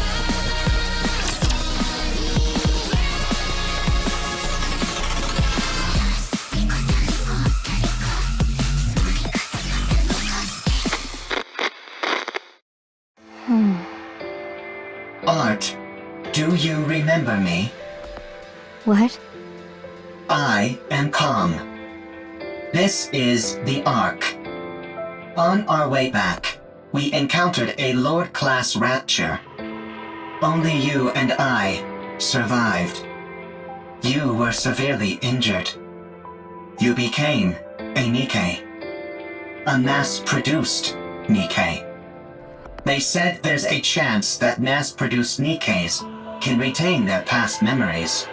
Art, do you remember me? What? I am Calm. This is the Ark. On our way back, we encountered a Lord-class rapture. Only you and I survived. You were severely injured. You became a NIKKE. A mass-produced NIKKE. They said there's a chance that mass-produced NIKKEs can retain their past memories.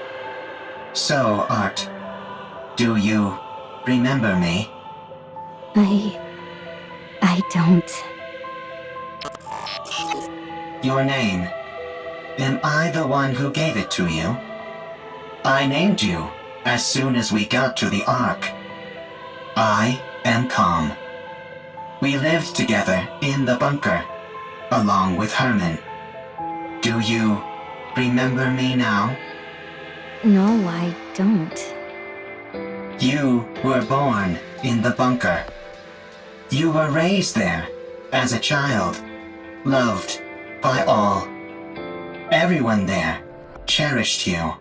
So, Art, do you remember me? I don't. Your name. Am I the one who gave it to you? I named you as soon as we got to the Ark. I am Calm. We lived together in the bunker, along with Herman. Do you remember me now? No, I don't. You were born in the bunker. You were raised there as a child, loved by all. Everyone there cherished you.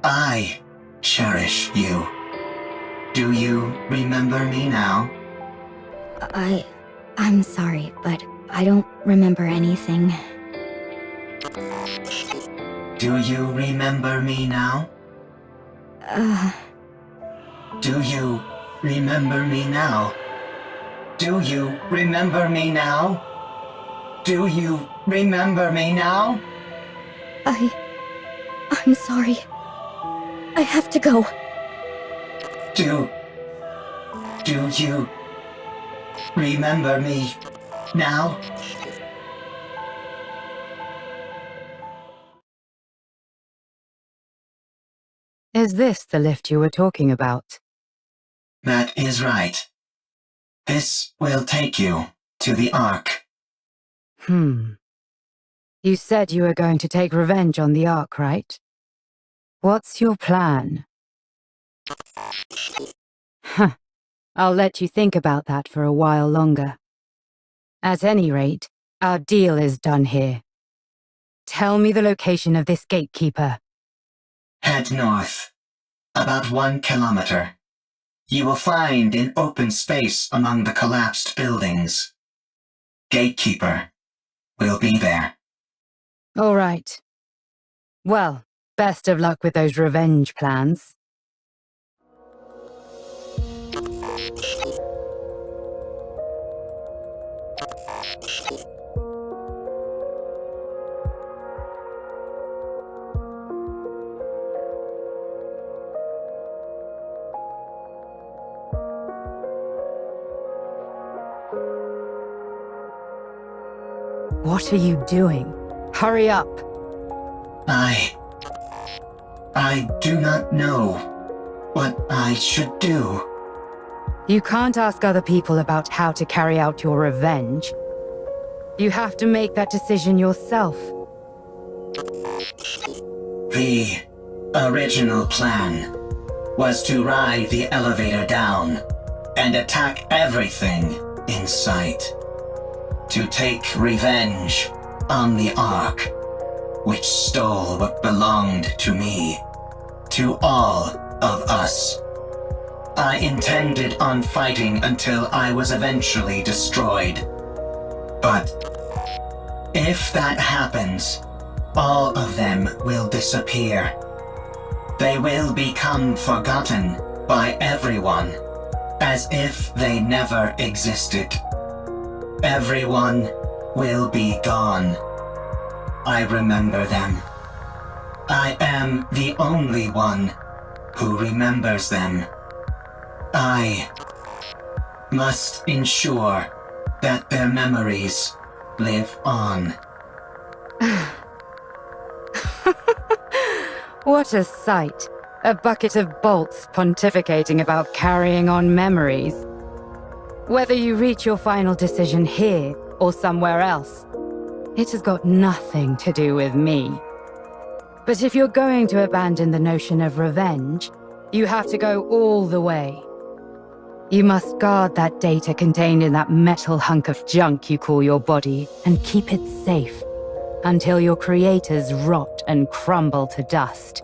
I cherish you. Do you remember me now? I'm sorry, but I don't remember anything. Do you remember me now? Do you remember me now? Do you remember me now? Do you remember me now? I'm sorry. I have to go. Do you remember me now? Is this the lift you were talking about? That is right. This will take you to the Ark. You said you were going to take revenge on the Ark, right? What's your plan? Huh. I'll let you think about that for a while longer. At any rate, our deal is done here. Tell me the location of this gatekeeper. Head north. About 1 kilometer. You will find an open space among the collapsed buildings. Gatekeeper will be there. All right. Well, best of luck with those revenge plans. What are you doing? Hurry up! I do not know what I should do. You can't ask other people about how to carry out your revenge. You have to make that decision yourself. The original plan was to ride the elevator down and attack everything in sight. To take revenge on the Ark, which stole what belonged to me, to all of us. I intended on fighting until I was eventually destroyed. But if that happens, all of them will disappear. They will become forgotten by everyone, as if they never existed. Everyone will be gone. I remember them. I am the only one who remembers them. I must ensure that their memories live on. What a sight. A bucket of bolts pontificating about carrying on memories. Whether you reach your final decision here or somewhere else, it has got nothing to do with me. But if you're going to abandon the notion of revenge, you have to go all the way. You must guard that data contained in that metal hunk of junk you call your body and keep it safe until your creators rot and crumble to dust.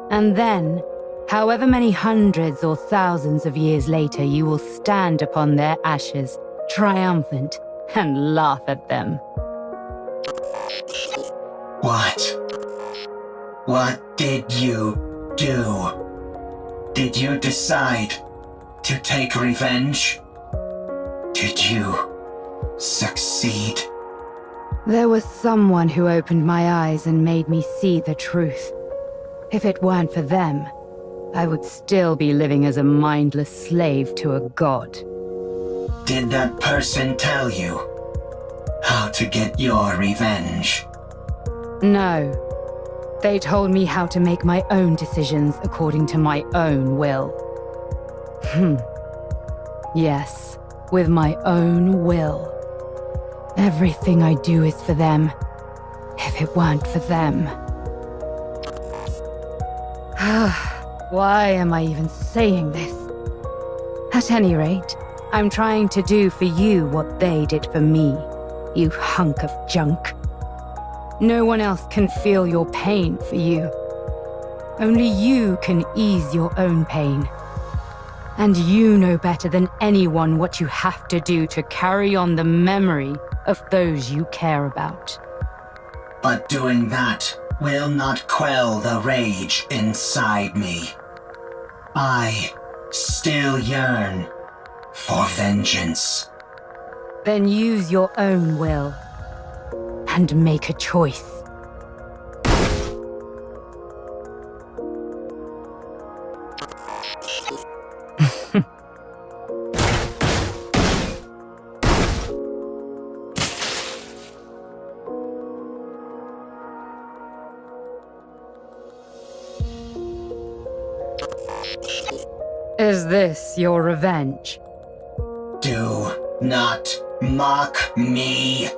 And then, however many hundreds or thousands of years later, you will stand upon their ashes, triumphant, and laugh at them. What did you do? Did you decide to take revenge? Did you succeed? There was someone who opened my eyes and made me see the truth. If it weren't for them, I would still be living as a mindless slave to a god. Did that person tell you how to get your revenge? No. They told me how to make my own decisions according to my own will. Yes, with my own will. Everything I do is for them. If it weren't for them... Why am I even saying this? At any rate, I'm trying to do for you what they did for me, you hunk of junk. No one else can feel your pain for you. Only you can ease your own pain. And you know better than anyone what you have to do to carry on the memory of those you care about. But doing that will not quell the rage inside me. I still yearn for vengeance. Then use your own will and make a choice. Is this your revenge? Do not mock me.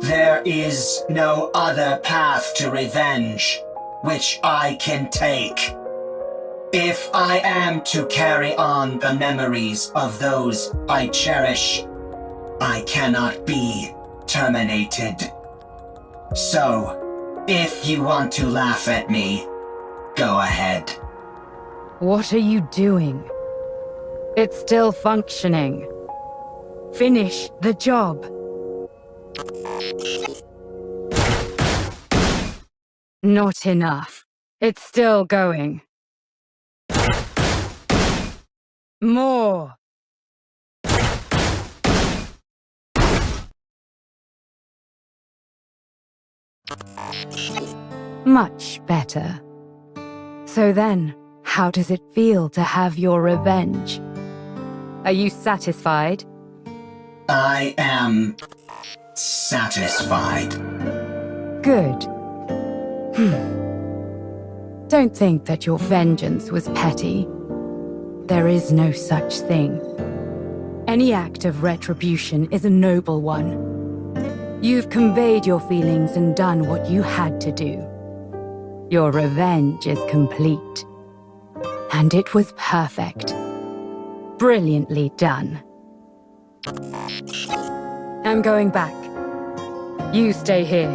There is no other path to revenge which I can take. If I am to carry on the memories of those I cherish, I cannot be terminated. So, if you want to laugh at me, go ahead. What are you doing? It's still functioning. Finish the job. Not enough. It's still going. More. Much better. So then, how does it feel to have your revenge? Are you satisfied? I am satisfied. Good. Don't think that your vengeance was petty. There is no such thing. Any act of retribution is a noble one. You've conveyed your feelings and done what you had to do. Your revenge is complete. And it was perfect. Brilliantly done. I'm going back. You stay here.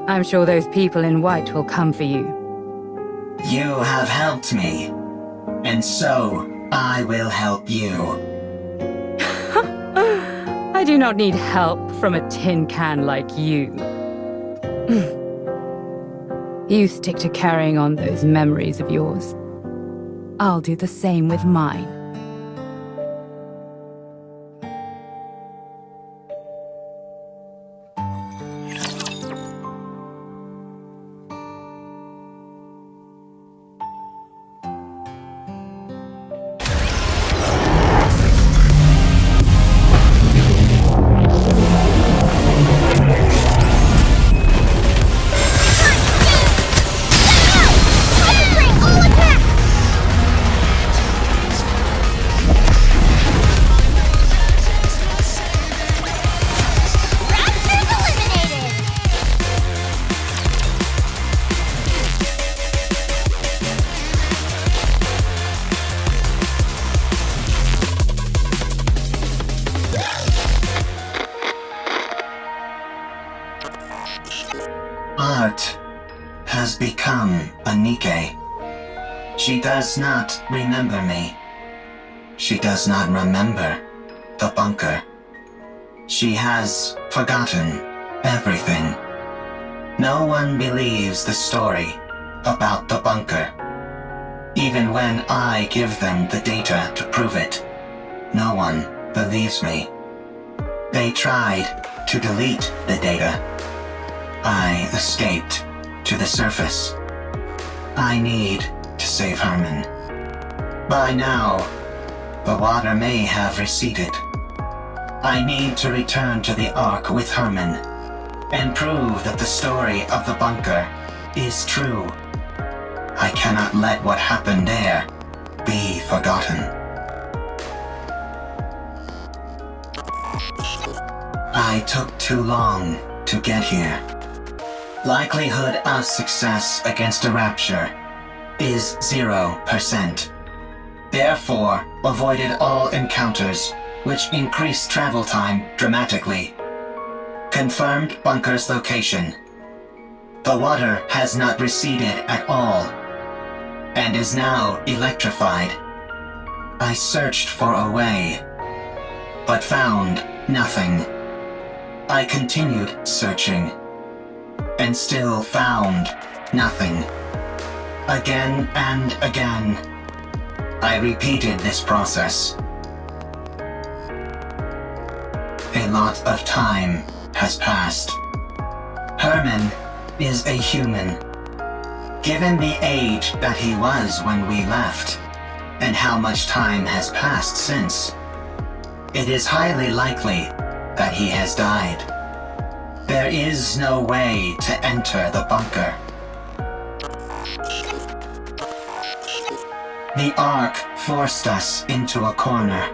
I'm sure those people in white will come for you. You have helped me, and so I will help you. I do not need help from a tin can like you. You stick to carrying on those memories of yours. I'll do the same with mine. Art has become a NIKKE. She does not remember me. She does not remember the bunker. She has forgotten everything. No one believes the story about the bunker. Even when I give them the data to prove it, no one believes me. They tried to delete the data. I escaped to the surface. I need to save Herman. By now, the water may have receded. I need to return to the Ark with Herman and prove that the story of the bunker is true. I cannot let what happened there be forgotten. I took too long to get here. Likelihood of success against a rapture is 0%. Therefore, avoided all encounters, which increased travel time dramatically. Confirmed bunker's location. The water has not receded at all, and is now electrified. I searched for a way, but found nothing. I continued searching, and still found nothing. Again and again, I repeated this process. A lot of time has passed. Herman is a human. Given the age that he was when we left, and how much time has passed since, it is highly likely that he has died. There is no way to enter the bunker. The Ark forced us into a corner.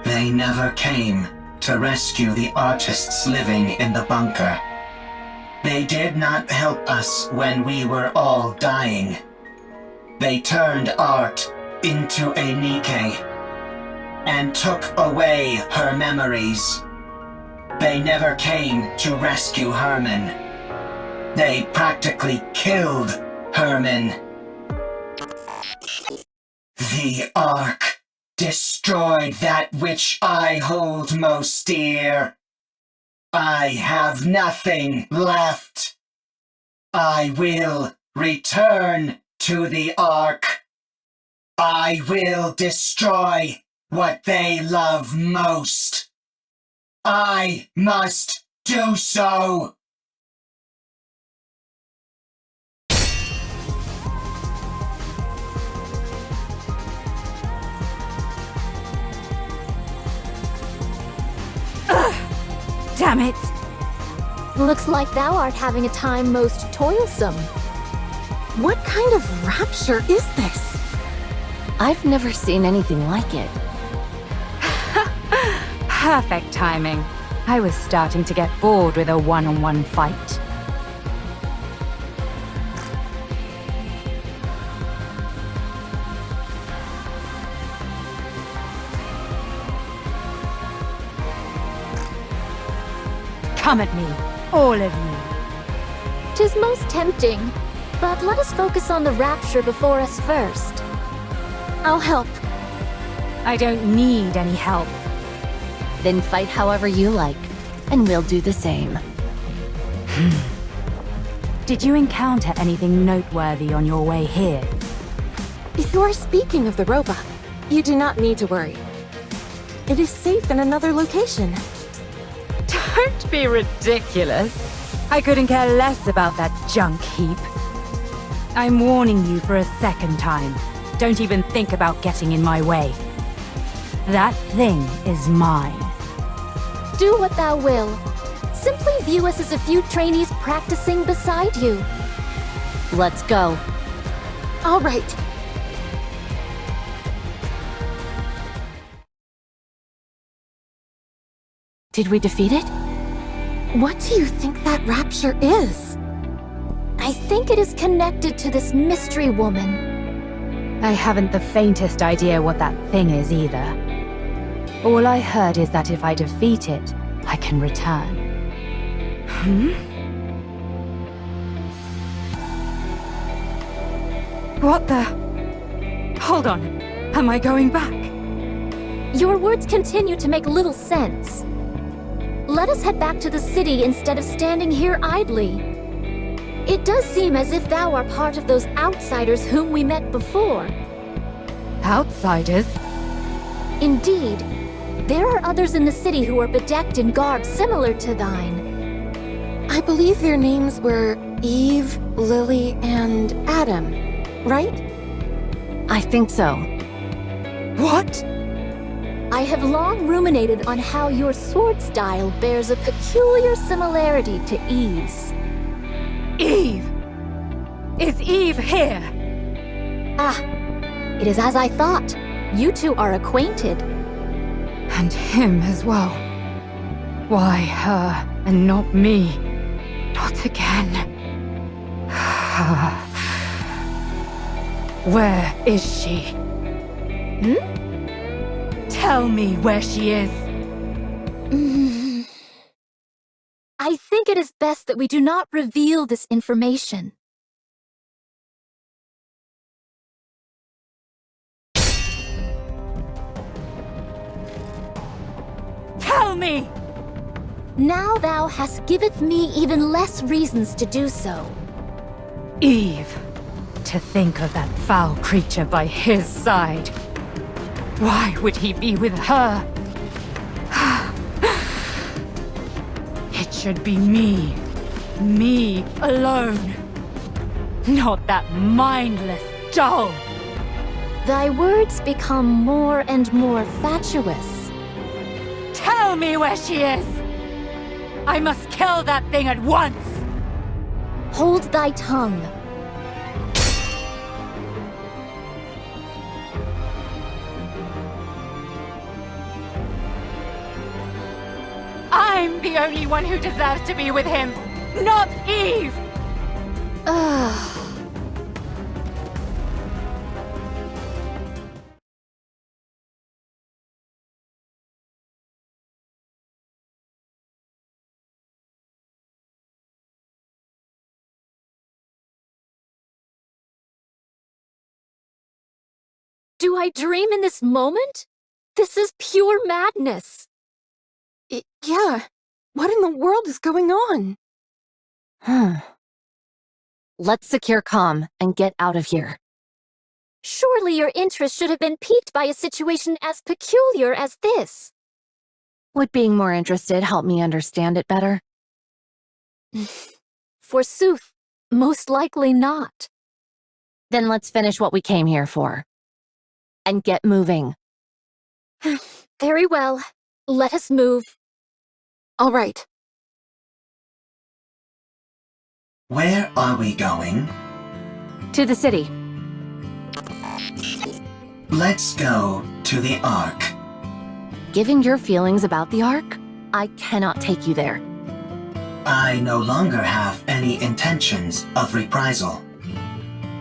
They never came to rescue the artists living in the bunker. They did not help us when we were all dying. They turned art into a NIKKE and took away her memories. They never came to rescue Herman. They practically killed Herman. The Ark destroyed that which I hold most dear. I have nothing left. I will return to the Ark. I will destroy what they love most. I must do so! Damn it! Looks like thou art having a time most toilsome. What kind of rapture is this? I've never seen anything like it. Perfect timing. I was starting to get bored with a one-on-one fight. Come at me, all of you. 'Tis most tempting, but let us focus on the rapture before us first. I'll help. I don't need any help. Then fight however you like, and we'll do the same. Did you encounter anything noteworthy on your way here? If you are speaking of the robot, you do not need to worry. It is safe in another location. Don't be ridiculous. I couldn't care less about that junk heap. I'm warning you for a second time. Don't even think about getting in my way. That thing is mine. Do what thou will. Simply view us as a few trainees practicing beside you. Let's go. All right. Did we defeat it? What do you think that rapture is? I think it is connected to this mystery woman. I haven't the faintest idea what that thing is either. All I heard is that if I defeat it, I can return. What the? Hold on. Am I going back? Your words continue to make little sense. Let us head back to the city instead of standing here idly. It does seem as if thou art part of those outsiders whom we met before. Outsiders? Indeed. There are others in the city who are bedecked in garb similar to thine. I believe their names were Eve, Lily, and Adam, right? I think so. What? I have long ruminated on how your sword style bears a peculiar similarity to Eve's. Eve! Is Eve here? Ah, it is as I thought. You two are acquainted. And him as well. Why her and not me? Not again. Where is she? Tell me where she is. I think it is best that we do not reveal this information. Tell me! Now thou hast giveth me even less reasons to do so. Eve. To think of that foul creature by his side. Why would he be with her? It should be me. Me alone. Not that mindless doll. Thy words become more and more fatuous. Tell me where she is! I must kill that thing at once! Hold thy tongue. I'm the only one who deserves to be with him, not Eve! Do I dream in this moment? This is pure madness. Yeah. What in the world is going on? Let's secure comm and get out of here. Surely your interest should have been piqued by a situation as peculiar as this. Would being more interested help me understand it better? Forsooth, most likely not. Then let's finish what we came here for. And get moving. Very well. Let us move. All right. Where are we going? To the city. Let's go to the Ark. Given your feelings about the Ark, I cannot take you there. I no longer have any intentions of reprisal.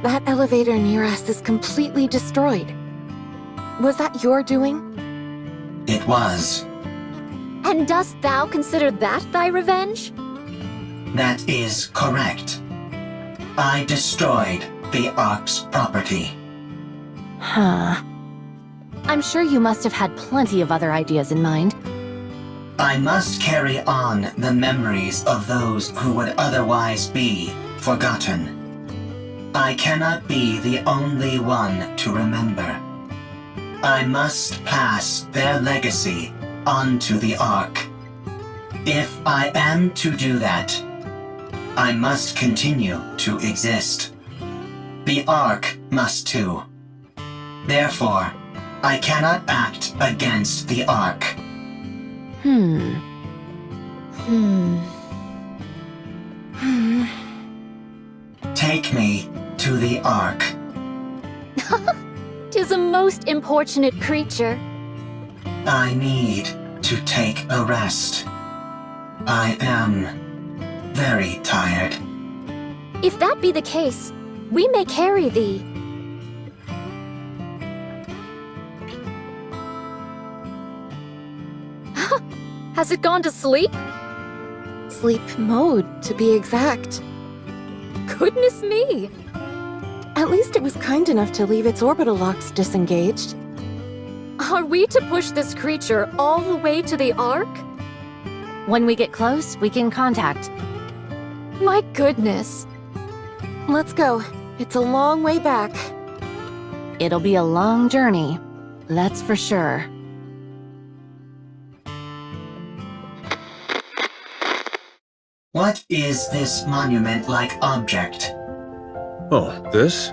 That elevator near us is completely destroyed. Was that your doing? It was. And dost thou consider that thy revenge? That is correct. I destroyed the Ark's property. Huh. I'm sure you must have had plenty of other ideas in mind. I must carry on the memories of those who would otherwise be forgotten. I cannot be the only one to remember. I must pass their legacy on to the Ark. If I am to do that, I must continue to exist. The Ark must too. Therefore, I cannot act against the Ark. Take me to the Ark. 'Tis a most importunate creature. I need to take a rest. I am very tired. If that be the case, we may carry thee. Has it gone to sleep? Sleep mode, to be exact. Goodness me! At least it was kind enough to leave its orbital locks disengaged. Are we to push this creature all the way to the Ark? When we get close, we can contact. My goodness. Let's go. It's a long way back. It'll be a long journey, that's for sure. What is this monument-like object? Oh, this?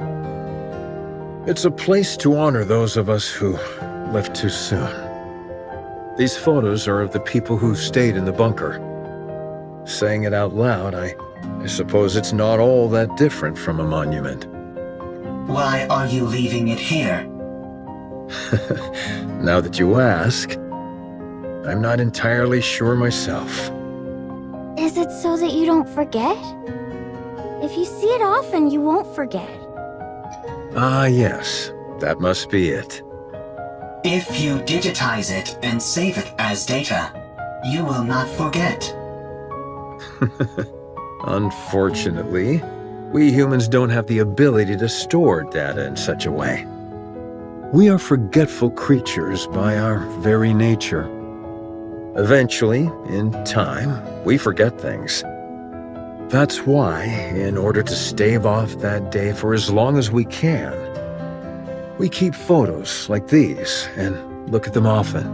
It's a place to honor those of us who left too soon. These photos are of the people who stayed in the bunker. Saying it out loud, I suppose it's not all that different from a monument. Why are you leaving it here? Now that you ask, I'm not entirely sure myself. Is it so that you don't forget? If you see it often, you won't forget. Ah, yes. That must be it. If you digitize it and save it as data, you will not forget. Unfortunately, we humans don't have the ability to store data in such a way. We are forgetful creatures by our very nature. Eventually, in time, we forget things. That's why, in order to stave off that day for as long as we can, we keep photos like these and look at them often.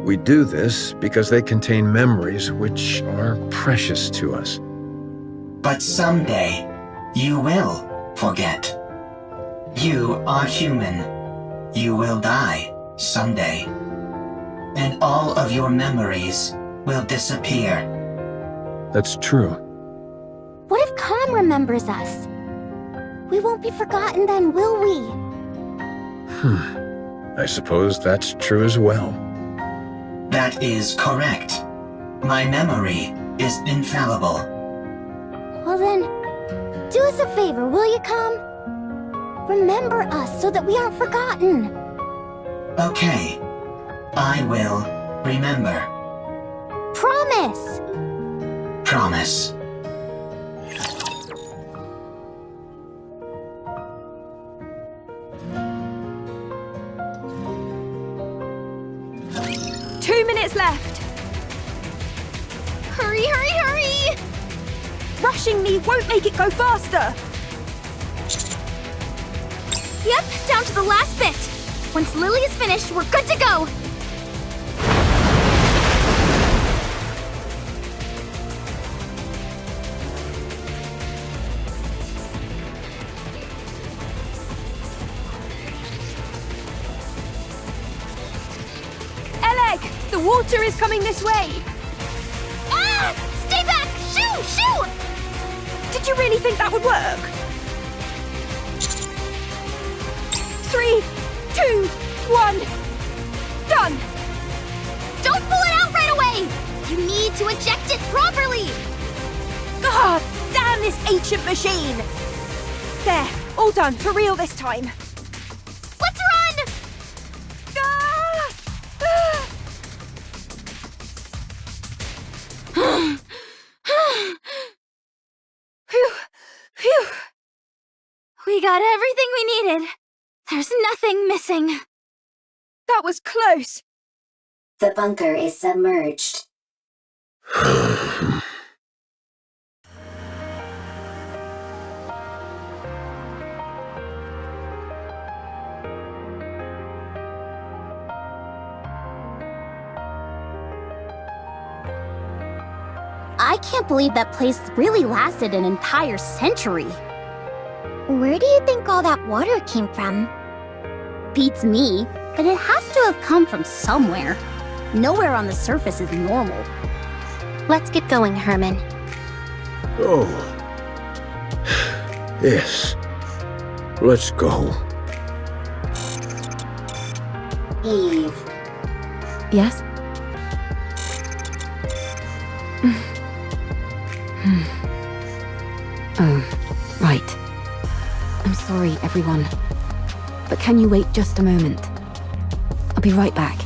We do this because they contain memories which are precious to us. But someday, you will forget. You are human. You will die someday. And all of your memories will disappear. That's true. What if Khan remembers us? We won't be forgotten then, will we? I suppose that's true as well. That is correct. My memory is infallible. Well then, do us a favor, will you, Khan? Remember us so that we aren't forgotten. Okay. I will remember. Promise! Promise. Left. Hurry, hurry, hurry! Rushing me won't make it go faster. Yep, down to the last bit. Once Lily is finished, we're good to go. The water is coming this way! Ah! Stay back! Shoo! Shoo! Did you really think that would work? 3, 2, 1. Done! Don't pull it out right away! You need to eject it properly! God damn this ancient machine! There, all done, for real this time. Let's run! Phew! We got everything we needed. There's nothing missing. That was close. The bunker is submerged. I can't believe that place really lasted an entire century. Where do you think all that water came from? Beats me, but it has to have come from somewhere. Nowhere on the surface is normal. Let's get going, Herman. Oh. Yes. Let's go. Eve. Yes? Oh, right. I'm sorry, everyone. But can you wait just a moment? I'll be right back.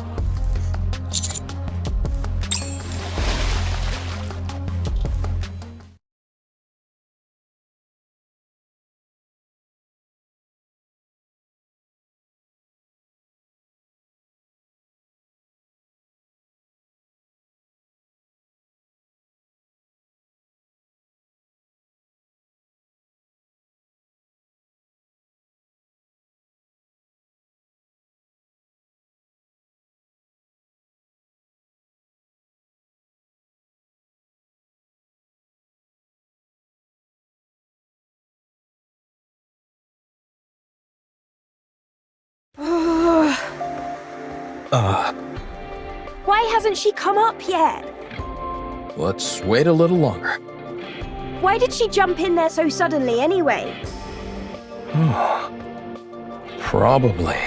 Why hasn't she come up yet? Let's wait a little longer. Why did she jump in there so suddenly anyway? Probably.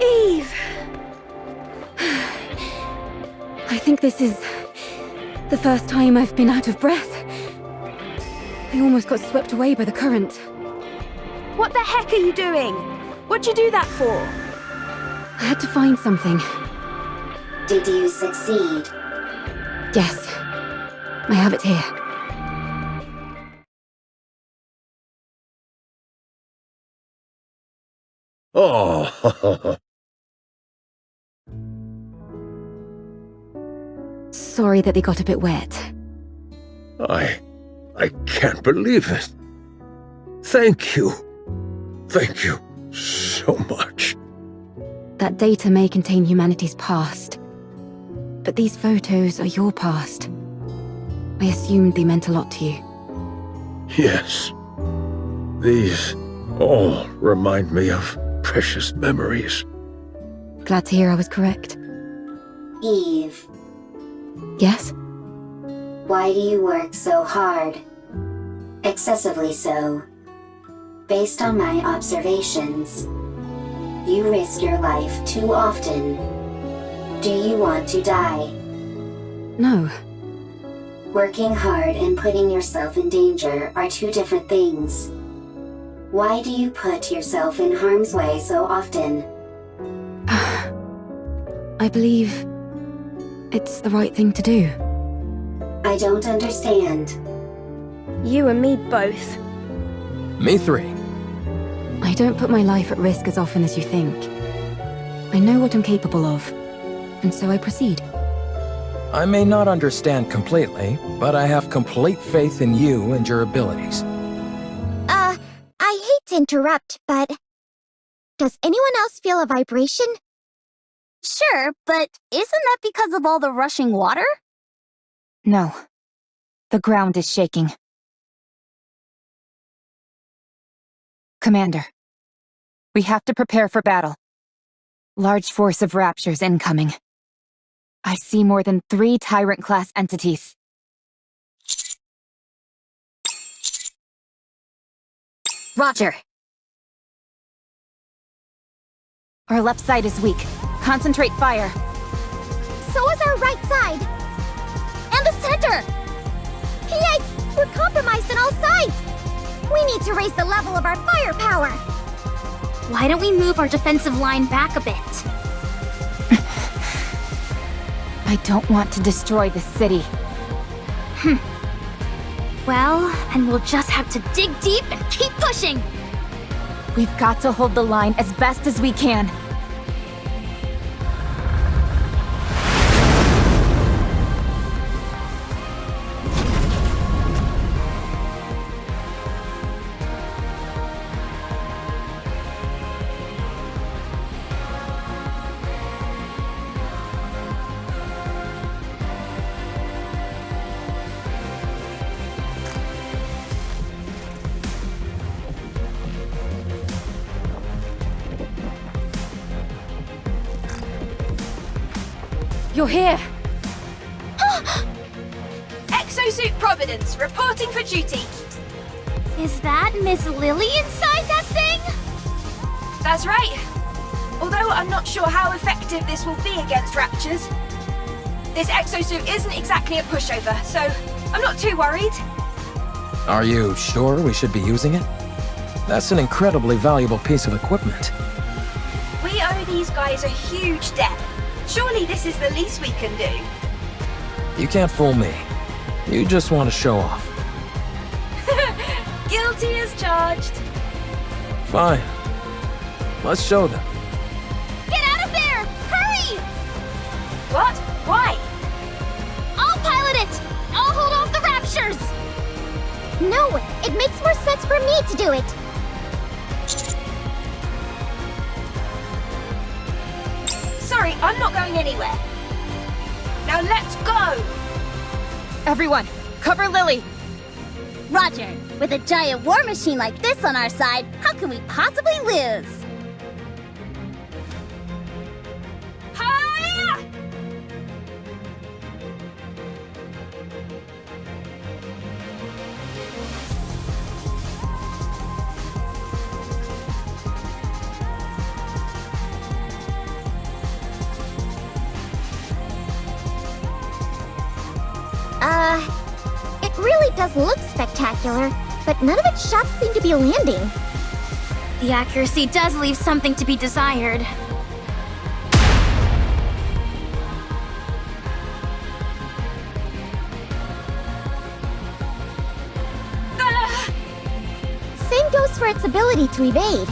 Eve! I think this is the first time I've been out of breath. I almost got swept away by the current. What the heck are you doing? What'd you do that for? I had to find something. Did you succeed? Yes. I have it here. Oh. Sorry that they got a bit wet. I can't believe it. Thank you. Thank you so much. That data may contain humanity's past, but these photos are your past. I assumed they meant a lot to you. Yes. These all remind me of precious memories. Glad to hear I was correct. Eve, Yes? why do you work so hard? Excessively so. Based on my observations, you risk your life too often. Do you want to die? No. Working hard and putting yourself in danger are two different things. Why do you put yourself in harm's way so often? I believe it's the right thing to do. I don't understand. You and me both. Me three. I don't put my life at risk as often as you think. I know what I'm capable of, and so I proceed. I may not understand completely, but I have complete faith in you and your abilities. I hate to interrupt, but does anyone else feel a vibration? Sure, but isn't that because of all the rushing water? No. The ground is shaking. Commander, we have to prepare for battle. Large force of Raptures incoming. I see more than 3 Tyrant-class entities. Roger. Our left side is weak. Concentrate fire. So is our right side. And the center. Yikes! We're compromised on all sides. We need to raise the level of our firepower. Why don't we move our defensive line back a bit? I don't want to destroy the city. Well, then we'll just have to dig deep and keep pushing! We've got to hold the line as best as we can. You're here! Exosuit Providence, reporting for duty. Is that Miss Lily inside that thing? That's right. Although I'm not sure how effective this will be against raptures. This exosuit isn't exactly a pushover, so I'm not too worried. Are you sure we should be using it? That's an incredibly valuable piece of equipment. We owe these guys a huge debt. Surely this is the least we can do. You can't fool me. You just want to show off. Guilty as charged. Fine. Let's show them. Get out of there! Hurry! What? Why? I'll pilot it! I'll hold off the raptures! No, it makes more sense for me to do it. Sorry, I'm not going anywhere. Now let's go! Everyone, cover Lily! Roger. With a giant war machine like this on our side, how can we possibly lose? Hiya! It really does look spectacular, but none of its shots seem to be landing. The accuracy does leave something to be desired. Same goes for its ability to evade.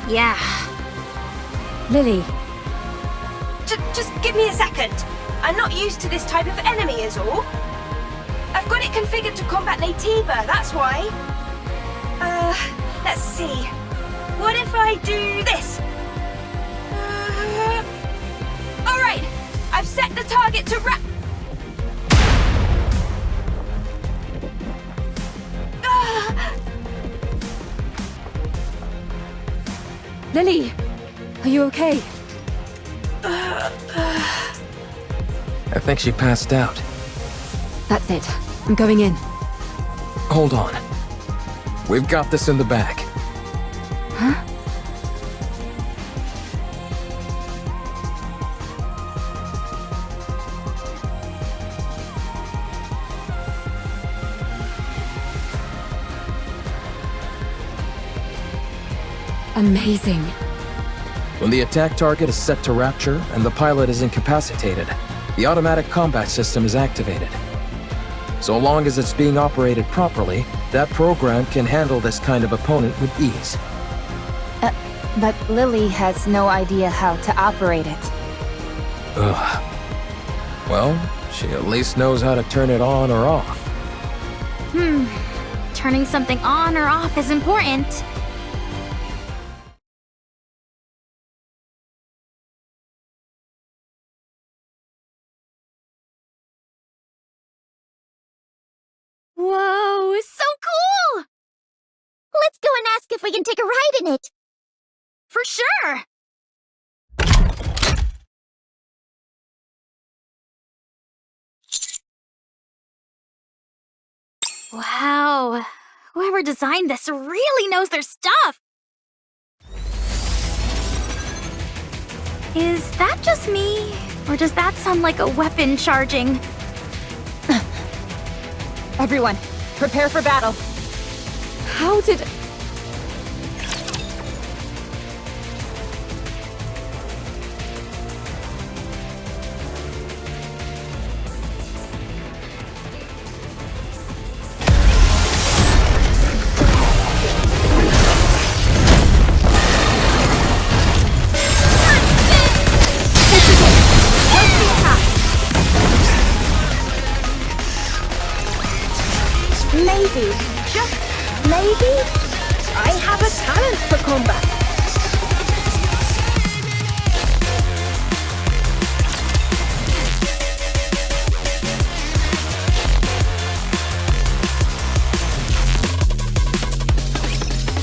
Yeah. Lily, Just give me a second. I'm not used to this type of enemy is all. I've got it configured to combat Naytiba, that's why. Let's see. What if I do this? Alright, I've set the target to Lily, are you okay? I think she passed out. That's it. I'm going in. Hold on. We've got this in the bag. Huh? Amazing. When the attack target is set to rapture and the pilot is incapacitated, the automatic combat system is activated. So long as it's being operated properly, that program can handle this kind of opponent with ease. But Lily has no idea how to operate it. Ugh. Well, she at least knows how to turn it on or off. Turning something on or off is important. Whoa, so cool! Let's go and ask if we can take a ride in it. For sure! Wow, whoever designed this really knows their stuff! Is that just me? Or does that sound like a weapon charging? Everyone, prepare for battle. How did... maybe, just maybe, I have a talent for combat.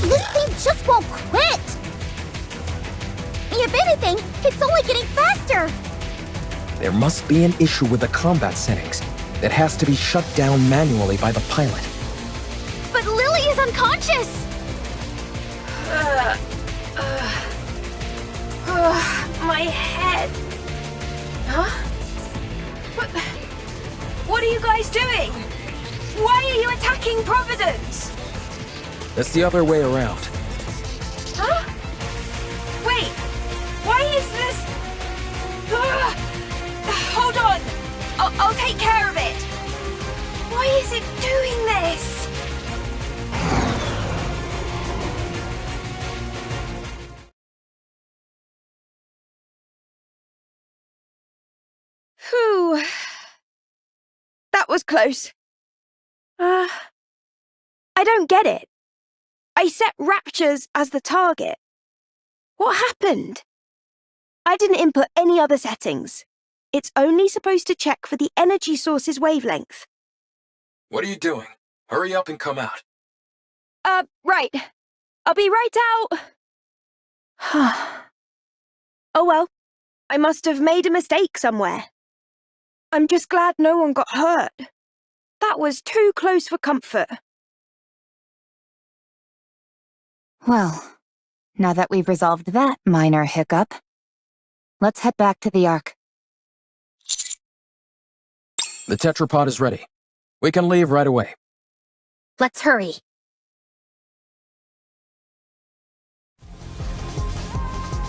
This thing just won't quit! If anything, it's only getting faster! There must be an issue with the combat settings. It has to be shut down manually by the pilot. But Lily is unconscious! My head. Huh? What are you guys doing? Why are you attacking Providence? It's the other way around. Huh? Wait, why is this... Hold on, I'll take care of it. Why is it doing this? Phew. That was close. I don't get it. I set Raptures as the target. What happened? I didn't input any other settings. It's only supposed to check for the energy source's wavelength. What are you doing? Hurry up and come out. Right. I'll be right out. Oh well. I must have made a mistake somewhere. I'm just glad no one got hurt. That was too close for comfort. Well, now that we've resolved that minor hiccup, let's head back to the Ark. The tetrapod is ready. We can leave right away. Let's hurry.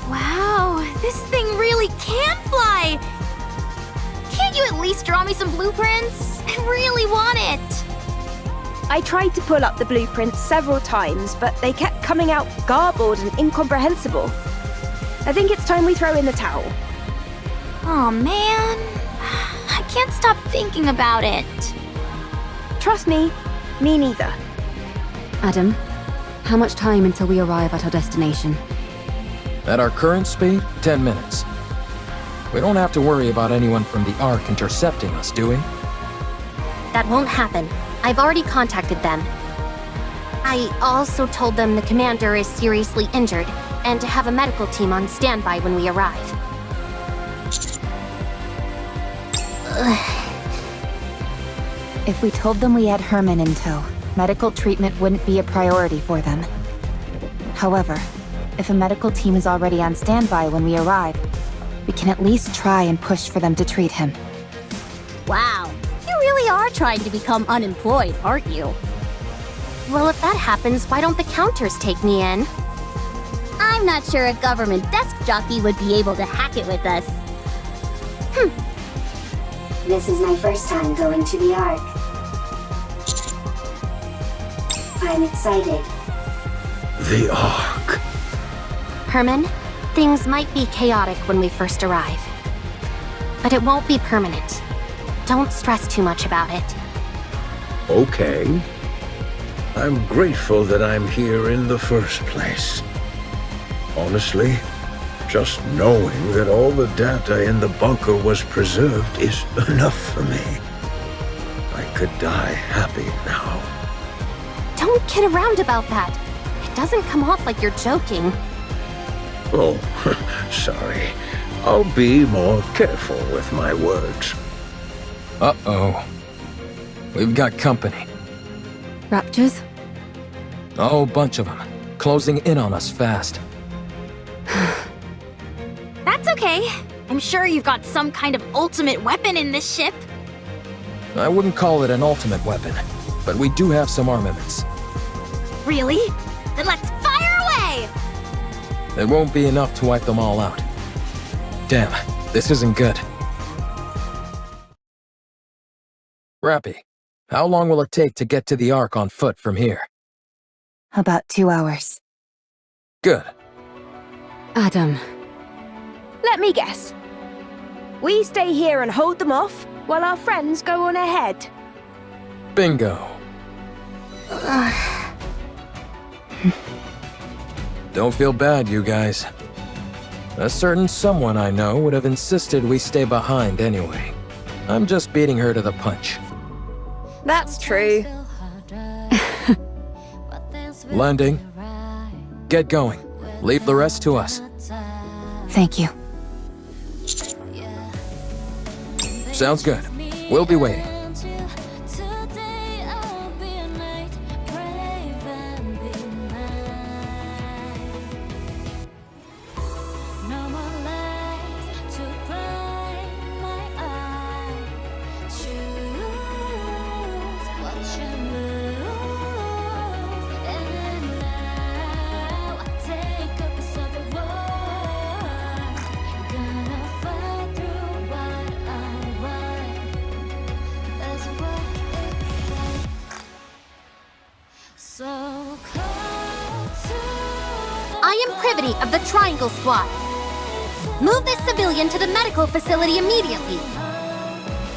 Wow, this thing really can fly! Can't you at least draw me some blueprints? I really want it! I tried to pull up the blueprints several times, but they kept coming out garbled and incomprehensible. I think it's time we throw in the towel. Oh man, I can't stop thinking about it. Trust me, me neither. Adam, how much time until we arrive at our destination? At our current speed, 10 minutes. We don't have to worry about anyone from the Ark intercepting us, do we? That won't happen. I've already contacted them. I also told them the commander is seriously injured and to have a medical team on standby when we arrive. If we told them we had Herman in tow, medical treatment wouldn't be a priority for them. However, if a medical team is already on standby when we arrive, we can at least try and push for them to treat him. Wow, you really are trying to become unemployed, aren't you? Well, if that happens, why don't the counters take me in? I'm not sure a government desk jockey would be able to hack it with us. This is my first time going to the Ark. I'm excited. The Ark. Herman, things might be chaotic when we first arrive. But it won't be permanent. Don't stress too much about it. Okay. I'm grateful that I'm here in the first place. Honestly, just knowing that all the data in the bunker was preserved is enough for me. I could die happy now. Don't kid around about that. It doesn't come off like you're joking. Oh, sorry. I'll be more careful with my words. Uh-oh. We've got company. Raptures? A whole bunch of them. Closing in on us fast. That's okay. I'm sure you've got some kind of ultimate weapon in this ship. I wouldn't call it an ultimate weapon, but we do have some armaments. Really? Then let's fire away! It won't be enough to wipe them all out. Damn, this isn't good. Rappy, how long will it take to get to the Ark on foot from here? About 2 hours. Good. Adam. Let me guess. We stay here and hold them off, while our friends go on ahead. Bingo. Don't feel bad, you guys. A certain someone I know would have insisted we stay behind anyway. I'm just beating her to the punch. That's true. Landing. Get going. Leave the rest to us. Thank you. Sounds good. We'll be waiting. I am Privity of the Triangle Squad. Move this civilian to the medical facility immediately.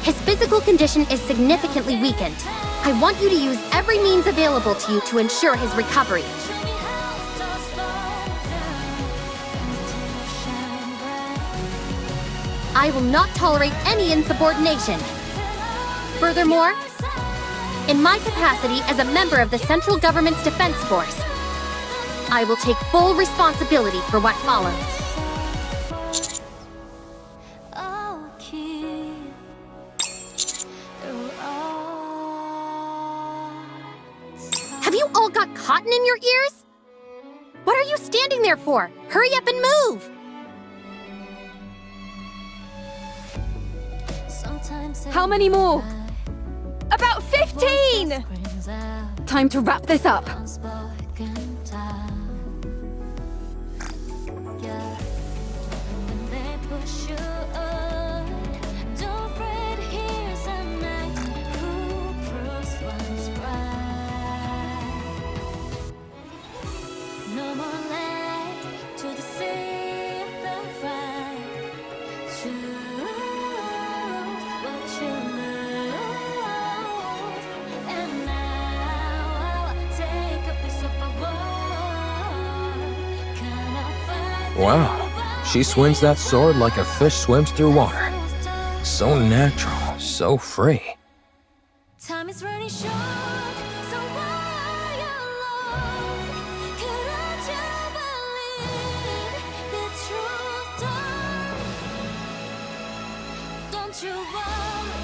His physical condition is significantly weakened. I want you to use every means available to you to ensure his recovery. I will not tolerate any insubordination. Furthermore, in my capacity as a member of the Central Government's Defense Force, I will take full responsibility for what follows. Have you all got cotton in your ears? What are you standing there for? Hurry up and move! How many more? About 15! Time to wrap this up. Wow, she swings that sword like a fish swims through water. So natural, so free. Time is running short, so why alone? Couldn't you believe the truth, don't you worry,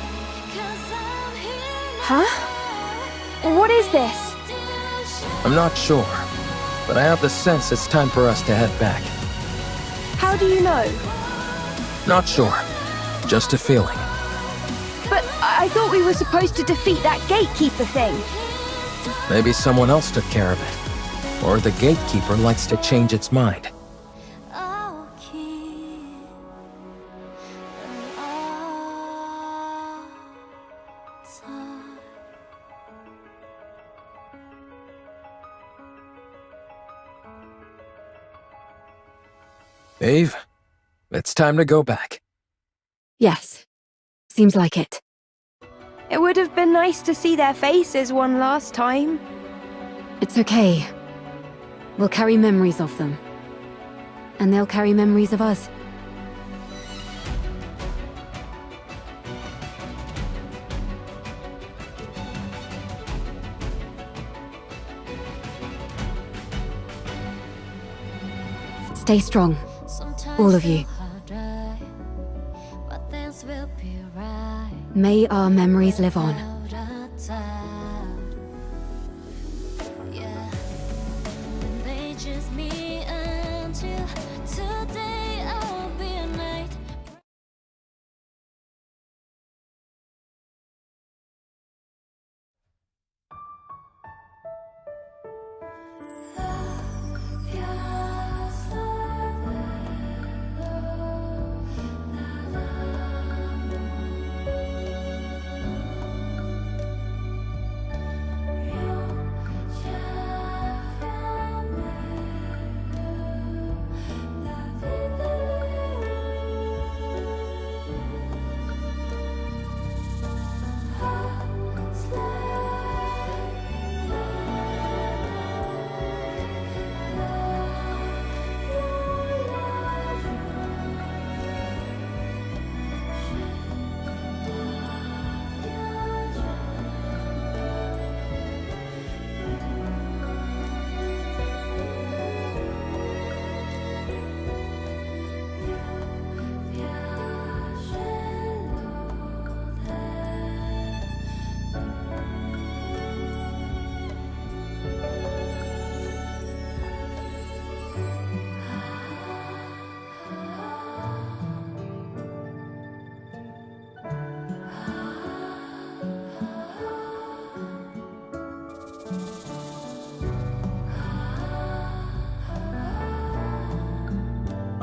'cause I'm here now. Huh? What is this? I'm not sure, but I have the sense it's time for us to head back. How do you know? Not sure, just a feeling. But I thought we were supposed to defeat that gatekeeper thing. Maybe someone else took care of it. Or the gatekeeper likes to change its mind. Eve, it's time to go back. Yes. Seems like it. It would have been nice to see their faces one last time. It's okay. We'll carry memories of them. And they'll carry memories of us. Stay strong. All of you. May our memories live on.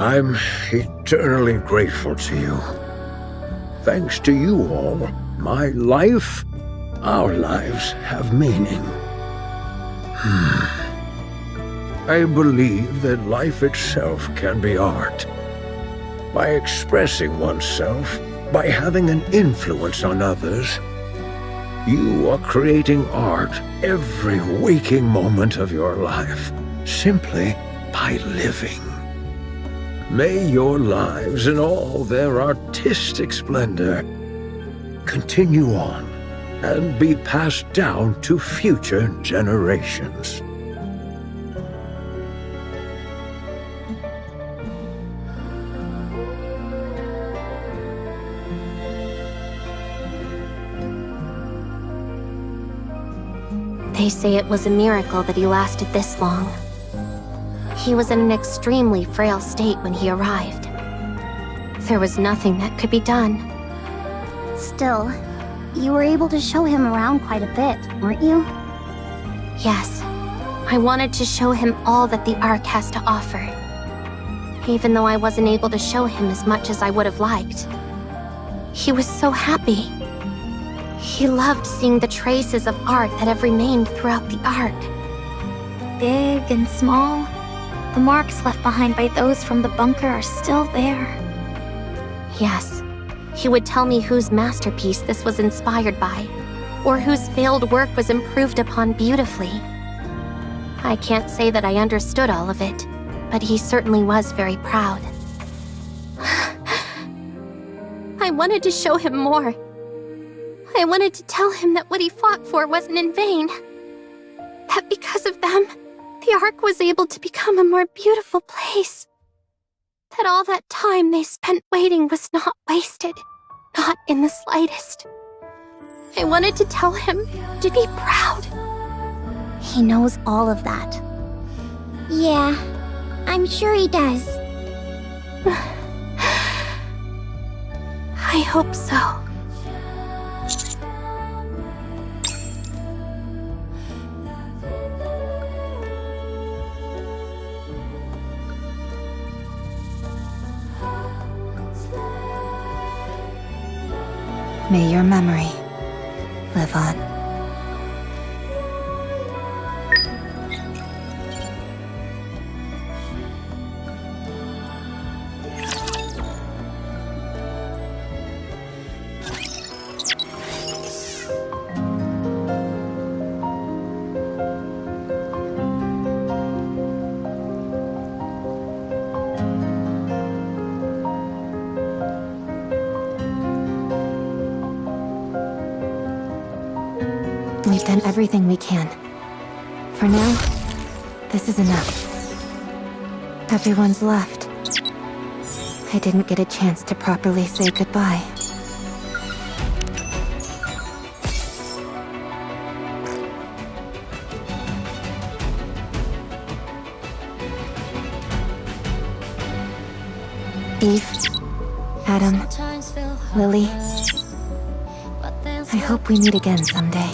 I'm eternally grateful to you. Thanks to you all, my life, our lives have meaning. I believe that life itself can be art. By expressing oneself, by having an influence on others, you are creating art every waking moment of your life, simply by living. May your lives in all their artistic splendor continue on and be passed down to future generations. They say it was a miracle that he lasted this long. He was in an extremely frail state when he arrived. There was nothing that could be done. Still, you were able to show him around quite a bit, weren't you? Yes, I wanted to show him all that the Ark has to offer. Even though I wasn't able to show him as much as I would have liked. He was so happy. He loved seeing the traces of art that have remained throughout the Ark. Big and small, the marks left behind by those from the bunker are still there. Yes, he would tell me whose masterpiece this was inspired by, or whose failed work was improved upon beautifully. I can't say that I understood all of it, but he certainly was very proud. I wanted to show him more. I wanted to tell him that what he fought for wasn't in vain. That because of them, the Ark was able to become a more beautiful place. That all that time they spent waiting was not wasted. Not in the slightest. I wanted to tell him to be proud. He knows all of that. Yeah, I'm sure he does. I hope so. May your memory live on. We've done everything we can. For now, this is enough. Everyone's left. I didn't get a chance to properly say goodbye. Eve, Adam, Lily, I hope we meet again someday.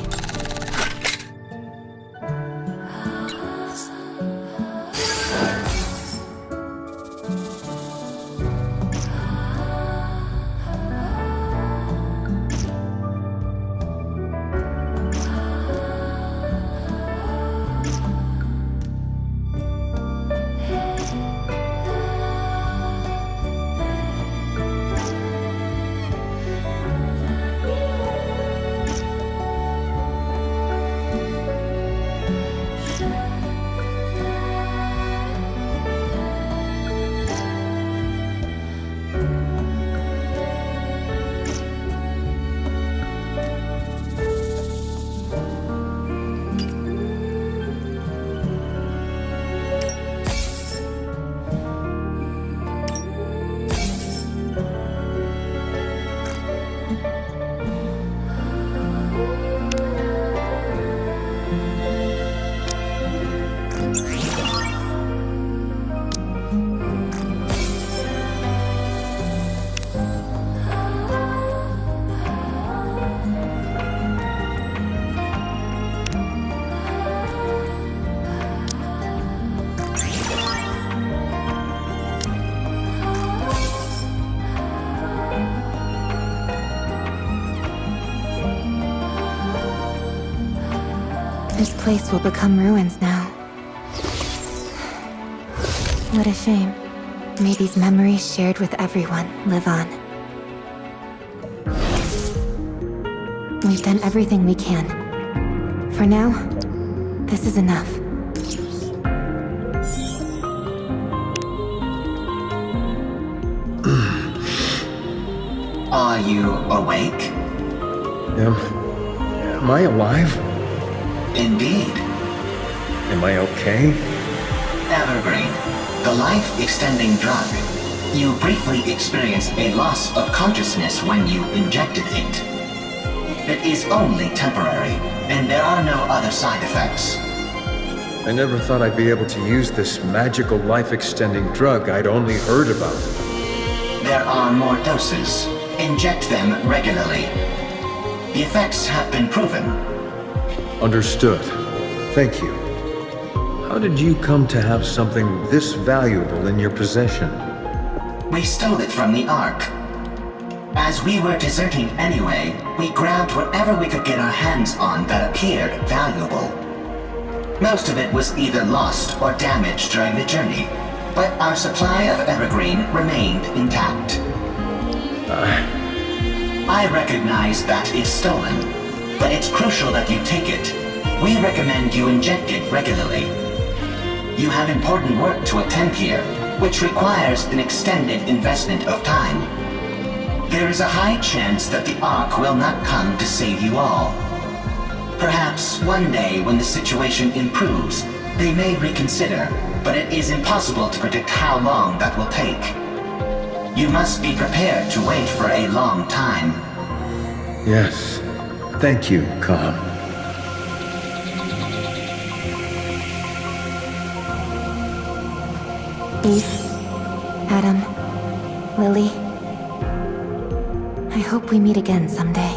This place will become ruins now. What a shame. May these memories shared with everyone live on. We've done everything we can. For now, this is enough. Are you awake? Am I alive? Indeed. Am I okay? Evergreen, the life-extending drug. You briefly experienced a loss of consciousness when you injected it. It is only temporary, and there are no other side effects. I never thought I'd be able to use this magical life-extending drug I'd only heard about. There are more doses. Inject them regularly. The effects have been proven. Understood. Thank you. How did you come to have something this valuable in your possession? We stole it from the Ark. As we were deserting anyway, we grabbed whatever we could get our hands on that appeared valuable. Most of it was either lost or damaged during the journey, but our supply of Evergreen remained intact. I recognize that is stolen, but it's crucial that you take it. We recommend you inject it regularly. You have important work to attend here, which requires an extended investment of time. There is a high chance that the Ark will not come to save you all. Perhaps one day when the situation improves, they may reconsider, but it is impossible to predict how long that will take. You must be prepared to wait for a long time. Yes. Thank you, Cobb. Eve, Adam, Lily. I hope we meet again someday.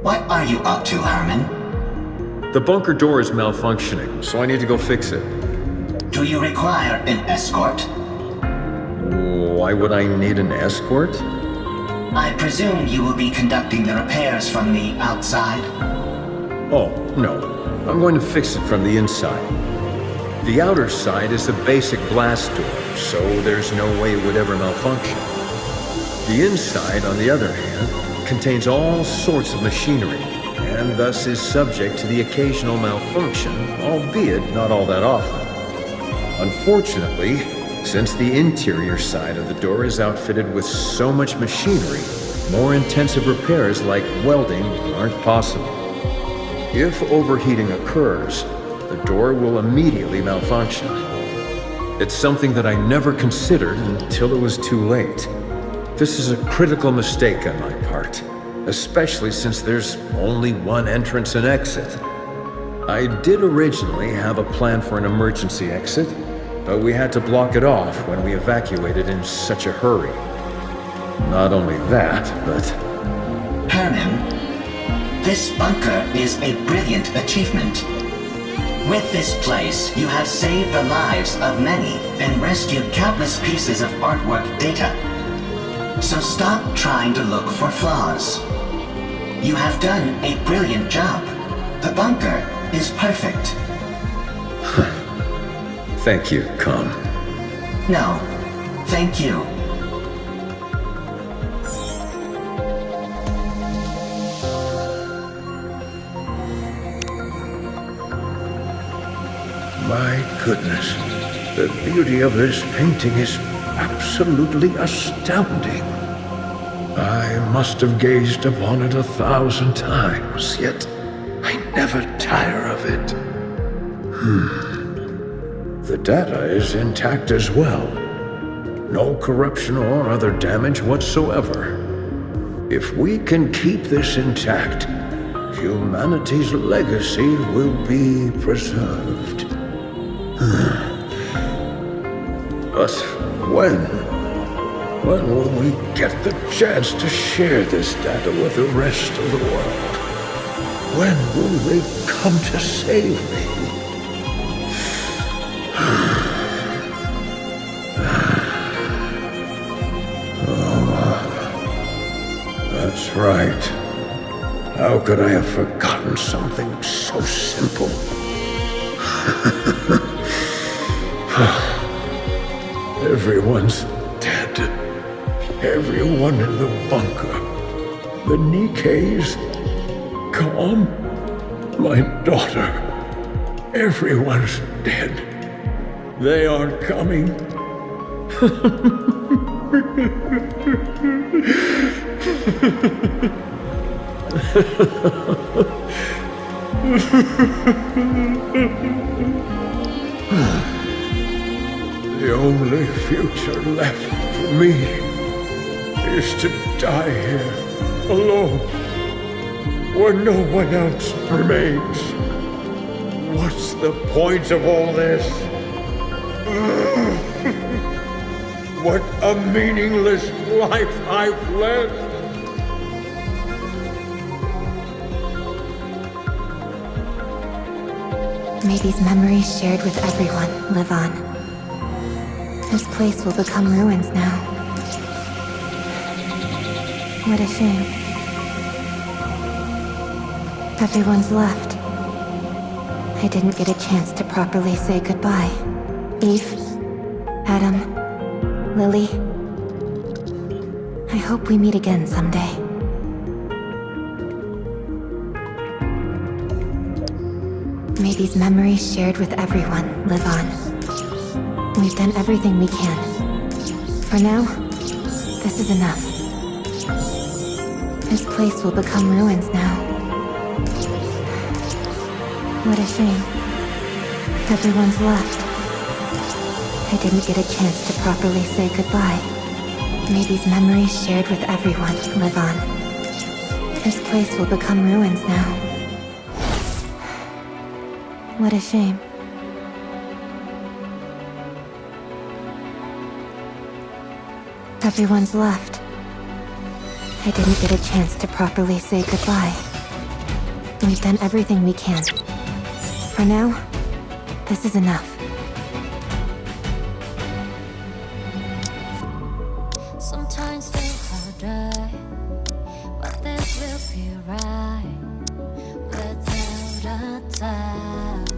What are you up to, Herman? The bunker door is malfunctioning, so I need to go fix it. Do you require an escort? Why would I need an escort? I presume you will be conducting the repairs from the outside? Oh, no. I'm going to fix it from the inside. The outer side is a basic blast door, so there's no way it would ever malfunction. The inside, on the other hand, contains all sorts of machinery, and thus is subject to the occasional malfunction, albeit not all that often. Unfortunately, since the interior side of the door is outfitted with so much machinery, more intensive repairs like welding aren't possible. If overheating occurs, the door will immediately malfunction. It's something that I never considered until it was too late. This is a critical mistake on my part, especially since there's only one entrance and exit. I did originally have a plan for an emergency exit, but we had to block it off when we evacuated in such a hurry. Not only that, but... Herman, this bunker is a brilliant achievement. With this place, you have saved the lives of many and rescued countless pieces of artwork data. So stop trying to look for flaws. You have done a brilliant job. The bunker is perfect. Thank you, Com. No, thank you. My goodness, the beauty of this painting is absolutely astounding. I must have gazed upon it 1,000 times, yet I never tire of it. The data is intact as well. No corruption or other damage whatsoever. If we can keep this intact, humanity's legacy will be preserved. But when will we get the chance to share this data with the rest of the world? When will they come to save me? Oh, that's right. How could I have forgotten something so simple? Everyone's dead. Everyone in the bunker. The NIKKEs. Calm. My daughter. Everyone's dead. They aren't coming. The only future left for me is to die here, alone, where no one else remains. What's the point of all this? What a meaningless life I've led! May these memories shared with everyone live on. This place will become ruins now. What a shame. Everyone's left. I didn't get a chance to properly say goodbye. Eve, Adam, Lily. I hope we meet again someday. May these memories shared with everyone live on. We've done everything we can. For now, this is enough. This place will become ruins now. What a shame. Everyone's left. I didn't get a chance to properly say goodbye. May these memories shared with everyone live on. This place will become ruins now. What a shame. Everyone's left. I didn't get a chance to properly say goodbye. We've done everything we can. For now, this is enough. Sometimes things are die, but this will be right without a doubt.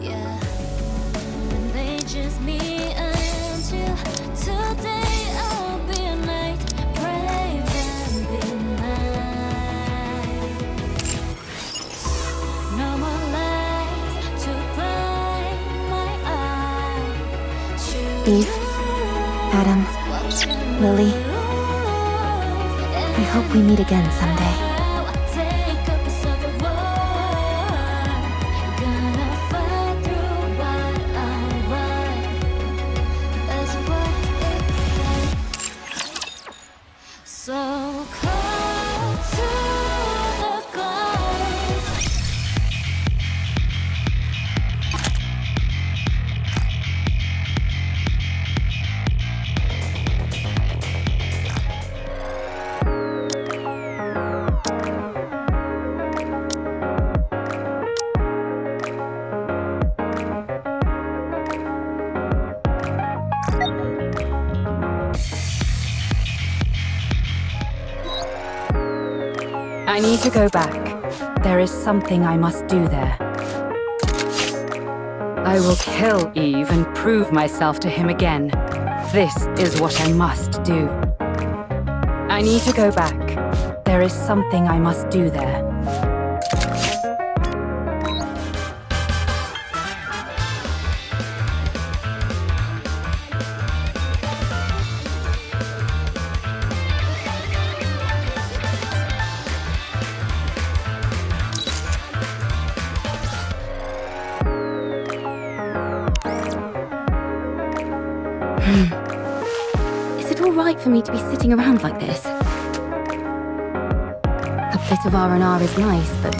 Yeah, and they just me and you. Today I'll be a knight, brave and be mine. No more lies to blind my eyes. Eve, Adam, Lily. I hope we meet again someday. So close to the clouds. I need to go back. There is something I must do there. I will kill Eve and prove myself to him again. This is what I must do. I need to go back. There is something I must do there. Is it all right for me to be sitting around like this? A bit of R&R is nice, but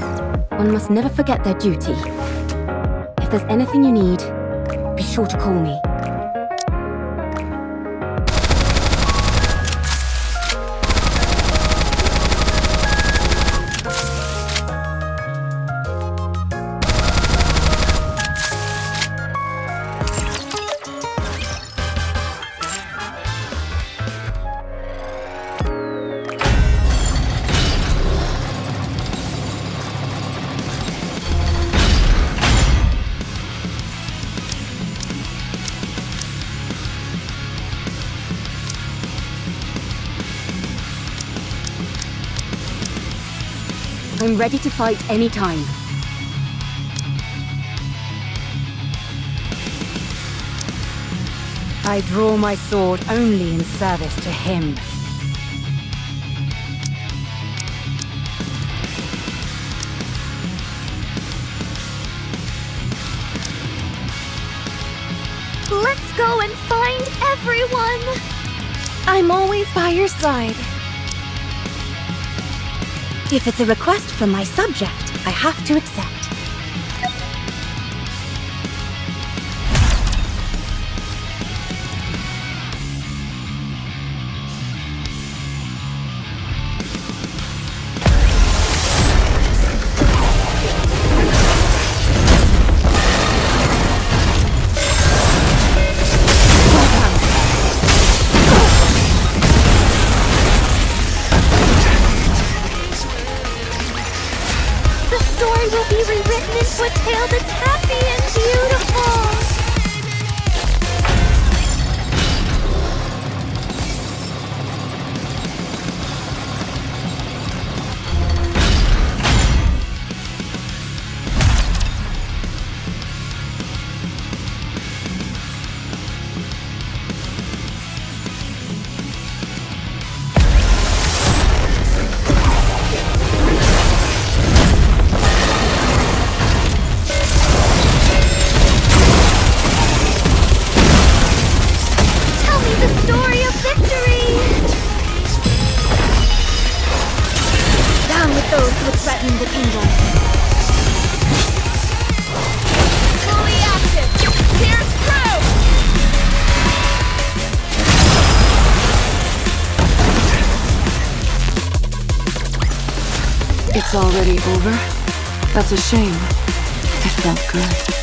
one must never forget their duty. If there's anything you need, be sure to call me. I'm ready to fight anytime. I draw my sword only in service to him. Let's go and find everyone! I'm always by your side. If it's a request from my subject, I have to accept. Into a tale that's happy and beautiful! It's already over? That's a shame. It felt good.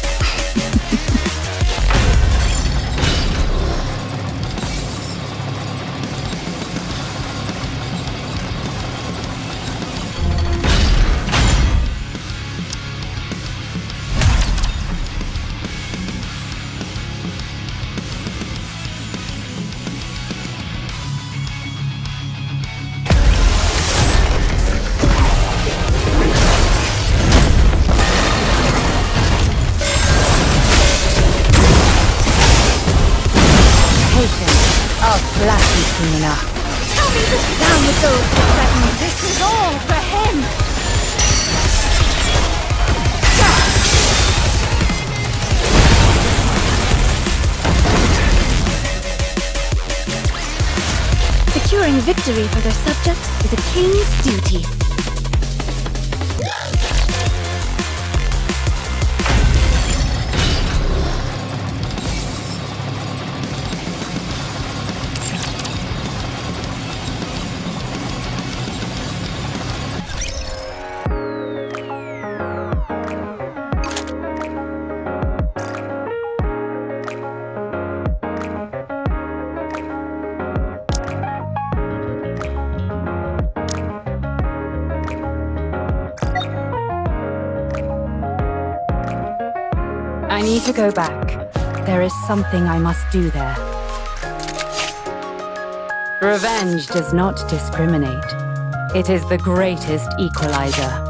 I'll slap you soon enough. Tell me this down with those who threaten me. This is all for him! Securing victory for their subjects is a king's duty. I need to go back. There is something I must do there. Revenge does not discriminate. It is the greatest equalizer.